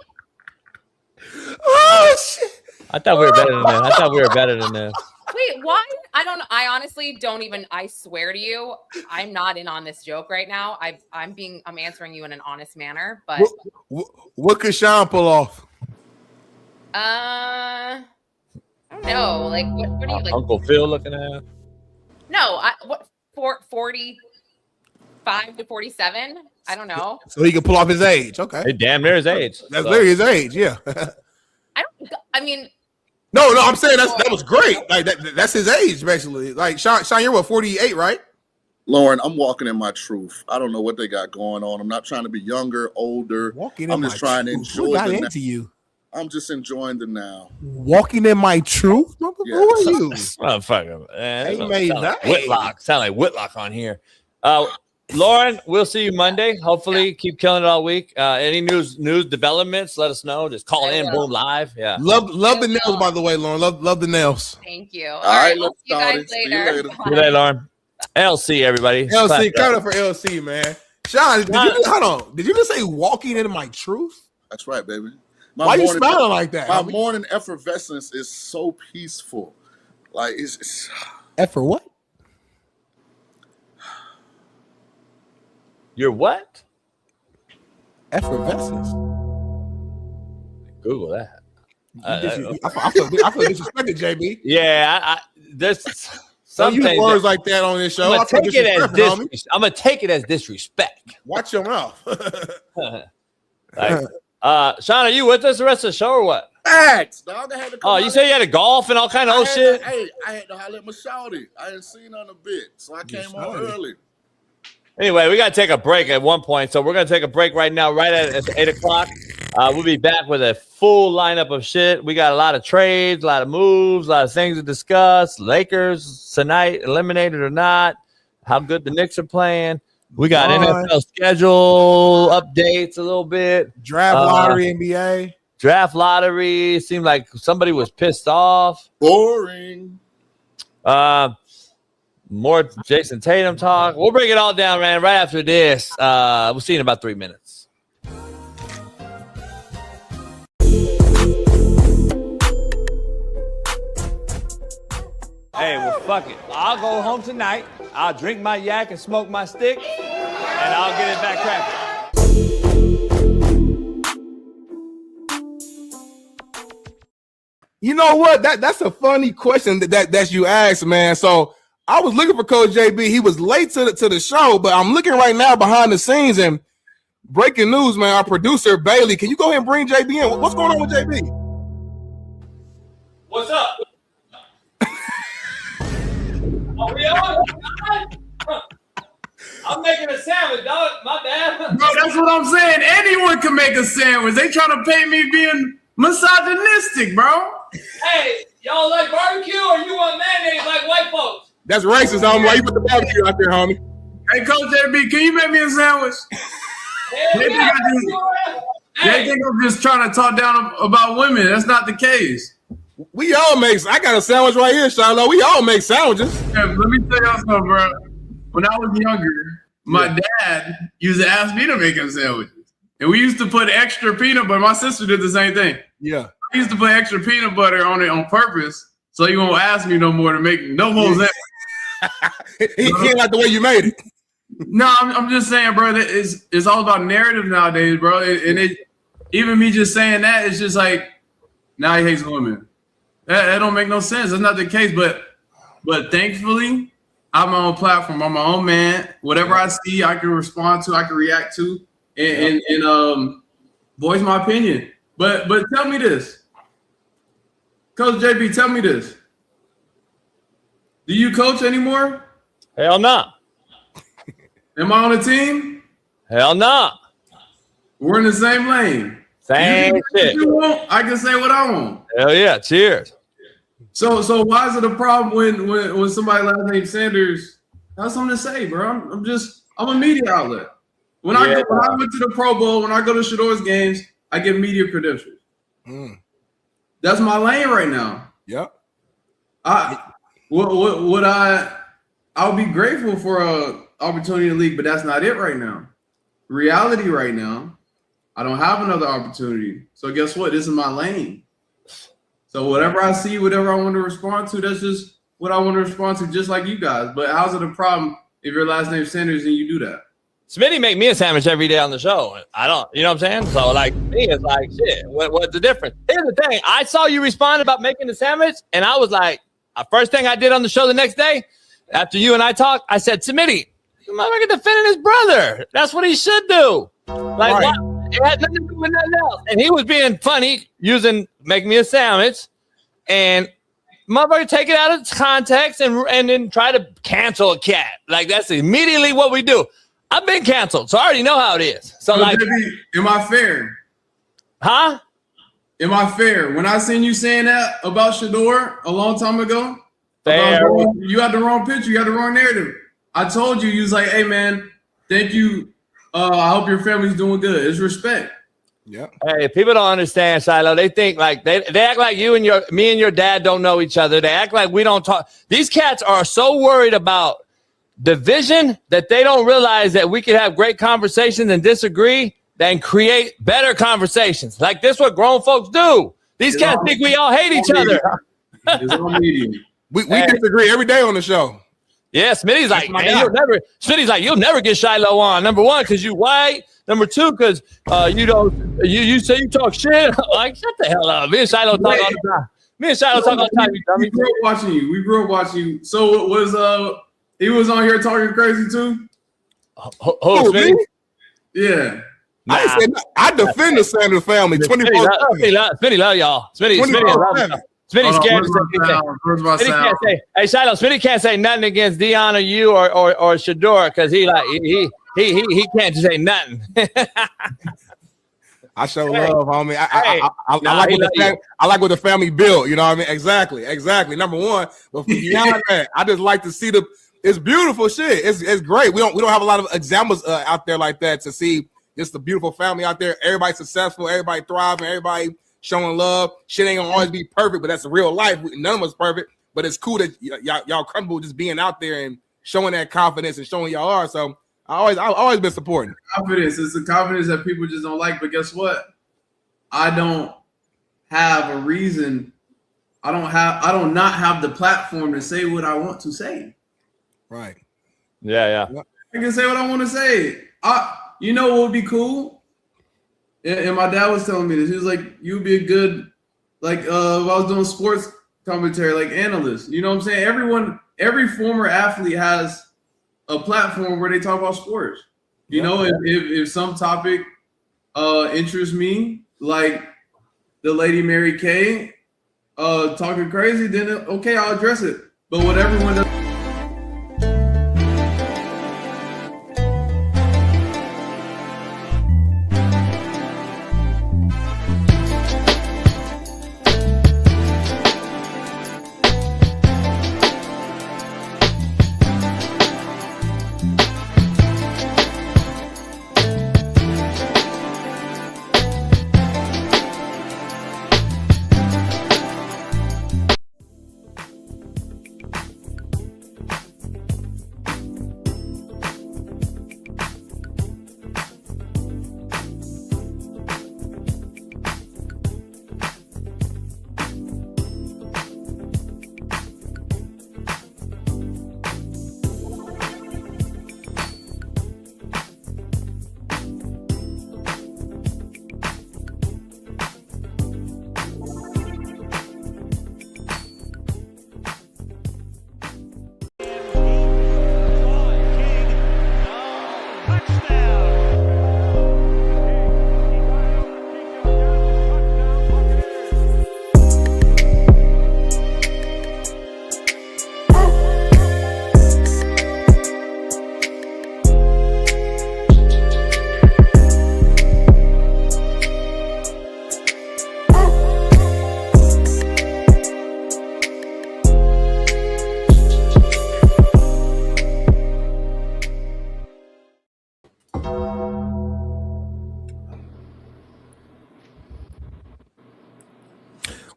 Oh shit! I thought we were better than this. I thought we were better than this. Wait, why? I don't know. I honestly don't even. I swear to you, I'm not in on this joke right now. I'm answering you in an honest manner. But what could Shaun pull off? I don't know. Like, what do you like? Uncle Phil looking at? No, 45 to 47. I don't know. So he can pull off his age. Okay. Hey, damn near his age. That's literally his age. Yeah. I mean. No, I'm saying that was great. Like that's his age, basically. Like Shaun, you're what, 48, right? Lauren, I'm walking in my truth. I don't know what they got going on. I'm not trying to be younger, older. I'm just trying to enjoy what got the into you. I'm just enjoying the now. Walking in my truth? Who are you? Motherfucker, man. Whitlock. Sound like Whitlock on here. Lauren, we'll see you Monday. Hopefully, keep killing it all week. Any news developments, let us know. Just call in, boom, live. Yeah. Love the nails, by the way, Lauren. Love the nails. Thank you. All right, I'll see you guys See you later. later. Good day, Lauren. LC, everybody. LC, count up for LC, man. Shaun, hold on. Did you just say walking into my truth? That's right, baby. Why you smiling like that? My morning effervescence is so peaceful. Like it's for what? Your what? Effervescence. Google that. I feel disrespected, JB. Yeah, there's some use words like that on this show. I'm gonna take it as disrespect. Watch your mouth. Shaun, are you with us the rest of the show or what? facts, dog. I had to come you say you had to golf and all kind of old shit? I had to holler at my shawty. I didn't see none a bit, so I came on early. Anyway, we got to take a break at one point, so we're going to take a break right now, right at 8 o'clock. We'll be back with a full lineup of shit. We got a lot of trades, a lot of moves, a lot of things to discuss. Lakers tonight, eliminated or not, how good the Knicks are playing. We got NFL schedule updates a little bit. Draft lottery, NBA. Draft lottery. Seemed like somebody was pissed off. Boring. More Jason Tatum talk. We'll break it all down, man, right after this. We'll see you in about 3 minutes. Hey, well, fuck it. I'll go home tonight. I'll drink my yak and smoke my stick, and I'll get it back cracking. You know what? That's a funny question that you asked, man. So I was looking for Coach JB. He was late to the show, but I'm looking right now behind the scenes and breaking news, man. Our producer Bailey, can you go ahead and bring JB in? What's going on with JB? What's up? Are we on? I'm making a sandwich, dog. My bad. Bro, that's what I'm saying. Anyone can make a sandwich. They trying to pay me being misogynistic, bro. Hey, y'all like barbecue or you want mayonnaise like white folks? That's racist, homie. Why you put the barbecue out there, homie? Hey, Coach JB, can you make me a sandwich? They think I'm just trying to talk down about women. That's not the case. We all make. I got a sandwich right here, Shiloh. We all make sandwiches. Yeah, let me tell y'all something, bro. When I was younger, my dad used to ask me to make him sandwiches. And we used to put extra peanut butter. My sister did the same thing. Yeah. I used to put extra peanut butter on it on purpose, so you won't ask me no more to make no more sandwiches. He can't like the way you made it. No, I'm just saying, bro, it's all about narrative nowadays, bro. And even me just saying that, it's just like, now he hates women. That don't make no sense. That's not the case. But thankfully, I'm my own platform. I'm my own man. Whatever I see, I can respond to, I can react to, and voice my opinion. But tell me this. Coach JB, tell me this. Do you coach anymore? Hell no. Am I on a team? Hell no. We're in the same lane. Same shit. You want, I can say what I want. Hell yeah. Cheers. So why is it a problem when somebody last name Sanders has something to say, bro? I'm a media outlet. When I went to the Pro Bowl, when I go to Shador's games, I get media credentials. That's my lane right now. Yep. I'll be grateful for a opportunity in the league, but that's not it right now. Reality right now, I don't have another opportunity. So guess what? This is my lane. So whatever I see, whatever I want to respond to, that's just what I want to respond to, just like you guys. But how's it a problem if your last name's Sanders and you do that? Smitty make me a sandwich every day on the show. I don't, you know what I'm saying? So like me, it's like shit. What's the difference? Here's the thing. I saw you respond about making the sandwich, and I was like, first thing I did on the show the next day, after you and I talked, I said, Smitty, you motherfucker defending his brother. That's what he should do. Like Right. what? It had nothing to do with nothing else. And he was being funny, using make me a sandwich, and motherfucker take it out of context and then try to cancel a cat. Like that's immediately what we do. I've been canceled, so I already know how it is. So like, am I fair? Huh? Am I fair? When I seen you saying that about Shador a long time ago, fair. You had the wrong picture. You had the wrong narrative. I told you was like, hey man, thank you. I hope your family's doing good. It's respect. Yeah. Hey, people don't understand, Shiloh. They think like they act like me and your dad don't know each other. They act like we don't talk. These cats are so worried about division that they don't realize that we can have great conversations and disagree and create better conversations. Like this, what grown folks do. These cats think we all hate each other. We disagree every day on the show. Yeah, Smitty's like, man, you'll never get Shiloh on. Number one, because you white. Number two, because you say you talk shit. Like, shut the hell up. Me and Shiloh talk all the time. You dummy. We grew up watching you. So was he was on here talking crazy too? Who, Smitty? Yeah. Nah. I defend the Sanders family 24/7. Smitty love y'all. Smitty's scared to say. Can't say, hey, Shiloh, Smitty can't say nothing against Dion or you or Shador because he can't just say nothing. I show love, homie. I like what the family built. You know what I mean? Exactly. Number one, but beyond that, I just like to see it's beautiful shit. It's great. We don't have a lot of examples out there like that to see just the beautiful family out there. Everybody successful, everybody thriving, everybody showing love. Shit ain't gonna always be perfect, but that's real life. None of us perfect, but it's cool that y'all comfortable just being out there and showing that confidence and showing y'all are. So I've always been supporting. Confidence. It's the confidence that people just don't like. But guess what? I don't have a reason. I don't not have the platform to say what I want to say. Right. Yeah. I can say what I want to say. You know what would be cool? And my dad was telling me this. He was like, you'd be a good, like, if I was doing sports commentary, like analyst. You know what I'm saying? Every former athlete has a platform where they talk about sports. You know, if some topic interests me, like the lady Mary Kay talking crazy, then okay, I'll address it. But what everyone does.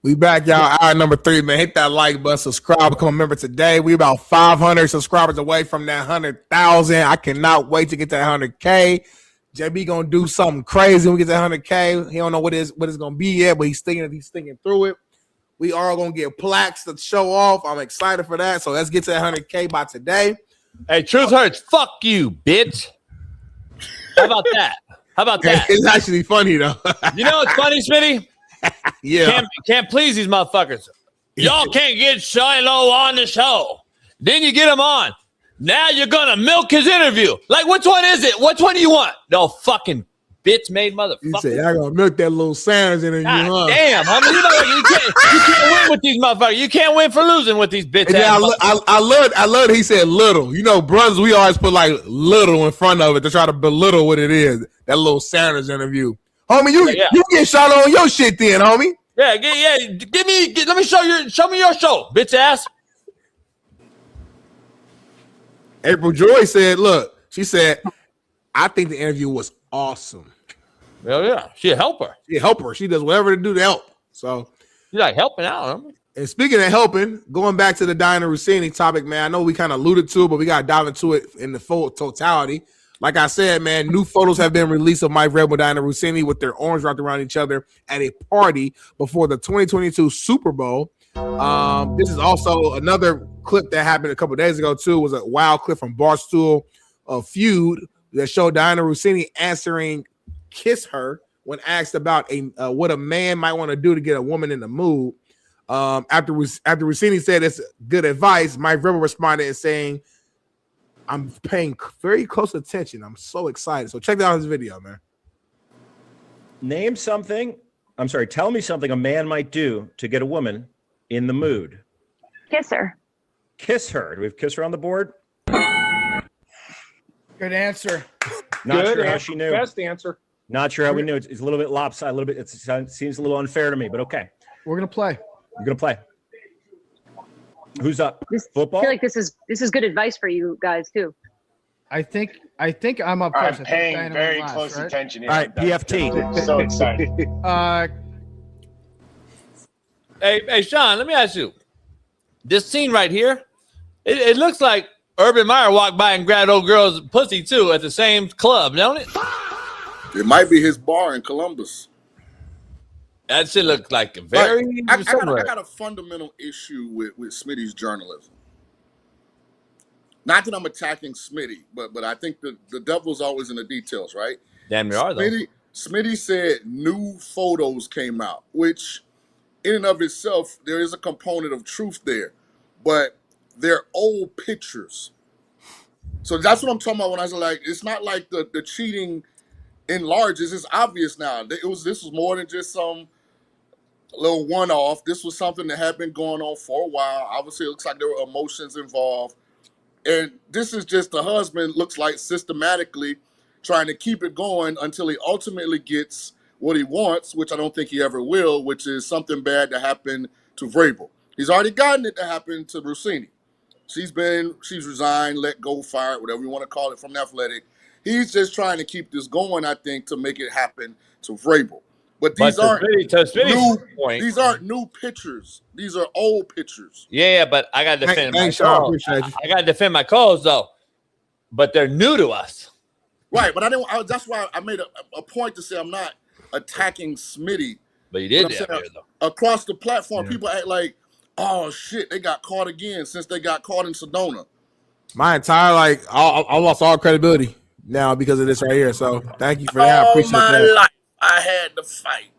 We back, y'all. Hour number 3, man. Hit that like button, subscribe, become a member today. We about 500 subscribers away from that 100,000. I cannot wait to get to that 100K. JB gonna do something crazy when we get to 100K. He don't know what it's gonna be yet, but he's thinking through it. We are gonna get plaques to show off. I'm excited for that. So let's get to that 100K by today. Hey, truth hurts. Fuck you, bitch. How about that? How about that? It's actually funny though. You know what's funny, Smitty? Yeah. Can't please these motherfuckers. Y'all can't get Shiloh on the show. Then you get him on. Now you're gonna milk his interview. Like, which one is it? Which one do you want? No fucking bitch-made motherfucker. You say y'all gonna milk that little Sanders interview, huh? Damn, homie, you can't win with these motherfuckers. You can't win for losing with these bitch ass. I love he said little. You know, brothers, we always put like little in front of it to try to belittle what it is. That little Sanders interview, homie. You get shot on your shit then, homie. Yeah. Let me show me your show, bitch ass. April Joy said, "Look," she said, "I think the interview was awesome." Hell yeah, she a helper. She a helper. She does whatever to do to help. So you like helping out, huh? And speaking of helping, going back to the Darnell Rousini topic, man, I know we kind of alluded to it, but we got to dive into it in the full totality. Like I said, man, new photos have been released of Mike Vrabel and Darnell Rousini with their arms wrapped around each other at a party before the 2022 Super Bowl. This is also another clip that happened a couple of days ago, too. It was a wild clip from Barstool feud that showed Darnell Rousini answering "kiss her" when asked about what a man might want to do to get a woman in the mood. After Rousini said it's good advice, Mike Vrabel responded and saying, "I'm paying very close attention. I'm so excited." So check out his video, man. Tell me something a man might do to get a woman in the mood. Kiss her. Kiss her. Do we have kiss her on the board? Good answer. Not sure how she knew. Best answer. Not sure how we knew. It's a little bit lopsided. A little bit. It seems a little unfair to me, but okay. We're gonna play. You're gonna play. Who's up? Football. I feel like this is good advice for you guys too. I think I'm up I'm first. paying very close attention. All right, PFT. I'm so excited. Hey, Shaun, let me ask you. This scene right here, it looks like Urban Meyer walked by and grabbed old girl's pussy too at the same club, don't it? It might be his bar in Columbus. That shit look like very. I got a fundamental issue with Smitty's journalism. Not that I'm attacking Smitty, but I think the devil's always in the details, right? Damn, there are though. Smitty said new photos came out, which in and of itself, there is a component of truth there, but they're old pictures. So that's what I'm talking about when I say, like, it's not like the cheating enlarges. It's obvious now. This was more than just some little one-off. This was something that had been going on for a while. Obviously, it looks like there were emotions involved. And this is just the husband looks like systematically trying to keep it going until he ultimately gets what he wants, which I don't think he ever will, which is something bad to happen to Vrabel. He's already gotten it to happen to Rousini. She's resigned, let go, fired, whatever you want to call it, from the Athletic. He's just trying to keep this going, I think, to make it happen to Vrabel. But these aren't new pictures. These are old pictures. Yeah, but I got to defend my cause. I got to defend my cause, though. But they're new to us. Right, but that's why I made a point to say I'm not attacking Smitty. But you did that, though. Across the platform, people act like, oh, shit, they got caught again since they got caught in Sedona. My entire, I lost all credibility now because of this right here. So thank you for that. I appreciate that. Life, I had to fight.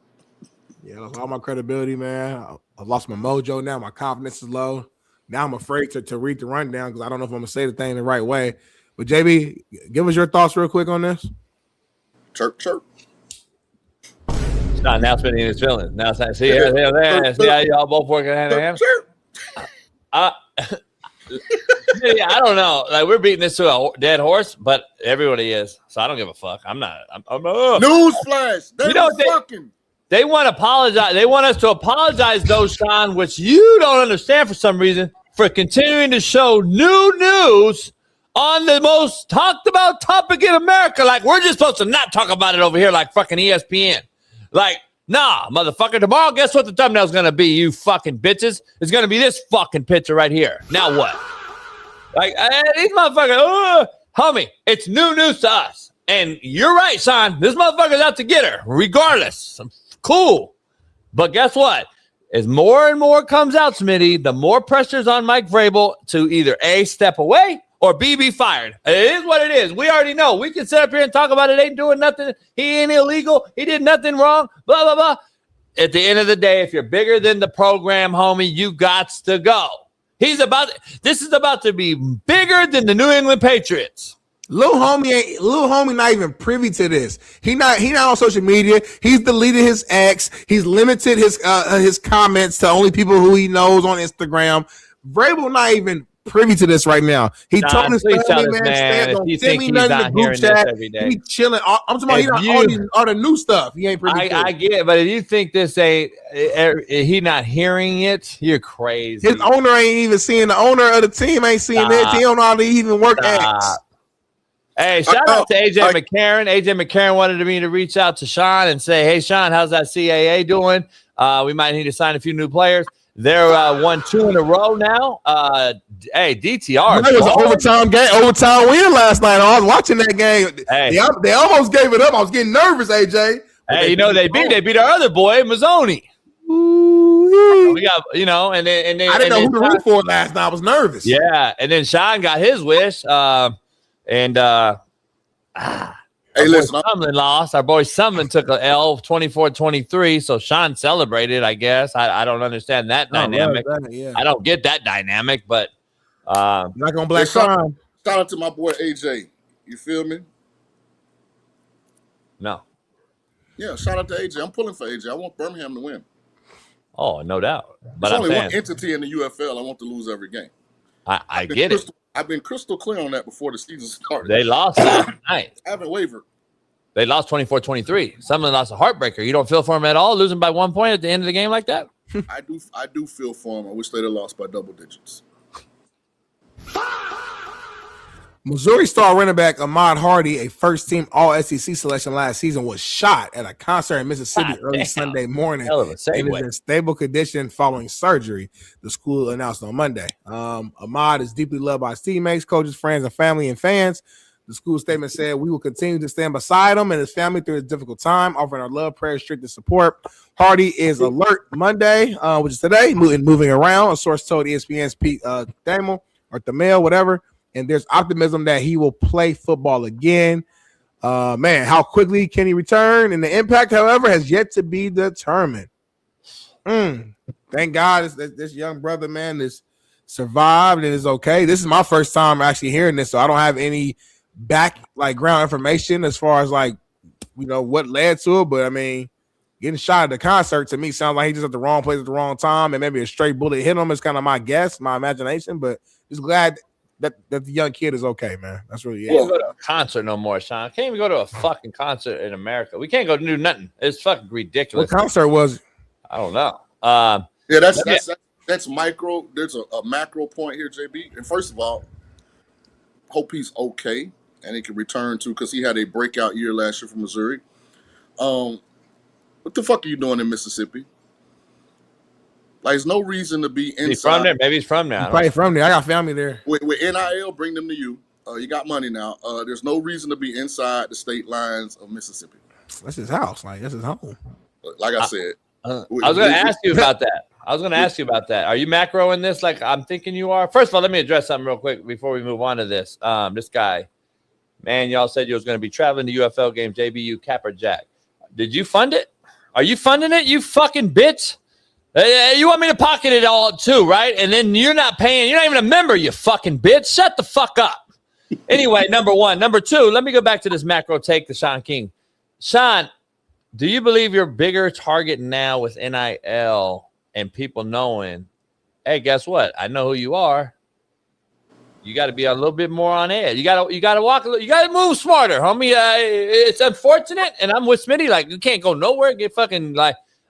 Yeah, I lost all my credibility, man. I lost my mojo now. My confidence is low. Now I'm afraid to read the rundown because I don't know if I'm going to say the thing the right way. But, JB, give us your thoughts real quick on this. Chirp, chirp. It's not now Smitty in his feelings. Now it's like, see how y'all both working hand in hand? Yeah, I don't know. Like, we're beating this to a dead horse, but everybody is. So I don't give a fuck. I'm not. Newsflash. They want to apologize. They want us to apologize, though, Shaun, which you don't understand for some reason, for continuing to show new news on the most talked about topic in America. Like, we're just supposed to not talk about it over here like fucking ESPN. Like, nah, motherfucker. Tomorrow, guess what the thumbnail's going to be, you fucking bitches? It's going to be this fucking picture right here. Now what? Like, these motherfuckers, homie, it's new news to us. And you're right, son. This motherfucker's out to get her, regardless. Cool. But guess what? as more and more comes out, Smitty, the more pressure's on Mike Vrabel to either A, step away, or B, be fired. It is what it is. We already know. We can sit up here and talk about it. Ain't doing nothing. He ain't illegal. He did nothing wrong. Blah, blah, blah. At the end of the day, if you're bigger than the program, homie, you gots to go. This is about to be bigger than the New England Patriots. Lil homie not even privy to this. He not on social media. He's deleted his ex. He's limited his comments to only people who he knows on Instagram. Vrabel not even privy to this right now. He told his family, man, don't send me nothing in the group chat. He chilling. I'm talking about all the new stuff. He ain't privy to. I get it, but if you think this ain't he not hearing it, you're crazy. His owner ain't even seeing. The owner of the team ain't seeing it. He don't know how to even work X. Hey, shout out to AJ McCarron. AJ McCarron wanted me to reach out to Shaun and say, hey, Shaun, how's that CAA doing? We might need to sign a few new players. They're won 2 in a row now. Hey, DTR. It was an overtime win last night. I was watching that game. Hey. They almost gave it up. I was getting nervous, AJ. Hey, they beat our other boy, Mazzoni. We got, and then I didn't know who to root for last night. I was nervous. Yeah, and then Shaun got his wish. Hey, listen, Sumlin lost. Our boy Sumlin took a L 24-23. So Shaun celebrated, I guess. I don't understand that dynamic. I don't get that dynamic, but not gonna black Shaun. Shout out to my boy AJ. You feel me? No. Yeah, shout out to AJ. I'm pulling for AJ. I want Birmingham to win. Oh, no doubt. But there's only one entity in the UFL I want to lose every game. I get it. I've been crystal clear on that before the season started. They lost last night. I haven't wavered. They lost 24-23. Someone lost a heartbreaker. You don't feel for them at all, losing by 1 point at the end of the game like that? I do feel for them. I wish they'd have lost by double digits. Missouri star running back Ahmad Hardy, a first-team All-SEC selection last season, was shot at a concert in Mississippi early Sunday morning. Hell of a segue. He was in stable condition following surgery, the school announced on Monday. Ahmad is deeply loved by his teammates, coaches, friends, and family and fans. The school statement said, we will continue to stand beside him and his family through this difficult time, offering our love, prayer, strength, and support. Hardy is alert Monday, which is today, moving around. A source told ESPN's Pete Thamel, or Thamel, whatever. And there's optimism that he will play football again. Man, how quickly can he return? And the impact, however, has yet to be determined. Thank God this young brother, man, is survived and is okay. This is my first time actually hearing this, so I don't have any ground information as far as what led to it. But I mean, getting shot at the concert to me sounds like he just at the wrong place at the wrong time, and maybe a straight bullet hit him is kind of my guess, my imagination. But just glad that the young kid is okay, man. That's really it. Can't go to a concert no more, Shaun. Can't even go to a fucking concert in America. We can't go do nothing. It's fucking ridiculous. What concert was it? I don't know. Yeah, that's micro. There's a macro point here, JB. And first of all, hope he's okay and he can return to, because he had a breakout year last year for Missouri. What the fuck are you doing in Mississippi? Like, there's no reason to be inside. He's from there. Maybe he's from there. He's probably from there. I got family there. With NIL, bring them to you. You got money now. There's no reason to be inside the state lines of Mississippi. That's his house. That's his home. Like I said. I was going to ask you about that. Are you macroing this like I'm thinking you are? First of all, let me address something real quick before we move on to this. This guy, man, y'all said you was going to be traveling to UFL games, JBU, Cap or Jack. Did you fund it? Are you funding it, you fucking bitch? You want me to pocket it all too, right? And then you're not paying. You're not even a member, you fucking bitch. Shut the fuck up. Anyway, number one. Number two, let me go back to this macro take to Shaun King. Shaun, do you believe you're a bigger target now with NIL and people knowing, hey, guess what? I know who you are. You got to be a little bit more on edge. You got to walk a little. You got to move smarter, homie. It's unfortunate, and I'm with Smitty. Like, you can't go nowhere. Get fucking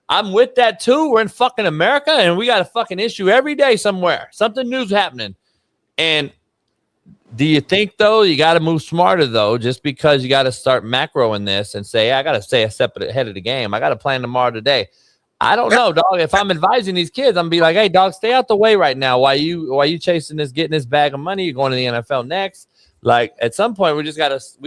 I'm with that too. We're in fucking America, and we got a fucking issue every day somewhere. Something new's happening. And do you think, though, you got to move smarter, though, just because you got to start macroing this and say, I got to stay a step ahead of the game. I got to plan tomorrow today. I don't know, dog. If I'm advising these kids, I'm going to be like, hey, dog, stay out the way right now. Why you chasing this, getting this bag of money? You're going to the NFL next. Like, at some point, we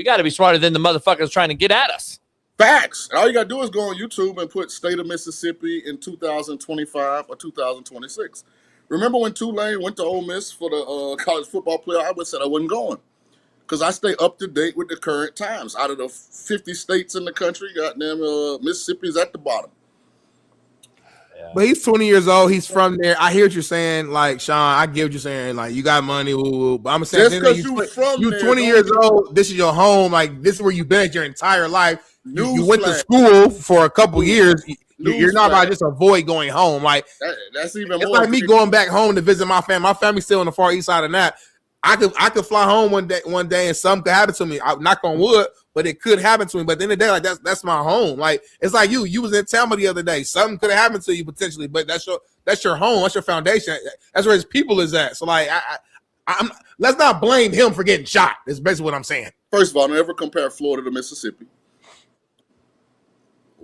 got to be smarter than the motherfuckers trying to get at us. Facts. All you got to do is go on YouTube and put State of Mississippi in 2025 or 2026. Remember when Tulane went to Ole Miss for the college football playoff? I would said I wasn't going because I stay up to date with the current times. Out of the 50 states in the country, goddamn, Mississippi's at the bottom. But he's 20 years old. He's from there. I hear what you're saying. Like, Shaun, I get what you're saying. Like, you got money. But I'm saying, Just because you're 20 years old. This is your home. Like, this is where you've been at your entire life. You went to school for a couple years. You're not about to just avoid going home. Like, that's even it's more. like me going back home to visit my family. My family's still on the far east side of that. I could fly home one day and something could happen to me. I knock on wood, but it could happen to me. But at the end of the day, like that's my home. Like it's like you was in Tampa the other day. Something could have happened to you potentially, but that's your home. That's your foundation. That's where his people is at. So like I'm let's not blame him for getting shot. That's basically what I'm saying. First of all, don't ever compare Florida to Mississippi.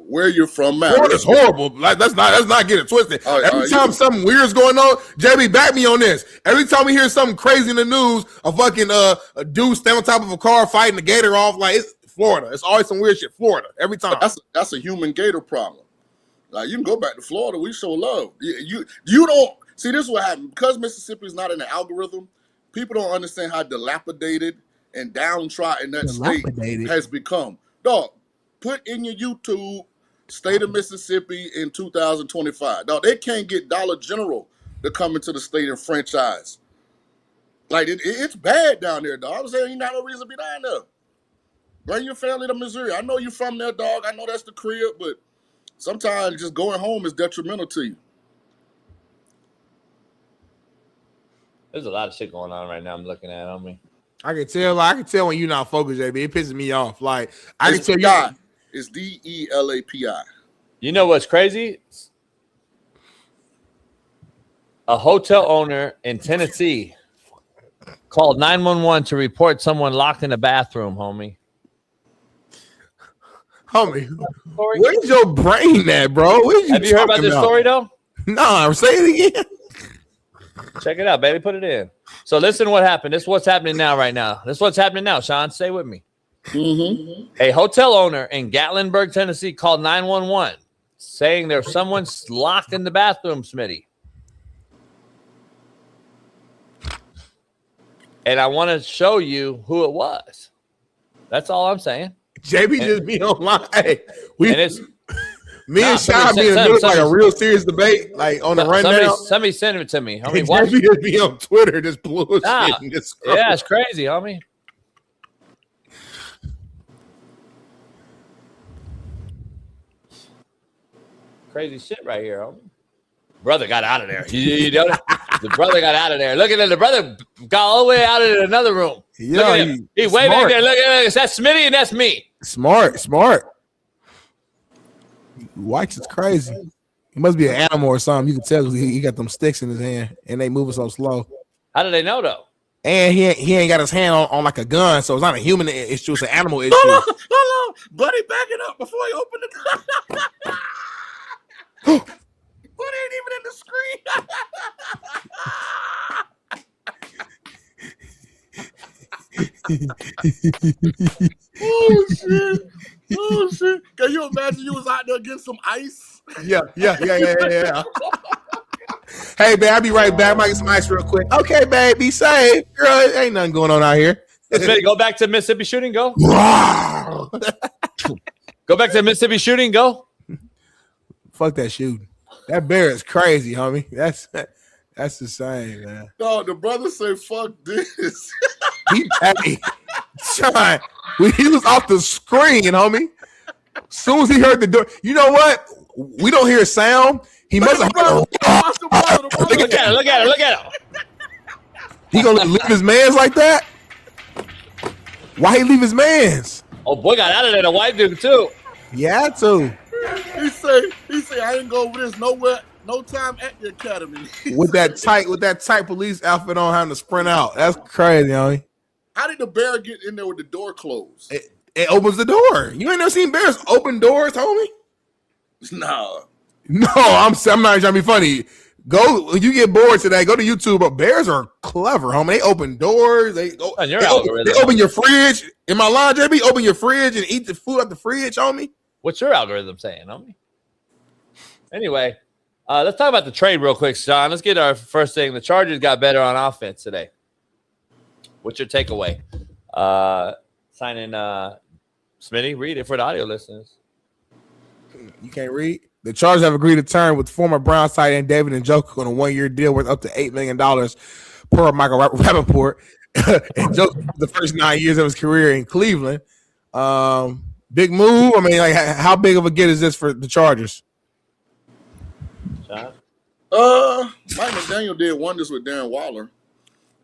Where you're from matters. Florida's horrible. Like let's not get it twisted. Every time something weird is going on, JB, back me on this. Every time we hear something crazy in the news, a fucking a dude stand on top of a car fighting the gator off, like it's Florida. It's always some weird shit. Florida, every time. That's a human gator problem. Like you can go back to Florida, we show love. You don't see this is what happened because Mississippi is not in the algorithm. People don't understand how dilapidated and downtrodden that state has become. Dog, put in your YouTube. State of Mississippi in 2025. Now they can't get Dollar General to come into the state and franchise. Like it's bad down there, dog. I'm saying you got no reason to be down there. Bring your family to Missouri. I know you're from there, dog. I know that's the crib, but sometimes just going home is detrimental to you. There's a lot of shit going on right now. I'm looking at on me. I can tell when you're not focused, JB. It pisses me off. Like I can tell you. It's DELAPI. You know what's crazy? A hotel owner in Tennessee called 911 to report someone locked in a bathroom, homie. Where's your brain at, bro? Have you heard about this story, though? No, say it again. Check it out, baby. Put it in. So listen to what happened. This is what's happening now, right now. This is what's happening now, Shaun. Stay with me. Mm-hmm. A hotel owner in Gatlinburg, Tennessee called 911 saying there's someone locked in the bathroom, Smitty. And I want to show you who it was. That's all I'm saying. JB just be online. Hey, me and Shaun somebody be in the middle of like a real serious debate, like on the rundown. Somebody send it to me. Homie, JB just be on Twitter just bullshit. Yeah, it's crazy, homie. Crazy shit right here, homie. Brother got out of there. You know that? The brother got out of there. Look at that. The brother got all the way out of another room. Yeah, he way back there. Look at that. That's Smitty and that's me. Smart. White's is crazy. He must be an animal or something. You can tell he got them sticks in his hand and they moving so slow. How do they know though? And he ain't got his hand on like a gun, so it's not a human issue, it's an animal issue. Hold on. Buddy, back it up before you open the door. What ain't even in the screen? Oh shit! Can you imagine you was out there getting some ice? Yeah. Hey, babe, I'll be right back. I might get some ice real quick. Okay, babe, be safe. Girl, ain't nothing going on out here. Go back to Mississippi shooting, go. Go back to Mississippi shooting, go. Fuck that shooting. That bear is crazy, homie. That's the same, man. No, the brother say, fuck this. Shaun, he was off the screen, homie. As soon as he heard the door, you know what? We don't hear a sound. He must have heard Look at him. He gonna leave his mans like that? Why he leave his mans? Oh, boy got out of there. The white dude, too. Yeah, too. He say, I ain't go over this nowhere, no time at the academy. with that tight police outfit on, having to sprint out. That's crazy, homie. How did the bear get in there with the door closed? It opens the door. You ain't never seen bears open doors, homie? No, I'm not trying to be funny. Go when you get bored today. Go to YouTube. But bears are clever, homie. They open doors. They open your fridge. In my line, JB, open your fridge and eat the food out the fridge, homie. What's your algorithm saying, homie? Anyway, let's talk about the trade real quick, Shaun. Let's get our first thing. The Chargers got better on offense today. What's your takeaway? Signing Smitty, read it for the audio listeners. You can't read? The Chargers have agreed to term with former Browns tight end David Njoku on a 1-year deal worth up to $8 million per Michael Rappaport. And Njoku the first 9 years of his career in Cleveland. Big move. I mean, like, how big of a get is this for the Chargers? Shaun? Mike McDaniel did wonders with Darren Waller.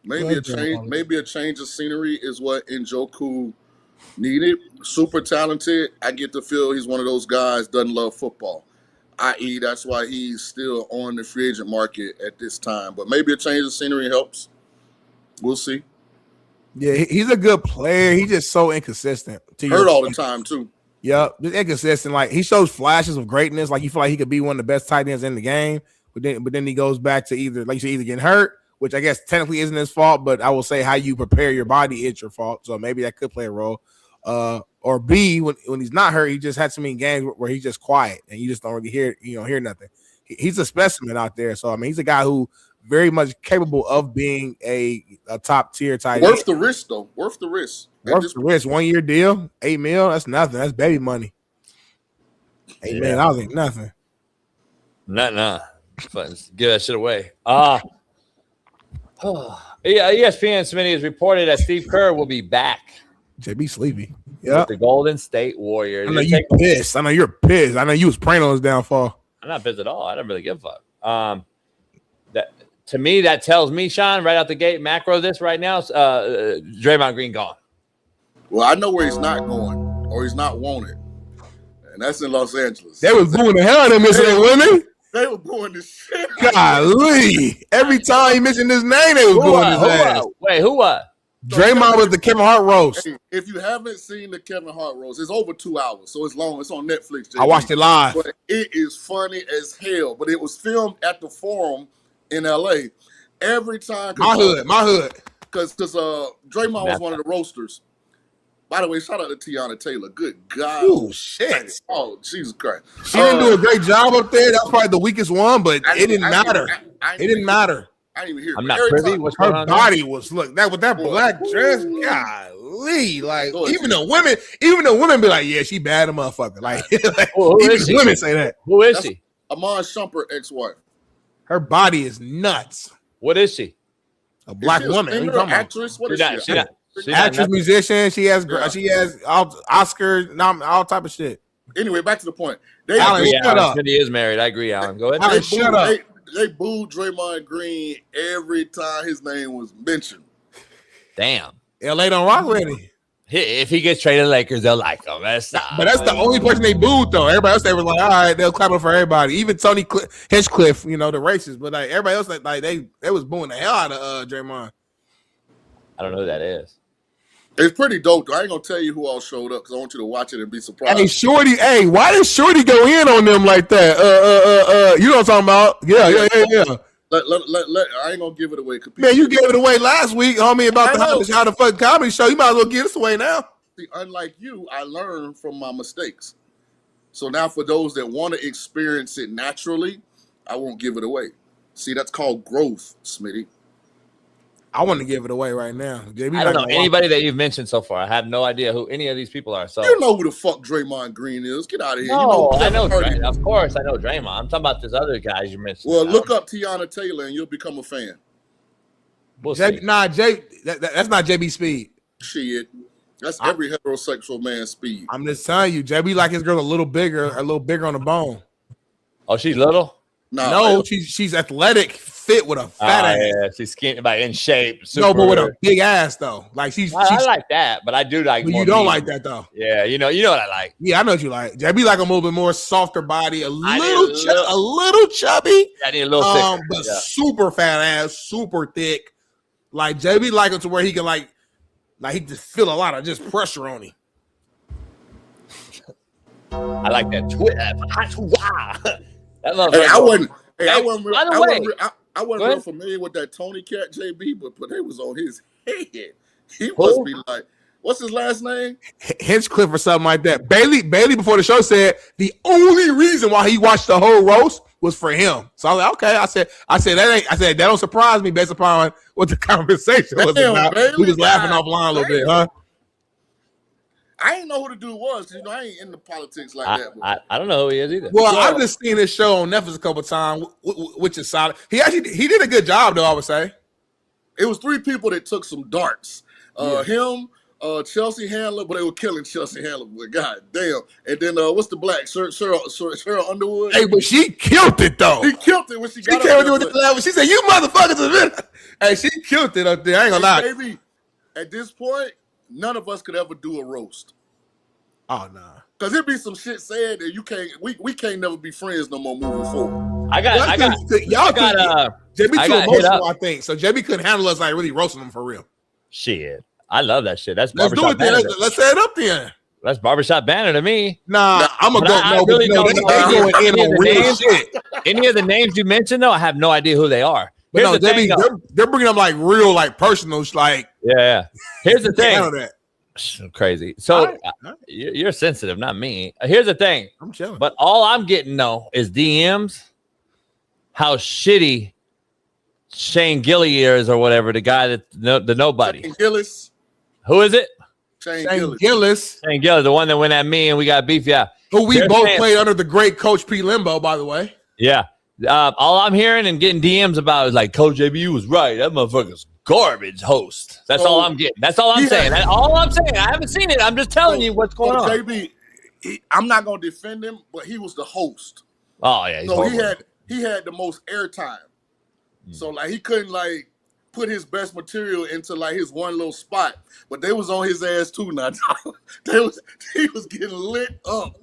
Maybe a change of scenery is what Njoku needed. Super talented. I get the feel he's one of those guys doesn't love football. I.e., that's why he's still on the free agent market at this time. But maybe a change of scenery helps. We'll see. Yeah, he's a good player. He's just so inconsistent. Hurt all the time, too. Yep, just inconsistent. Like, he shows flashes of greatness. Like, you feel like he could be one of the best tight ends in the game. But then he goes back to either getting hurt, which I guess technically isn't his fault, but I will say how you prepare your body is your fault. So maybe that could play a role. Or B, when he's not hurt, he just had so many games where he's just quiet and you just don't really hear nothing. He's a specimen out there. So I mean, he's a guy who very much capable of being a top tier tight end. Worth the risk, though. Worth the risk. 1-year deal, $8 million. That's nothing. That's baby money. $8 million, I think nothing. Nah. Give that shit away. ESPN Smitty has reported that Steve Kerr will be back. JB sleepy. Yeah. The Golden State Warriors. I know you pissed. I know you're pissed. I know you was praying on his downfall. I'm not pissed at all. I don't really give a fuck. To me, that tells me, Shaun, right out the gate, macro this right now, Draymond Green gone. Well, I know where he's not going or he's not wanted. And that's in Los Angeles. They was booing the hell out of him, missing women. They were booing the shit. Golly. Every time he mentioned his name, they was booing his ass. Wait, who was? Draymond was the Kevin Hart roast. Hey, if you haven't seen the Kevin Hart roast, it's over 2 hours, so it's long. It's on Netflix. JB. I watched it live. But it is funny as hell. But it was filmed at the Forum in L.A. Every time. My hood. Because Draymond was one of the roasters. By the way, shout out to Tiana Taylor. Good God. Oh, shit. Oh, Jesus Christ. She didn't do a great job up there. That's probably the weakest one, but it didn't matter. It didn't matter. I didn't even hear. I'm not privy. What's going on? Her body was with that black dress. Golly, like even the women be like, yeah, she bad a motherfucker. Like, even women say that. Who is she? Amon Shumpert, ex-wife. Her body is nuts. What is she? A black woman. Actress. What is she? Actress, musician. She has Oscar, all type of shit. Anyway, back to the point. Alan, shut up. He is married. I agree, Alan. Go ahead. Alan, shut up. They booed Draymond Green every time his name was mentioned. Damn. LA don't rock with him. If he gets traded to Lakers, they'll like him. But that's the only person they booed, though. Everybody else, they were like, all right, they'll clap it for everybody. Even Tony Hinchcliffe, the racist. But like everybody else, like they was booing the hell out of Draymond. I don't know who that is. It's pretty dope, though. I ain't gonna tell you who all showed up because I want you to watch it and be surprised. Hey, Shorty, why did Shorty go in on them like that? You know what I'm talking about? Yeah. I ain't gonna give it away. Man, you gave it away last week, homie, about how the fucking comedy show. You might as well give this away now. See, unlike you, I learned from my mistakes. So now for those that want to experience it naturally, I won't give it away. See, that's called growth, Smitty. I want to give it away right now. JB, I don't know anybody that you've mentioned so far. I have no idea who any of these people are. So you know who the fuck Draymond Green is. Get out of here. No, I know Draymond. Of course, I know Draymond. I'm talking about this other guys you mentioned. Well, look up Tiana Taylor and you'll become a fan. That's not JB Speed. Shit. That's every heterosexual man's speed. I'm just telling you, JB like his girl a little bigger on the bone. Oh, she's little? No, she's athletic, fit with a fat ass. Yeah, she's skinny, but in shape. No, but with a big ass though. Like she's I like that, but I do like. But you don't like that though. Yeah, you know what I like. Yeah, I know what you like. JB like a little bit more softer body, a little chubby. I need a little thicker, but super fat ass, super thick. Like JB like it to where he can like he just feel a lot of just pressure on him. I like that twist. I wasn't real familiar with that Tony Cat JB, but they was on his head. He must be like, what's his last name? Hinchcliffe or something like that. Bailey before the show said the only reason why he watched the whole roast was for him. So I was like, okay. I said that don't surprise me based upon what the conversation was about. Bailey, We was laughing offline a little bit, huh? I didn't know who the dude was. You know, I ain't into politics like that. But. I don't know who he is either. Well, I've just seen this show on Netflix a couple times, which is solid. He did a good job, though, I would say. It was 3 people that took some darts. Him, Chelsea Handler, but they were killing Chelsea Handler. But god damn. And then what's the black? Cheryl Underwood. Hey, but she killed it though. She killed it when she got came with the level. She said, "You motherfuckers!" Hey, she killed it up there. I ain't gonna lie. Baby, at this point, none of us could ever do a roast. Oh nah. Cause it'd be some shit said that you can't. We can't never be friends no more moving forward. JB too emotional, I think. So JB couldn't handle us like really roasting them for real. Shit. I love that shit. That's let's do it then. Let's set it up then. That's barbershop banner to me. Nah, I'm gonna go. No, really no, they going in on real shit. Any of the names you mentioned, though, I have no idea who they are. But no, they're bringing up like real, like personal, like yeah. Here's the thing. That. Crazy. So you're sensitive, not me. Here's the thing. I'm chilling. But all I'm getting though is DMs. How shitty Shane Gilly is, or whatever, the guy that the nobody. Shane Gillis. Who is it? Shane Gillis. Shane Gillis, the one that went at me and we got beef. Yeah. Who we both played under the great Coach P. Limbo, by the way. Yeah. All I'm hearing and getting DMs about is like, Coach JB was right. That motherfucker's garbage host. That's all I'm getting. That's all I'm saying. That's all I'm saying. I haven't seen it. I'm just telling you what's going on. JB, I'm not gonna defend him, but he was the host. Oh yeah. So he had the most airtime. So like he couldn't like put his best material into like his one little spot, but they was on his ass too. Now he was getting lit up.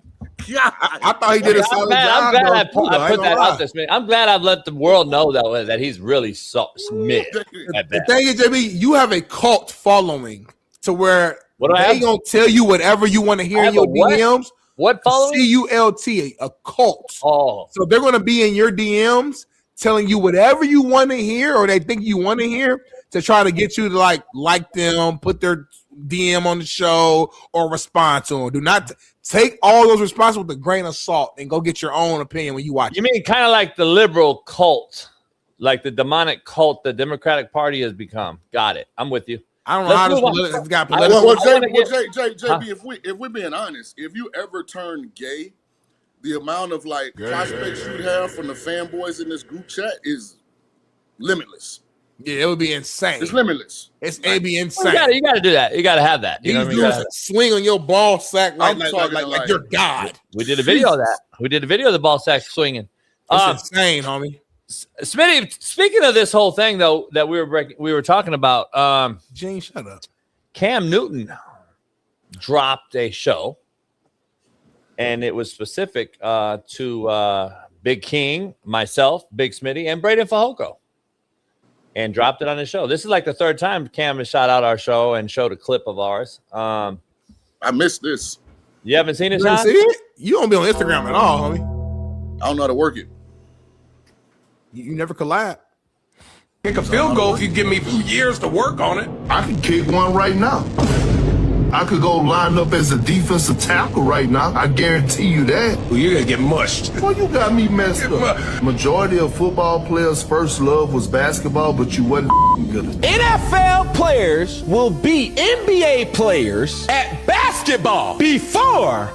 God. I thought he did a solid job. I'm glad I put that out there, man. I'm glad I've let the world know that he's really smith. The thing is, JB, you have a cult following to where they gonna tell you whatever you want to hear in your DMs. What following? CULT, a cult. Oh, so they're gonna be in your DMs telling you whatever you want to hear or they think you want to hear to try to get you to like them, put their DM on the show or respond to them. Do not take all those responses with a grain of salt and go get your own opinion when you watch. You mean kind of like the liberal cult, like the demonic cult the Democratic Party has become? Got it. I'm with you. I don't know how this got political. JB, if we're being honest, if you ever turn gay, the amount of prospects you'd have from the fanboys in this group chat is limitless. Yeah, it would be insane. It's limitless. It's insane. You got to do that. You got to have that. You know what I mean? Swing on your ball sack like you're God. We did a video of that. We did a video of the ball sack swinging. It's insane, homie. Smitty, speaking of this whole thing though that we were talking about, Gene, shut up. Cam Newton dropped a show, and it was specific to Big King, myself, Big Smitty, and Braden Fajoko, and dropped it on his show. This is like the third time Cam has shot out our show and showed a clip of ours. I missed this. You haven't seen it, You Shaun? see it? You don't be on Instagram at all, homie. I don't know how to work it. You never collab. Kick a field goal if you give me years to work on it. I can kick one right now. I could go line up as a defensive tackle right now. I guarantee you that. Well, you're going to get mushed. Well, you got me messed up. Majority of football players' first love was basketball, but you wasn't good at it. NFL players will beat NBA players at basketball before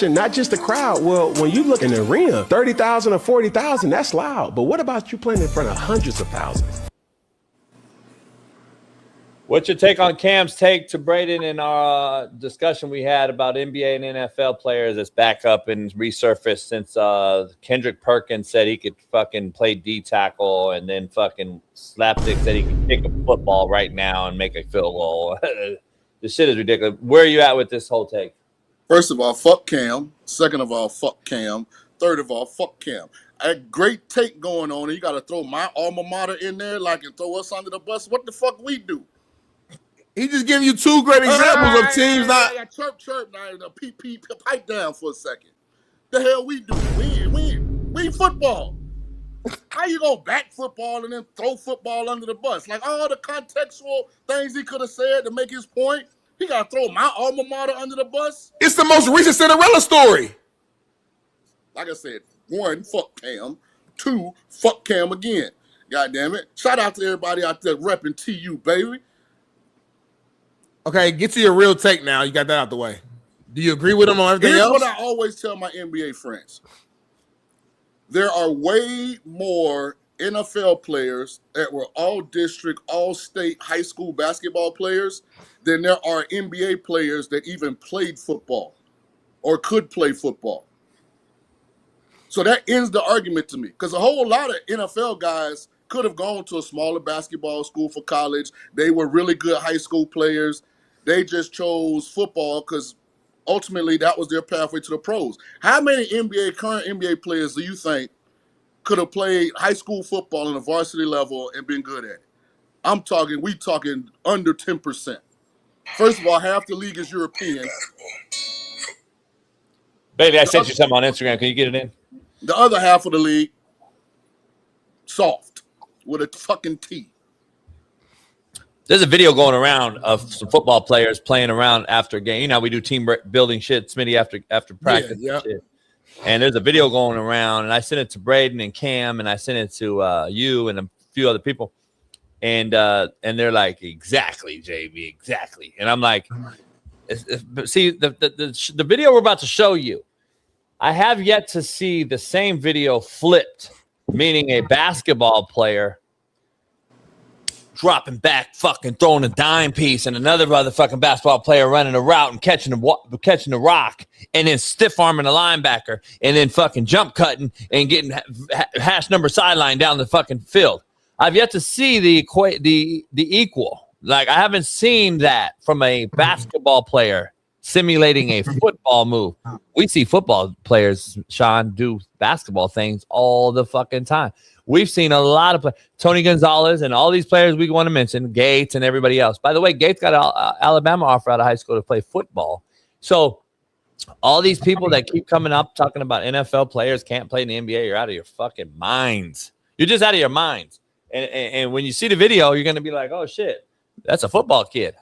not just the crowd. Well, when you look in the arena, 30,000 or 40,000, that's loud. But what about you playing in front of hundreds of thousands? What's your take on Cam's take to Braden in our discussion we had about NBA and NFL players that's back up and resurfaced since Kendrick Perkins said he could fucking play D tackle and then fucking Slapstick said he could kick a football right now and make a field goal. This shit is ridiculous. Where are you at with this whole take? First of all, fuck Cam. Second of all, fuck Cam. Third of all, fuck Cam. A great take going on, and you got to throw my alma mater in there like and throw us under the bus. What the fuck we do? He just giving you two great examples of teams not. Chirp now. Peep, pipe down for a second. The hell we do? We football. How you gonna back football and then throw football under the bus? Like all the contextual things he could have said to make his point, he gotta throw my alma mater under the bus. It's the most recent Cinderella story. Like I said, 1, fuck Cam. 2, fuck Cam again. God damn it. Shout out to everybody out there repping TU, baby. Okay, get to your real take now. You got that out the way. Do you agree with him on everything Here's else? what I always tell my NBA friends. There are way more NFL players that were all district, all state high school basketball players than there are NBA players that even played football or could play football. So that ends the argument to me because a whole lot of NFL guys could have gone to a smaller basketball school for college. They were really good high school players. They just chose football because ultimately that was their pathway to the pros. How many current NBA players do you think could have played high school football on a varsity level and been good at it? We talking under 10%. First of all, half the league is European. Baby, I sent you something on Instagram. Can you get it in? The other half of the league, soft, with a fucking T. There's a video going around of some football players playing around after a game. You know, we do team building shit, Smitty, after practice. Yeah. And shit. And there's a video going around, and I sent it to Braden and Cam, and I sent it to you and a few other people. And they're like, exactly, JB, exactly. And I'm like, see, the video we're about to show you, I have yet to see the same video flipped, meaning a basketball player dropping back, fucking throwing a dime piece, and another motherfucking basketball player running a route and catching the rock, and then stiff arming a linebacker, and then fucking jump cutting and getting hash number sideline down the fucking field. I've yet to see the equal. Like I haven't seen that from a basketball player simulating a football move. We see football players, Shaun, do basketball things all the fucking time. We've seen a lot of Tony Gonzalez and all these players we want to mention, Gates and everybody else. By the way, Gates got an Alabama offer out of high school to play football. So all these people that keep coming up talking about NFL players can't play in the NBA, you're out of your fucking minds. You're just out of your minds. And when you see the video, you're going to be like, oh, shit, that's a football kid.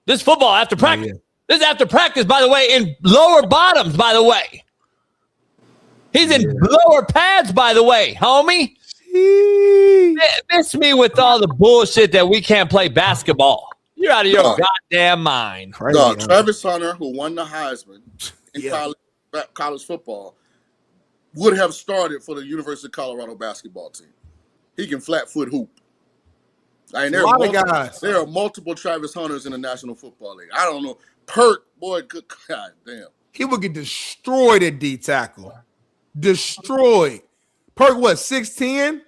This football after practice. This is after practice, by the way, in lower bottoms, by the way. He's in lower pads, by the way, homie. Miss me with all the bullshit that we can't play basketball. You're out of your goddamn mind. Travis Hunter, who won the Heisman in college football, would have started for the University of Colorado basketball team. He can flat foot hoop. I mean, there are multiple Travis Hunters in the National Football League. I don't know. Perk, boy, good God damn. He would get destroyed at D tackle. Destroyed. Perk, what, 6'10"?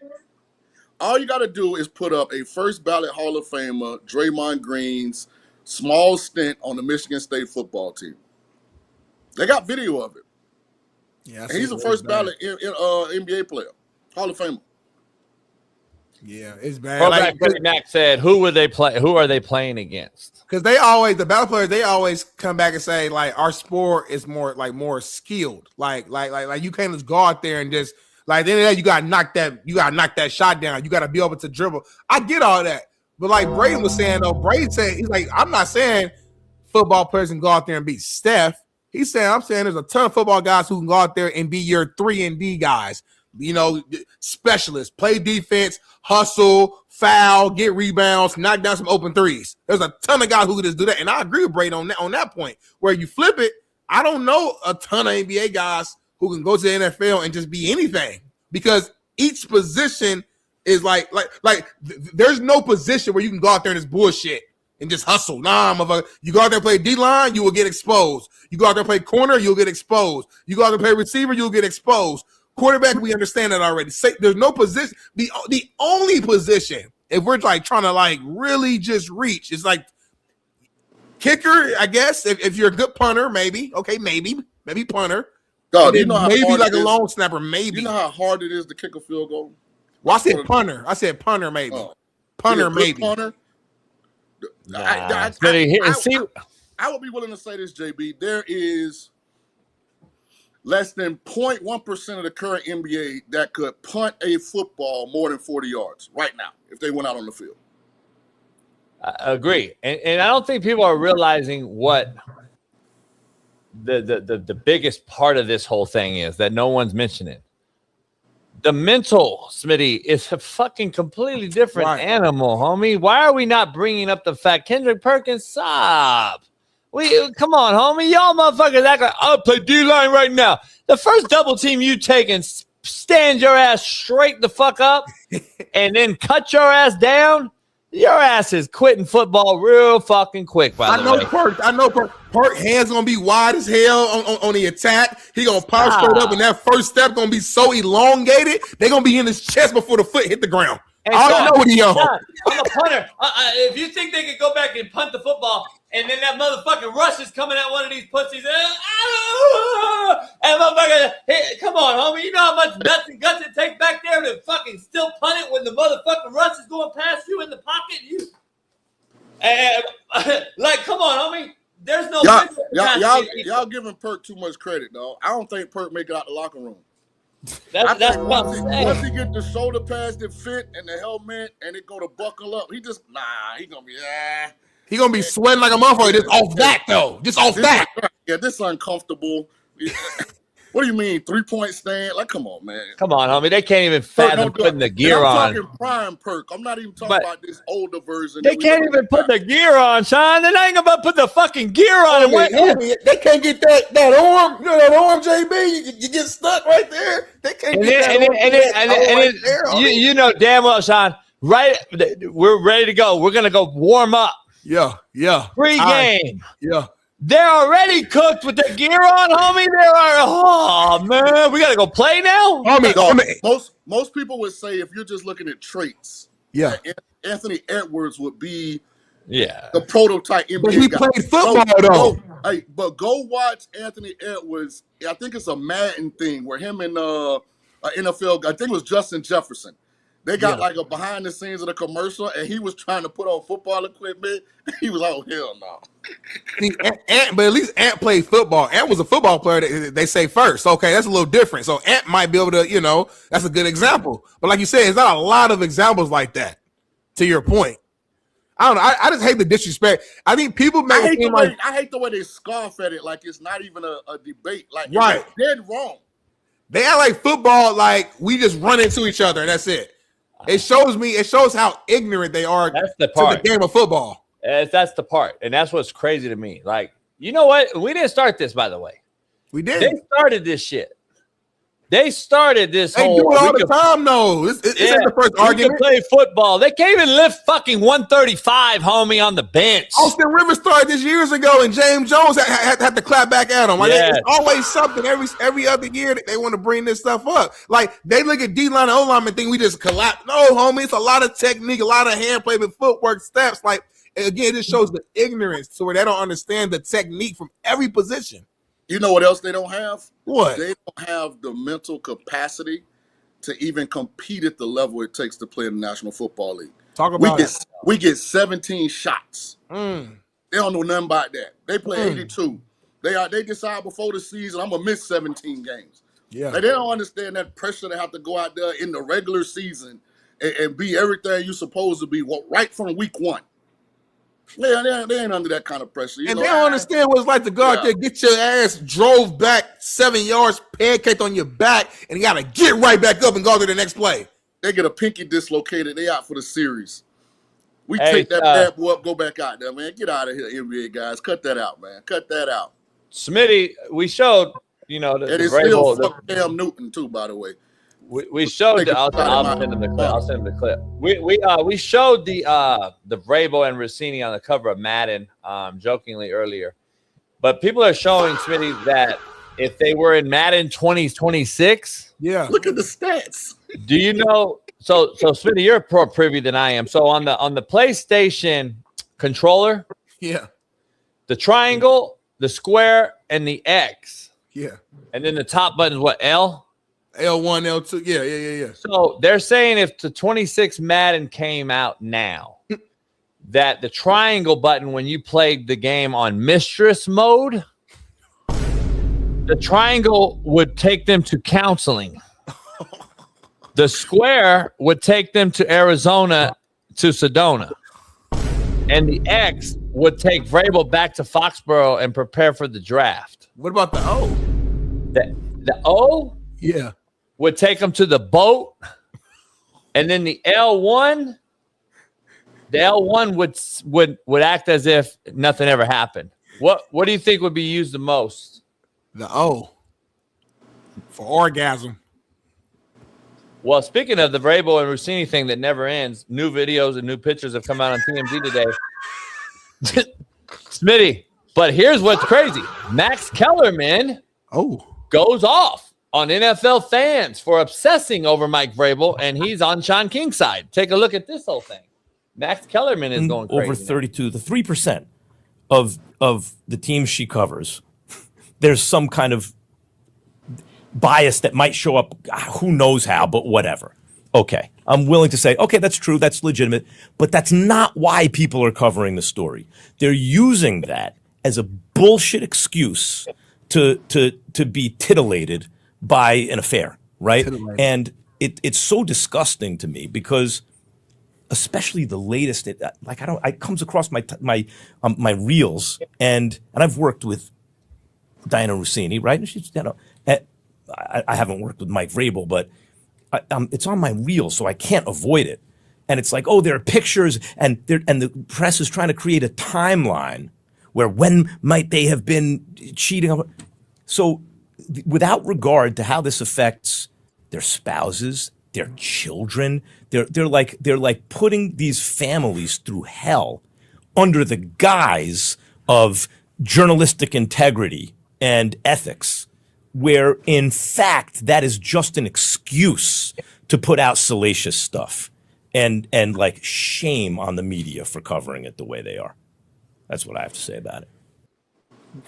All you got to do is put up a first ballot Hall of Famer, Draymond Green's small stint on the Michigan State football team. They got video of it. Yeah, and he's a first ballot NBA player, Hall of Famer. Yeah, it's bad. Mac said, "Who would they play? Who are they playing against?" Because the battle players, they always come back and say, like, our sport is more skilled. Like you can't just go out there and just like then you gotta knock that shot down. You gotta be able to dribble. I get all that, but like Braden was saying though, Braden said he's like, I'm not saying football players can go out there and beat Steph. I'm saying there's a ton of football guys who can go out there and be your 3-and-D guys. You know, specialists, play defense, hustle, foul, get rebounds, knock down some open threes. There's a ton of guys who can just do that. And I agree with Braden on that point. Where you flip it, I don't know a ton of NBA guys who can go to the NFL and just be anything. Because each position is like there's no position where you can go out there and just bullshit and just hustle. Nah, motherfucker. You go out there and play D-line, you will get exposed. You go out there and play corner, you'll get exposed. You go out there and play receiver, you'll get exposed. Quarterback, we understand that already. There's no position. The only position, if we're like trying to like really just reach, is like kicker, I guess. If you're a good punter, maybe. Okay, maybe punter. Dog, you know how maybe hard like it a is- long snapper, maybe. You know how hard it is to kick a field goal? Well, I said punter, maybe. Punter, Yeah, good maybe. punter. I would be willing to say this, JB. There is less than 0.1% of the current NBA that could punt a football more than 40 yards right now if they went out on the field. I agree. And I don't think people are realizing what the biggest part of this whole thing is that no one's mentioning. The mental, Smitty, is a fucking completely different animal, homie. Why are we not bringing up the fact Kendrick Perkins sob? Come on, homie. Y'all motherfuckers act like I'll play D-line right now. The first double team you take and stand your ass straight the fuck up and then cut your ass down, your ass is quitting football real fucking quick, by the way. I know Perk hands gonna be wide as hell on the attack. He gonna power straight up, and that first step gonna be so elongated, they gonna be in his chest before the foot hit the ground. Hey, I don't know what he on. I'm a punter. If you think they could go back and punt the football, and then that motherfucking rush is coming at one of these pussies, and motherfucker, hey, come on, homie, you know how much nuts and guts it takes back there to fucking still punt it when the motherfucking rush is going past you in the pocket? Like, come on, homie. There's no y'all giving Perk too much credit, though. I don't think Perk make it out the locker room. That's what I'm saying. Once he get the shoulder pads that fit and the helmet and it go to buckle up, he gonna be He gonna be sweating like a motherfucker just off that though. Just off that. Yeah, this uncomfortable. What do you mean 3-point stand? Like, come on, man. Come on, homie. They can't even fathom putting the gear on. I'm talking prime Perk. I'm not even talking about this older version. They can't even put the gear on, Shaun. They're not even about to put the fucking gear on. They can't get that arm. You know that arm, JB. You get stuck right there. They can't get that arm. You know damn well, Shaun. Right, we're ready to go. We're gonna go warm up. Yeah. Pre-game. Yeah. They're already cooked with the gear on, homie. Man, we gotta go play now. Most people would say if you're just looking at traits, Anthony Edwards would be the prototype NBA But he guy. played football though. But go watch Anthony Edwards. I think it's a Madden thing where him and NFL, I think it was Justin Jefferson. They got like a behind the scenes of the commercial, and he was trying to put on football equipment. He was like, "Oh hell no!" See, but at least Ant played football. Ant was a football player. They say first. Okay, that's a little different. So Ant might be able to, that's a good example. But like you said, it's not a lot of examples like that. To your point, I don't know. I just hate the disrespect. I think people make it seem like I hate the way they scoff at it, like it's not even a debate. Like Right. it's dead wrong. they act like football, like we just run into each other and that's it. It shows how ignorant they are to the game of football. That's the part. And that's what's crazy to me. Like, you know what? We didn't start this, by the way. We did. They started this shit. They started this They whole. do it all the time, though. It's in the first argument. Play football. They can't even lift fucking 135, homie, on the bench. Austin Rivers started this years ago, and James Jones had to clap back at him. Like, Yes. it's always something every other year that they want to bring this stuff up. Like, they look at D-line and O-line and think we just collapse. No, homie, it's a lot of technique, a lot of hand play with footwork, steps. Like, again, this shows the ignorance to where they don't understand the technique from every position. You know what else they don't have? What? They don't have the mental capacity to even compete at the level it takes to play in the National Football League. Talk about we get 17 shots. Mm. They don't know nothing about that. They play 82. They decide before the season, I'm gonna miss 17 games. Yeah. Like, they don't understand that pressure to have to go out there in the regular season and be everything you're supposed to be right from week one. They ain't under that kind of pressure. And they don't understand what it's like to go out there, get your ass drove back 7 yards, pancaked on your back, and you got to get right back up and go to the next play. They get a pinky dislocated. They out for the series. We take that bad boy up, go back out there, man. Get out of here, NBA guys. Cut that out, man. Cut that out. Smitty, we showed, And it's still fuck Cam Newton, too, by the way. We showed. I'll send him the clip. I'll send him the clip. We showed the Vrabel and Rousini on the cover of Madden, jokingly earlier, but people are showing Smitty that if they were in Madden 2026, look at the stats. Do you know? So Smitty, you're more privy than I am. So on the PlayStation controller, the triangle, the square, and the X, and then the top button is what, L? L1, L2, yeah. So they're saying if the 26 Madden came out now, that the triangle button when you played the game on mistress mode, the triangle would take them to counseling. The square would take them to Arizona to Sedona. And the X would take Vrabel back to Foxborough and prepare for the draft. What about the O? The O? Yeah. Would take them to the boat. And then the L1, would act as if nothing ever happened. What do you think would be used the most? The O. For orgasm. Well, speaking of the Vrabel and Rousini thing that never ends, new videos and new pictures have come out on TMZ today. Smitty, but here's what's crazy. Max Kellerman goes off on NFL fans for obsessing over Mike Vrabel, and he's on Shaun King's side. Take a look at this whole thing. Max Kellerman is going crazy. Over 32, the 3% of the teams she covers, there's some kind of bias that might show up, who knows how, but whatever. Okay, I'm willing to say, okay, that's true, that's legitimate, but that's not why people are covering the story. They're using that as a bullshit excuse to be titillated by an affair, right? And it's so disgusting to me because, especially the latest, it comes across my reels, and I've worked with Diana Rousini, right? And she's, I haven't worked with Mike Vrabel, but it's on my reels, so I can't avoid it. And it's like, oh, there are pictures, and the press is trying to create a timeline where when might they have been cheating. So without regard to how this affects their spouses, their children, they're like putting these families through hell under the guise of journalistic integrity and ethics, where in fact that is just an excuse to put out salacious stuff, and like shame on the media for covering it the way they are. That's what I have to say about it.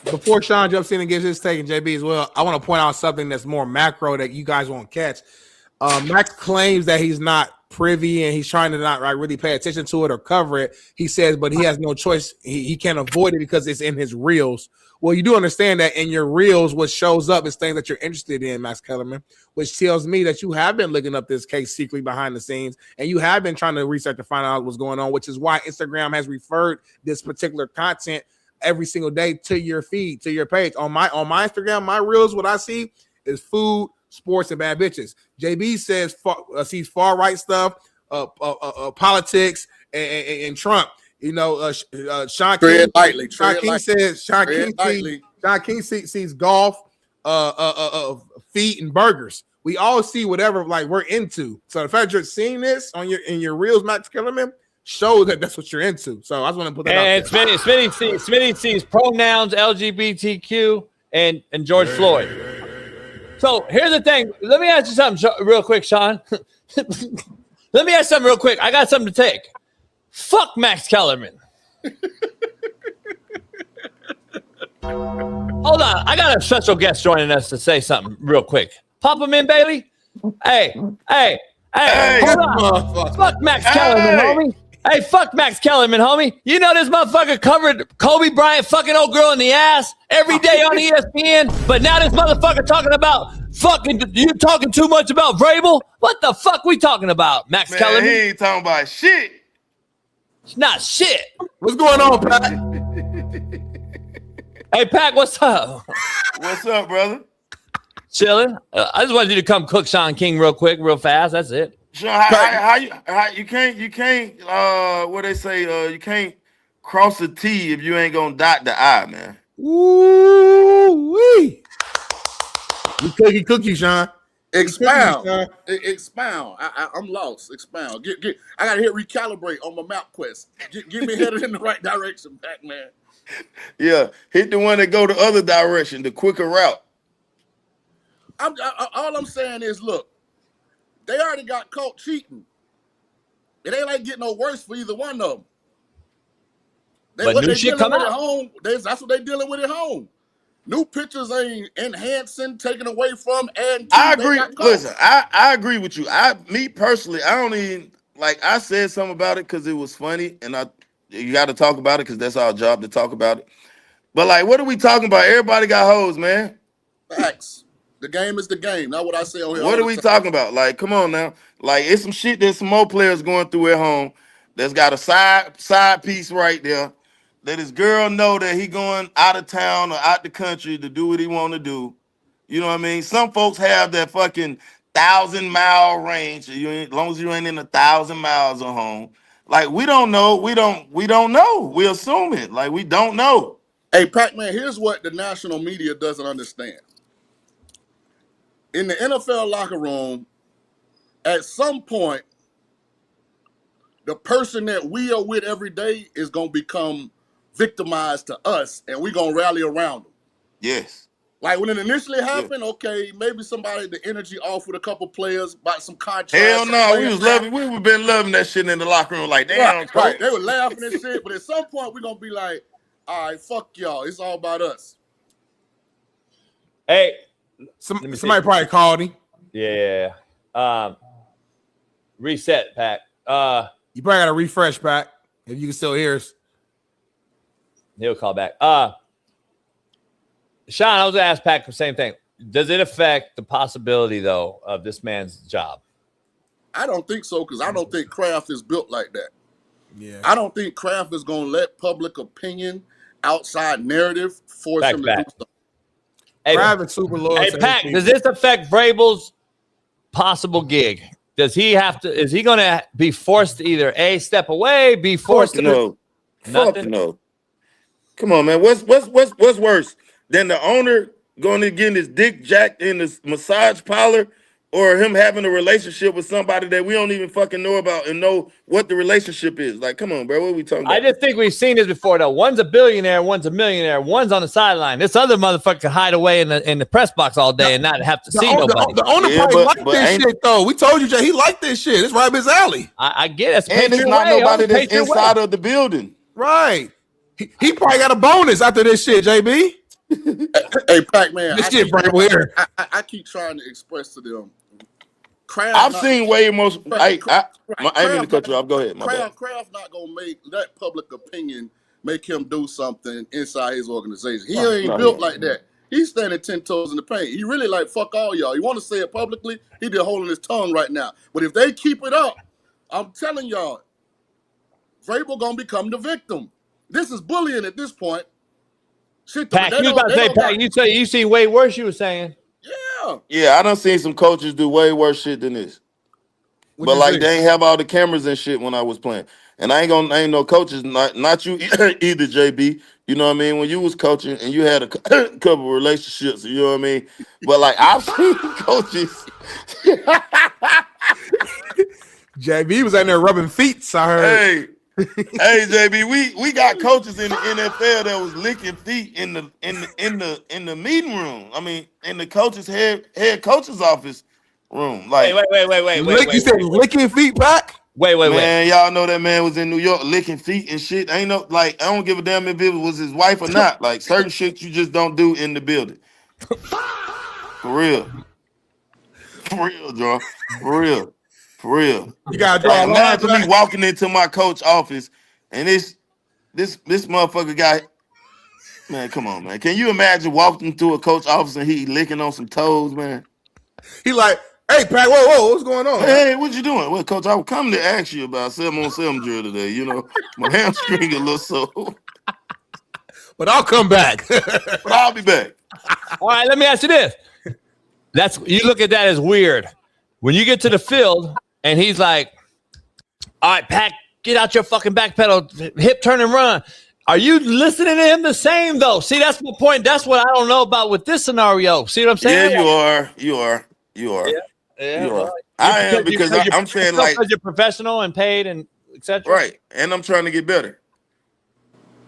Before Shaun jumps in and gives his take, and JB as well, I want to point out something that's more macro that you guys won't catch. Max claims that he's not privy and he's trying to not really pay attention to it or cover it. He says, but he has no choice. He can't avoid it because it's in his reels. Well, you do understand that in your reels, what shows up is things that you're interested in, Max Kellerman, which tells me that you have been looking up this case secretly behind the scenes, and you have been trying to research to find out what's going on, which is why Instagram has referred this particular content every single day to your feed, to your page. On my Instagram, my reels, what I see is food, sports, and bad bitches. JB says sees far right stuff, politics, and Trump. Shaun King sees golf, feet, and burgers. We all see whatever we're into. So the fact you're seeing this in your reels, Max Kellerman, shows that that's what you're into. So I just want to put that out there. And Smitty sees pronouns, LGBTQ, and George Floyd. So here's the thing. Let me ask you something real quick, Shaun. Let me ask something real quick. I got something to take. Fuck Max Kellerman. Hold on. I got a special guest joining us to say something real quick. Pop him in, Bailey. Hey, hold on. Fuck Max Kellerman, homie. Hey, fuck Max Kellerman, homie. You know this motherfucker covered Kobe Bryant fucking old girl in the ass every day on ESPN, but now this motherfucker talking about you talking too much about Vrabel? What the fuck we talking about, Max Kellerman? He ain't talking about shit. It's not shit. What's going on, Pat? Hey, Pat, what's up? What's up, brother? Chilling. I just wanted you to come cook Shaun King real quick, real fast. That's it. Shaun, how you can't what they say, you can't cross the T if you ain't gonna dot the I, man. Ooh-wee. You cookie, Shaun. Expound. Expound. I'm lost. Expound. I gotta hit recalibrate on my map quest. Get me headed in the right direction, Pac-Man. Yeah, hit the one that go the other direction, the quicker route. All I'm saying is, look, they already got caught cheating. It ain't like getting no worse for either one of them. But new shit come out. At home, that's what they dealing with at home. New pictures ain't enhancing, taking away from, and I agree. Listen, I agree with you. Me personally, I don't even like. I said something about it because it was funny, and you got to talk about it because that's our job to talk about it. But like, what are we talking about? Everybody got hoes, man. Facts. The game is the game. Not what I say on here. What are we talking about? Like, come on now. Like, it's some shit that some more players going through at home that's got a side piece right there. That his girl know that he going out of town or out the country to do what he want to do. You know what I mean? Some folks have that fucking 1,000-mile range. As long as you ain't in 1,000 miles of home. Like, we don't know. We don't know. We assume it. Like, we don't know. Hey, Pac-Man, here's what the national media doesn't understand. In the NFL locker room, at some point, the person that we are with every day is going to become victimized to us, and we're going to rally around them. Yes. Like when it initially happened, okay, maybe somebody, the energy off with a couple players, about some contracts. Hell no, we've been loving that shit in the locker room. Like, damn, right. They were laughing and shit, but at some point, we're going to be like, all right, fuck y'all. It's all about us. Hey. Somebody probably called him. Yeah. Reset, Pat. You probably got to refresh, Pat, if you can still hear us. He'll call back. Shaun, I was going to ask Pat the same thing. Does it affect the possibility, though, of this man's job? I don't think so, because I don't think Kraft is built like that. Yeah. I don't think Kraft is going to let public opinion, outside narrative, force him to do something. Hey, super loyal. Hey, Pat, does this affect Vrabel's possible gig? Does he have to? Is he going to be forced to either A, step away, be forced to no? Fuck no. Come on, man. What's worse than the owner going to get his dick jacked in this massage parlor, or him having a relationship with somebody that we don't even fucking know about and know what the relationship is? Like, come on, bro. What are we talking about? I just think we've seen this before, though. One's a billionaire, one's a millionaire, one's on the sideline. This other motherfucker can hide away in the press box all day and not have to see nobody. The owner probably liked this shit, though. We told you, Jay, he liked this shit. It's right up his alley. I get it. And it's not nobody that's inside of the building. Right. He probably got a bonus after this shit, JB. Hey, Pac-Man. This shit right here. I keep trying to express to them. I've seen way more. I mean to cut you off. Go ahead. Kraft not gonna let public opinion make him do something inside his organization. He ain't built like that. He's standing 10 toes in the paint. He really like fuck all y'all. You want to say it publicly? He just holding his tongue right now. But if they keep it up, I'm telling y'all, Vrabel gonna become the victim. This is bullying at this point. Shit, Pat, you about to say, Pat, you see way worse. You were saying. Yeah, I done seen some coaches do way worse shit than this. But like they ain't have all the cameras and shit when I was playing. And I ain't no coaches, not you either, JB. You know what I mean? When you was coaching and you had a couple relationships, you know what I mean? But like I've seen coaches. JB was out there rubbing feet, I heard. Hey, JB, we got coaches in the NFL that was licking feet in the meeting room. I mean, in the coach's head coach's office room. Like, wait. You said licking feet, Pac? Wait. Man, y'all know that man was in New York licking feet and shit. Ain't no I don't give a damn if it was his wife or not. Like certain shit you just don't do in the building. For real, John. For real. You gotta draw a line. Imagine me walking into my coach office and this motherfucker guy. Man, come on, man. Can you imagine walking through a coach office and he licking on some toes, man? He like, hey, Pat, whoa, what's going on? Hey, what you doing? Well, coach, I was coming to ask you about 7-on-7 drill today. You know, my hamstring a little sore. But I'll come back. But I'll be back. All right, let me ask you this. You look at that as weird. When you get to the field and he's like, all right, Pat, get out your fucking back pedal, hip turn and run. Are you listening to him the same, though? See, that's my point. That's what I don't know about with this scenario. See what I'm saying? Yeah, you are. You are. Yeah, You are. well, I am because I'm saying like you're professional and paid and etc. Right, and I'm trying to get better.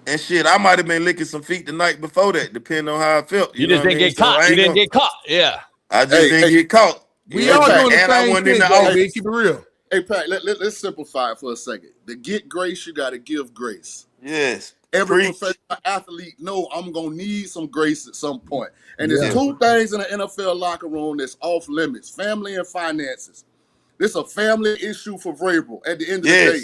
And shit, I might have been licking some feet the night before that, depending on how I felt. You just didn't get caught. You didn't get caught. Yeah. I just didn't get caught. We all doing the same shit, JB. Keep it real. Hey, Pat, let's simplify it for a second. To get grace, you got to give grace. Yes. Every professional athlete know I'm going to need some grace at some point. And there's two things in the NFL locker room that's off limits, family and finances. This is a family issue for Vrabel at the end of the day.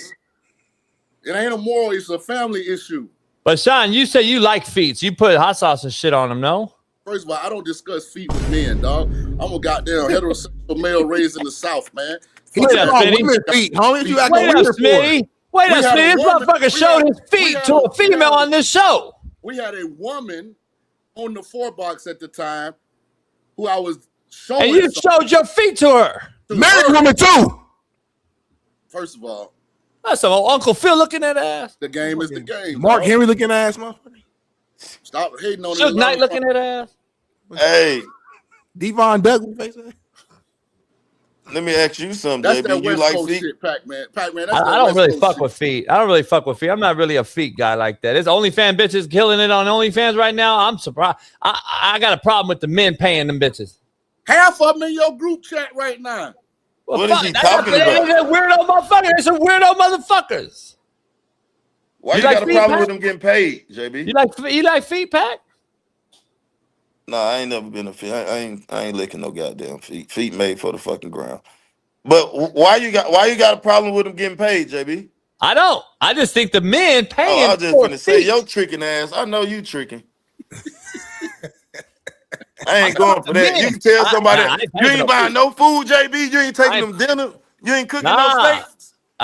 It ain't a moral, it's a family issue. But Shaun, you say you like feet. You put hot sauce and shit on them, no? First of all, I don't discuss feet with men, dog. I'm a goddamn heterosexual male raised in the South, man. Wait up, Smitty. Wait up, Smitty. Wait up, Smitty. This motherfucker showed his feet to a female on this show. We had a woman on the 4-box at the time who I was showing. And you showed your feet to her. Married woman, too. First of all, that's some old Uncle Phil looking at ass. The game is the game. Mark Henry looking at ass, motherfucker. Stop hating on Suge Knight looking at ass. Hey, Devon Douglas face ass. Let me ask you something, That's JB. that You West like Coast feet? shit, Pac-Man. Pac-Man, I don't really fuck with feet. I don't really fuck with feet. I'm not really a feet guy like that. There's OnlyFans bitches killing it on OnlyFans right now. I'm surprised. I got a problem with the men paying them bitches. Half of them in your group chat right now. Well, What fuck, is he talking about? They're weirdo motherfuckers. They're some weirdo motherfuckers. Why you like got a feet, problem Pat? with them getting paid, JB? You like feet, Pat? Nah, I ain't never been a feet. I ain't licking no goddamn feet. Feet made for the fucking ground. But why you got a problem with them getting paid, JB? I don't. I just think the men paying. I was just gonna say your tricking ass. I know you tricking. I ain't going for that. You can tell somebody you ain't buying no food, JB. You ain't taking them dinner. You ain't cooking no steaks.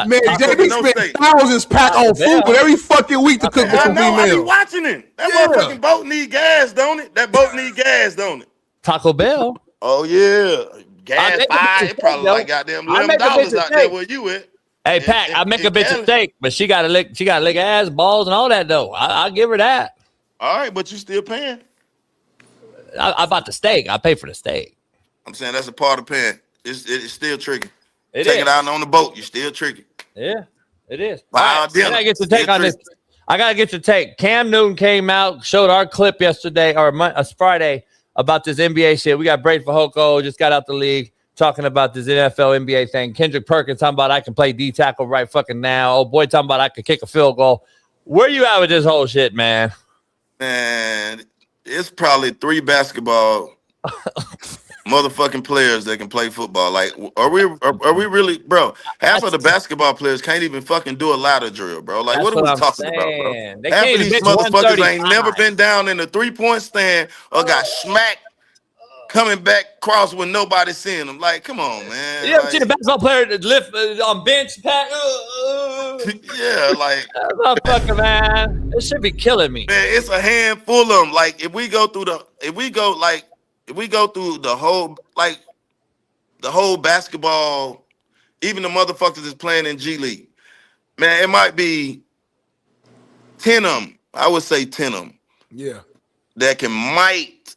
Man, JB spent thousands pack on food, but every fucking week to cook with some I be females. watching it. That motherfucking boat need gas, don't it? That boat need gas, don't it? Taco Bell. Oh yeah, gas fire. It probably like goddamn $11 out there where you at. Hey, Pat, I make a bitch a steak, but she gotta lick ass, balls, and all that though. I'll give her that. All right, but you still paying. I bought the steak. I pay for the steak. I'm saying that's a part of paying. It's still tricky. It Take is. it out on the boat. You still tricky. Yeah, it is. Wow, I gotta get your take on this. I gotta get your take. Cam Newton came out, showed our clip yesterday or Friday about this NBA shit. We got Brady Fajoko, just got out the league, talking about this NFL NBA thing. Kendrick Perkins talking about I can play D tackle right fucking now. Oh boy, talking about I can kick a field goal. Where you at with this whole shit, man? Man, it's probably 3 basketball motherfucking players that can play football. Like, are we really, bro? Half of the basketball players can't even fucking do a ladder drill, bro. Like, what are we talking about, bro? Half of these motherfuckers ain't never been down in the 3-point stand or got smacked coming back cross when nobody's seeing them. Like, come on, man. You ever seen a basketball player that lift on bench, Pat? Yeah, like motherfucker, man. This should be killing me. Man, it's a handful of them. Like, if we go through the whole basketball, even the motherfuckers that's playing in G League, man, it might be 10 of them. I would say 10 of them. Yeah. That might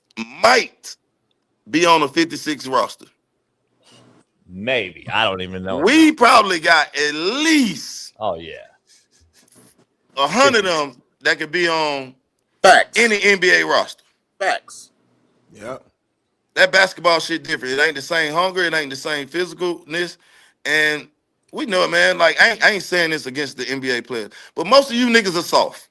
be on a 56 roster. Maybe. I don't even know. We probably got at least 100 of them that could be on any NBA roster. Facts. Yeah. That basketball shit different. It ain't the same hunger. It ain't the same physicalness. And we know it, man. Like, I ain't saying this against the NBA players, but most of you niggas are soft.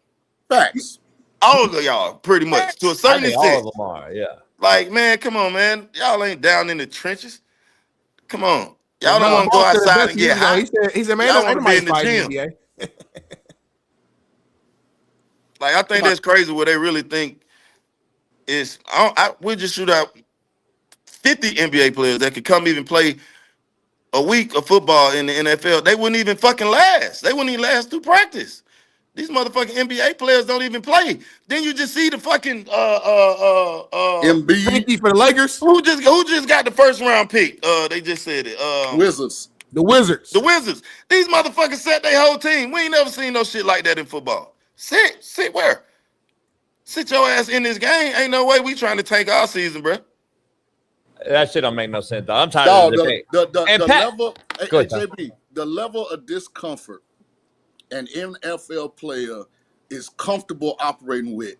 Facts. All of y'all, pretty much. To a certain extent. All of them are, yeah. Like, man, come on, man. Y'all ain't down in the trenches. Come on. Y'all don't want to go outside and get hot. He said, man, y'all I want to be in the gym. Like, I think that's crazy what they really think is. We just shoot out 50 NBA players that could come even play a week of football in the NFL. They wouldn't even fucking last. They wouldn't even last through practice. These motherfucking NBA players don't even play. Then you just see the fucking Embiid for the Lakers. Who just got the first round pick? They just said it. Wizards. The Wizards. The Wizards. These motherfuckers set their whole team. We ain't never seen no shit like that in football. Sit where? Sit your ass in this game. Ain't no way we trying to tank our season, bro. That shit don't make no sense, though. I'm tired No, of the debate. the level, Go ahead, Tom. JB, the level of discomfort an NFL player is comfortable operating with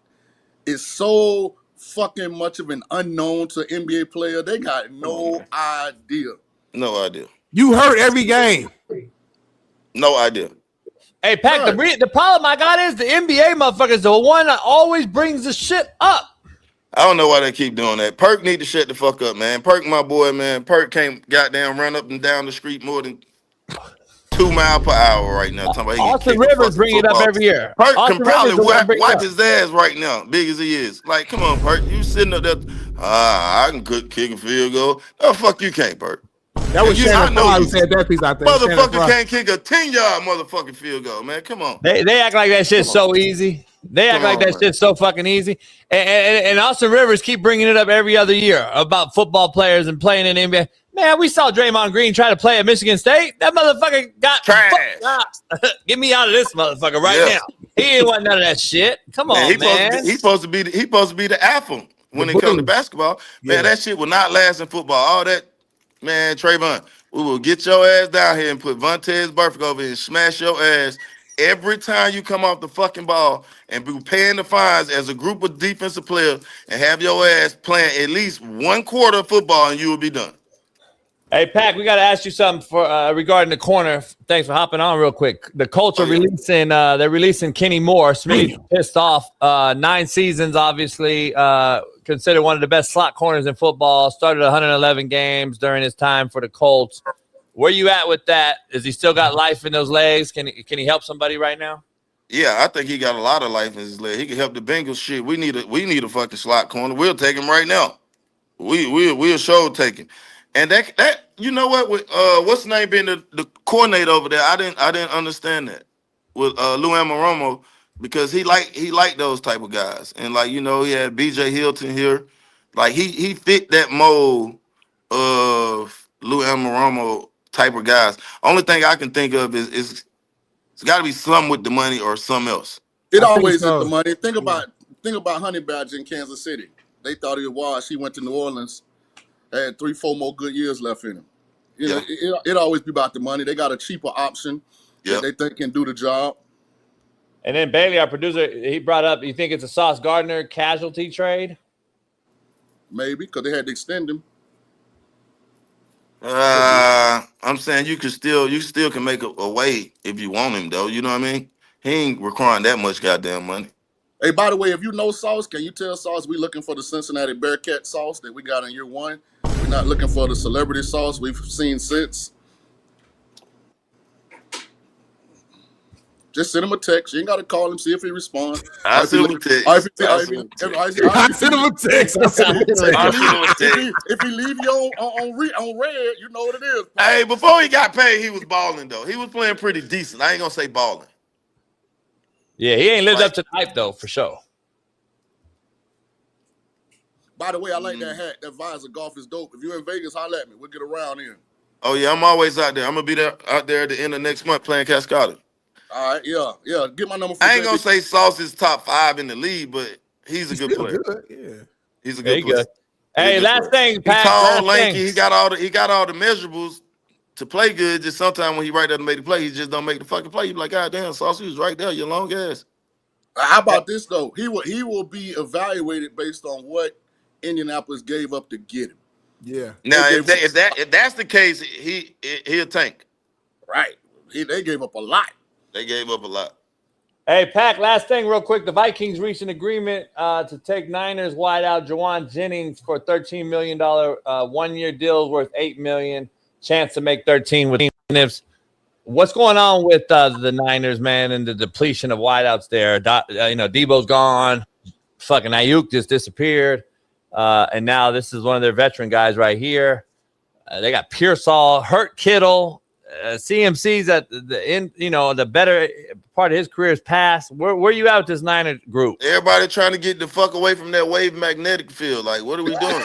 is so fucking much of an unknown to NBA player. They got no idea. No idea. You hurt every game. No idea. Hey, Pat, the problem I got is the NBA motherfuckers, the one that always brings the shit up. I don't know why they keep doing that. Perk need to shut the fuck up, man. Perk, my boy, man. Perk can't goddamn run up and down the street more than 2 miles per hour right now. Austin Rivers bring it up every year. Perk Austin can probably Rivers wipe his ass right now, big as he is. Like, come on, Perk. You sitting up there, I can kick a field goal. No, fuck you can't, Perk. That was Shannon Fry who said that piece out there. Motherfucker can't kick a 10-yard motherfucking field goal, man. Come on. They act like that shit's so easy. They act like that shit's so fucking easy. And Austin Rivers keep bringing it up every other year about football players and playing in the NBA. Man, we saw Draymond Green try to play at Michigan State. That motherfucker got trash. Get me out of this motherfucker right now. He ain't want none of that shit. Come on, man. He's supposed to be the alpha when it comes to basketball. Man, that shit will not last in football. All that, man, Trayvon, we will get your ass down here and put Vontez Burfict over here and smash your ass every time you come off the fucking ball and be paying the fines as a group of defensive players and have your ass playing at least 1 quarter of football and you will be done. Hey, Pac, we got to ask you something for regarding the corner. Thanks for hopping on real quick. The Colts are they're releasing Kenny Moore. Smitty's pissed off. 9 seasons, obviously. Considered one of the best slot corners in football. Started 111 games during his time for the Colts. Where you at with that? Is he still got life in those legs? Can he help somebody right now? Yeah, I think he got a lot of life in his leg. He can help the Bengals. Shit, we need a fucking slot corner. We'll take him right now. We'll show take him. And that you know what? With what's the name being the coordinator over there? I didn't understand that with Lou Anarumo because he liked those type of guys. And like, you know, he had BJ Hilton here. Like he fit that mold of Lou Anarumo type of guys. Only thing I can think of is it's got to be something with the money or something else. It always is the money. Think about Honey Badger in Kansas City. They thought he was washed. He went to New Orleans, had 3-4 more good years left in him. You know, it always be about the money. They got a cheaper option that they think can do the job. And then Bailey, our producer, he brought up, you think it's a Sauce Gardner casualty trade? Maybe, because they had to extend him. I'm saying you still can make a way if you want him though. You know what I mean? He ain't requiring that much goddamn money. Hey, by the way, if you know Sauce, can you tell Sauce we looking for the Cincinnati Bearcat sauce that we got in year 1? We're not looking for the celebrity sauce we've seen since. Just send him a text. You ain't got to call him, see if he responds. I send him a text. I send him a text. If he leave you on red, you know what it is. Hey, before he got paid, he was balling though. He was playing pretty decent. I ain't gonna say balling. Yeah, he ain't lived up to the hype though, for sure. By the way, I like that hat. That visor golf is dope. If you're in Vegas, holler at me. We'll get around in. Oh yeah, I'm always out there. I'm gonna be out there at the end of next month playing Cascada. All right, yeah. Get my number. I ain't gonna say Sauce is top 5 in the league, but he's a good player. Yeah, he's a good player. Hey, last thing, Pat. He's tall, lanky. He got all the measurables to play good. Just sometimes when he right there to make the play, he just don't make the fucking play. You be like, God damn, Sauce, he was right there. Your long ass. How about this though? He will be evaluated based on what Indianapolis gave up to get him. Yeah. Now, if that's the case, he'll tank. Right. They gave up a lot. They gave up a lot. Hey, Pac, last thing real quick. The Vikings reached an agreement to take Niners wideout Jawan Jennings for a $13 million one-year deal worth $8 million. Chance to make 13 with incentives. What's going on with the Niners, man, and the depletion of wideouts there? Debo's gone. Fucking Ayuk just disappeared. And now this is one of their veteran guys right here. They got Pearsall, Hurt Kittle. CMC's at the end, the better part of his career is past. Where you at with this Niner group? Everybody trying to get the fuck away from that wave magnetic field. Like, what are we doing?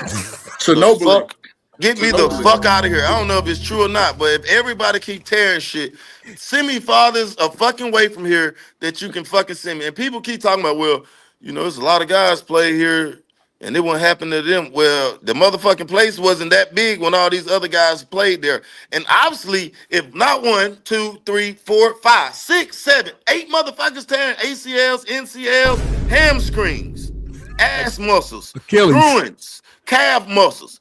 Chernobyl. Get me the fuck out of here. I don't know if it's true or not, but if everybody keep tearing shit, send me fathers a fucking way from here that you can fucking send me. And people keep talking about, well, there's a lot of guys play here and it wouldn't happen to them. Well, the motherfucking place wasn't that big when all these other guys played there. And obviously, if not 1, 2, 3, 4, 5, 6, 7, 8 motherfuckers tearing ACLs, NCLs, hamstrings, ass muscles, groins, calf muscles.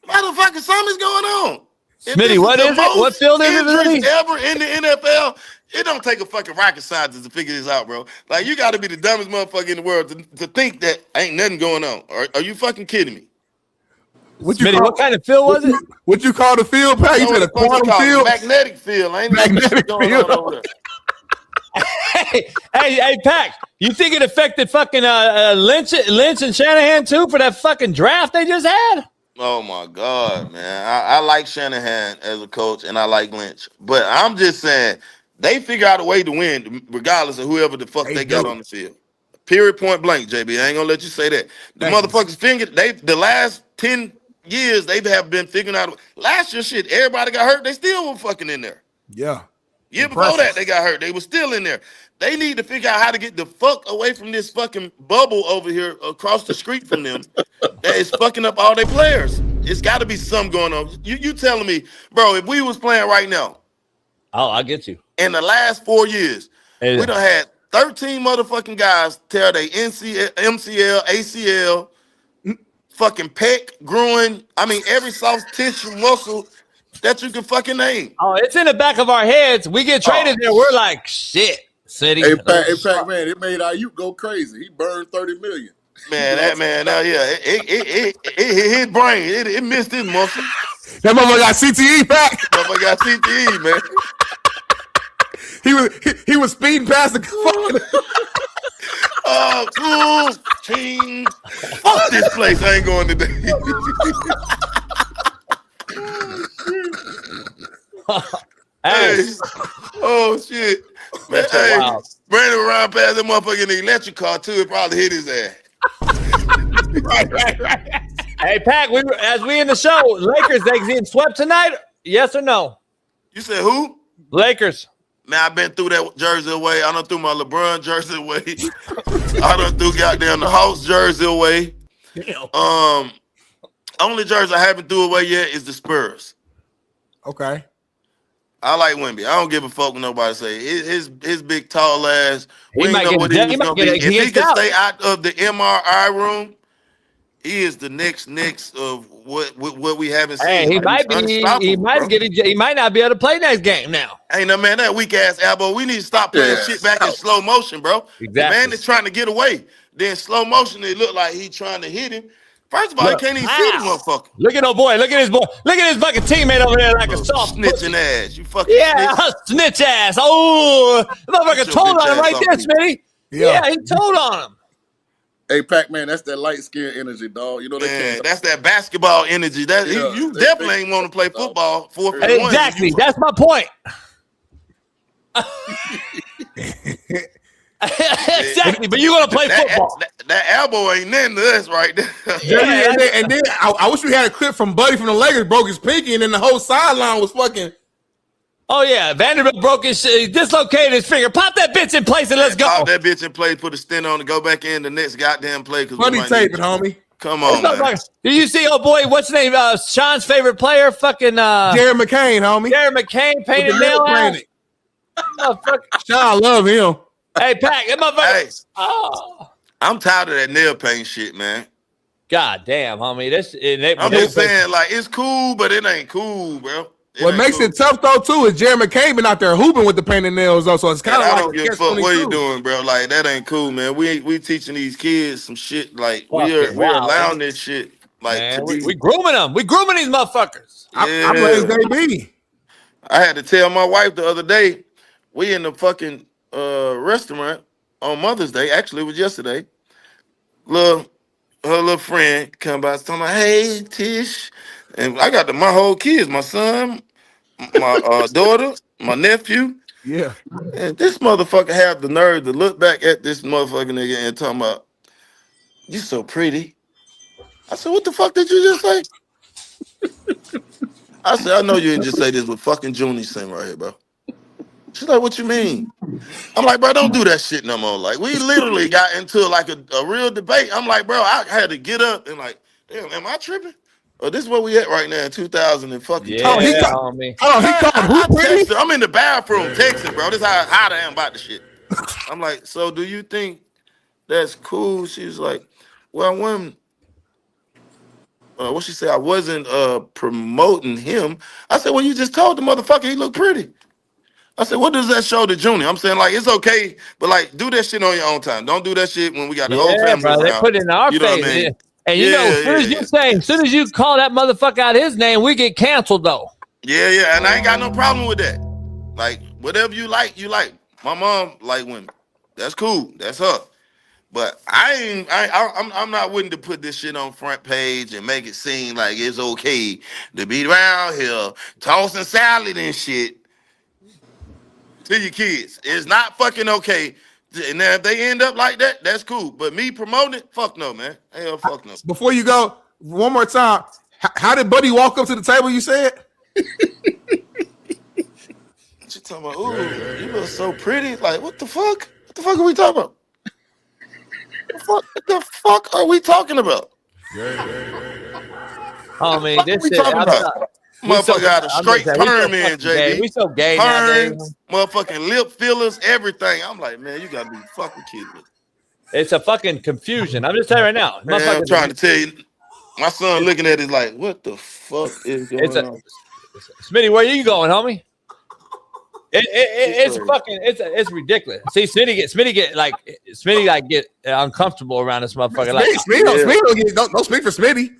Motherfucker, something's going on. Smitty, what is it? What field is it? Injuries ever in the NFL. It don't take a fucking rocket scientist to figure this out, bro. Like, you got to be the dumbest motherfucker in the world to think that ain't nothing going on. Are you fucking kidding me? Smitty, what kind of field was it? What you call the field, Pat? You said a quantum field? Magnetic field. Ain't magnetic going field. on over there. Hey, Pac, you think it affected fucking Lynch and Shanahan too for that fucking draft they just had? Oh my God, man. I like Shanahan as a coach and I like Lynch. But I'm just saying they figure out a way to win regardless of whoever the fuck they got on the field. Period, point blank, JB. I ain't gonna let you say that. The motherfuckers the last 10 years they have been figuring out. Last year, shit, everybody got hurt. They still were fucking in there. Yeah. Year before that, they got hurt. They were still in there. They need to figure out how to get the fuck away from this fucking bubble over here across the street from them that is fucking up all their players. It's got to be something going on. You telling me, bro, if we was playing right now. Oh, I get you. In the last 4 years, we done had 13 motherfucking guys tear their MCL, ACL, fucking pec, groin. I mean, every soft tissue muscle that you can fucking name. Oh, it's in the back of our heads. We get traded there. We're like, shit, City. Hey, Pac, man, it made Ayuk go crazy. He burned $30 million. Man, it hit his brain. It missed his muscle. That motherfucker got CTE, Pac. That motherfucker got CTE, man. He was speeding past the fucking. Fuck this place. I ain't going today. Hey. Oh shit. Man, hey, Brandon around past that motherfucker in the electric car too. It probably hit his ass. right. Hey, Pac, as we in the show, Lakers, they getting swept tonight? Yes or no? You said who? Lakers. Man, I've been through that jersey away. I done threw my LeBron jersey away. I done threw goddamn the Hawks jersey away. Only jersey I haven't threw away yet is the Spurs. Okay. I like Wemby. I don't give a fuck what nobody say. His big tall ass. We He ain't might know what get he was gonna be. If he gets can out. stay out of the MRI room, he is the next of what we haven't seen. Hey, he might not be able to play next game now. Hey, no, man, that weak ass elbow. We need to stop playing shit back in slow motion, bro. Exactly. The man is trying to get away. Then slow motion, it looked like he trying to hit him. First of all, he can't even see the motherfucker. Look at old boy. Look at his boy. Look at his fucking teammate over there like a soft snitching ass. You fucking snitch ass. Oh, the motherfucker told on him right there, Smitty. Yeah, he told on him. Hey, Pac-Man, that's that light skin energy, dog. You know that. That's that basketball energy. That you definitely ain't want to play football 4-1. Exactly. That's my point. Exactly, but you're gonna play football. That elbow ain't nothing to us right there. And then I wish we had a clip from Buddy from the Lakers broke his pinky, and then the whole sideline was fucking. Oh yeah, Vanderbilt broke his dislocated his finger. Pop that bitch in place and let's go. Pop that bitch in place, put a stent on, and go back in the next goddamn play. Funny taping, homie. Come on, man. Did you see, oh boy, what's his name? Sean's favorite player, fucking Jared McCain, homie. Jared McCain painted nail out. Sean, love him. Hey, Pac, that motherfucker. Hey, I'm tired of that nail paint shit, man. God damn, homie. I'm just saying, like, it's cool, but it ain't cool, bro. What makes it tough though too is Jared McCain been out there hooping with the painted nails though, so it's kind of like I don't give a fuck what you doing, bro. Like that ain't cool, man. We teaching these kids some shit. Like we're allowing this shit. Like man, we grooming them. We grooming these motherfuckers. Yeah. I'm raised AB. I had to tell my wife the other day. We in the fucking restaurant on Mother's Day. Actually, it was yesterday. Her little friend come by, talking about, "Hey, Tish." And I got my whole kids, my son, my daughter, my nephew. Yeah. And this motherfucker have the nerve to look back at this motherfucking nigga and talking about, "You so pretty." I said, "What the fuck did you just say?" I said, "I know you didn't just say this, but fucking Junie sing right here, bro." She's like, what you mean? I'm like, bro, don't do that shit no more. Like, we literally got into like a real debate. I'm like, bro, I had to get up and like, damn, am I tripping? Or this is where we at right now in 2000 and fucking. Yeah, he called who? Texted, I'm in the bathroom texting, bro. This is how hot I am about the shit. I'm like, so do you think that's cool? She's like, well, when what she said, I wasn't promoting him. I said, well, you just told the motherfucker he looked pretty. I said, what does that show to Junior? I'm saying, like, it's okay, but like, do that shit on your own time. Don't do that shit when we got the whole family around. They put it in our face. What I mean? And you know, as soon as you call that motherfucker out his name, we get canceled though. Yeah, and I ain't got no problem with that. Like, whatever you like, you like. My mom like women. That's cool. That's her. But I'm not willing to put this shit on front page and make it seem like it's okay to be around here tossing salad and shit to your kids. It's not fucking okay. And now if they end up like that, that's cool. But me promoting it, fuck no, man. Hell, fuck no. Before you go, one more time. How did Buddy walk up to the table? You said. She talking about, ooh, you look so pretty. Like, what the fuck? What the fuck are we talking about? What the fuck are we talking about? Oh man, this shit. Motherfucker got a straight perm in, JD. We so gay nowadays. Motherfucking lip fillers, everything. I'm like, man, you gotta be fucking kidding me. It's a fucking confusion. I'm just telling you right now. Man, I'm trying to tell you. My son looking at it like, what the fuck is going on? Smitty, where you going, homie? It's ridiculous. See, Smitty get uncomfortable around this motherfucker. Smitty don't speak for Smitty.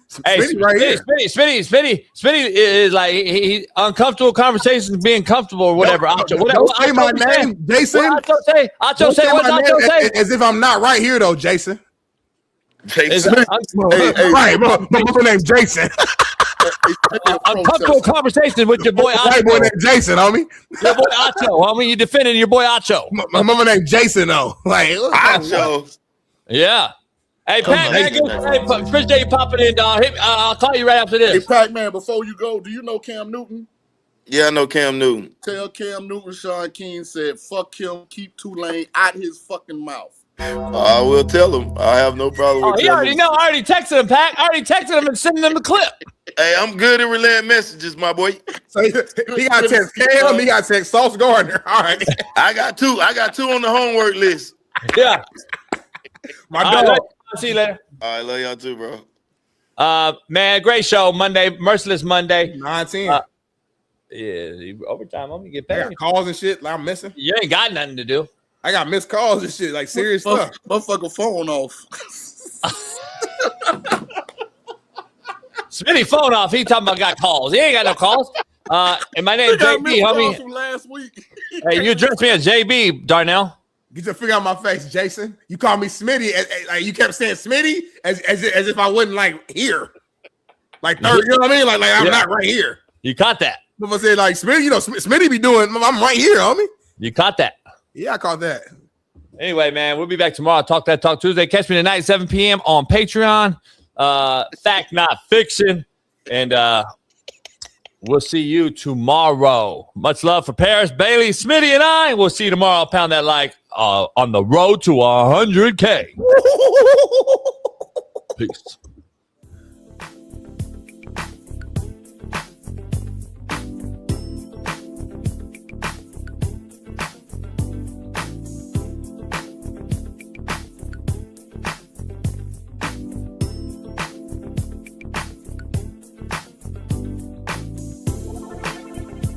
Smitty is like he uncomfortable conversations, being comfortable or whatever. Don't say my name, Jason. Acho say? Acho say? As if I'm not right here though, Jason. Jason. Right, my name's Jason. Uncomfortable conversation with your boy Acho. Right, boy named Jason, homie. Your boy Acho, homie. You defending your boy Acho. My mama named Jason, though. Like Acho. Yeah. Hey, Pac-Man, appreciate you popping in, dog. I'll call you right after this. Hey, Pac-Man, before you go, do you know Cam Newton? Yeah, I know Cam Newton. Tell Cam Newton Shaun King said, fuck him, keep Tulane out his fucking mouth. I will tell him. I have no problem with he already know. I already texted him, Pac. I already texted him and sending him the clip. Hey, I'm good at relaying messages, my boy. So he got text Cam, he got text Sauce Gardner. All right. I got two on the homework list. Yeah. My dog. Right, see you later. All right, love y'all too, bro. Man, great show Monday, Merciless Monday. 9-10. Yeah, overtime. I'm gonna get paid. I got calls and shit. Like I'm missing. You ain't got nothing to do. I got missed calls and shit, like serious stuff. Motherfucker phone off. Smitty phone off. He talking about got calls. He ain't got no calls. And my name's JB, homie. From last week. Hey, you address me as JB, Darnell. Get your finger out my face, Jason. You call me Smitty. Like you kept saying Smitty as if I wasn't like here. Like third, you know what I mean? Like I'm not right here. You caught that. If I said like Smitty, you know, Smitty be doing, I'm right here, homie. You caught that. Yeah, I caught that. Anyway, man, we'll be back tomorrow. Talk Tuesday. Catch me tonight, 7 p.m. on Patreon. Fact, not fiction. And we'll see you tomorrow. Much love for Paris, Bailey, Smitty, and I. We'll see you tomorrow. Pound that like on the road to 100K. Peace.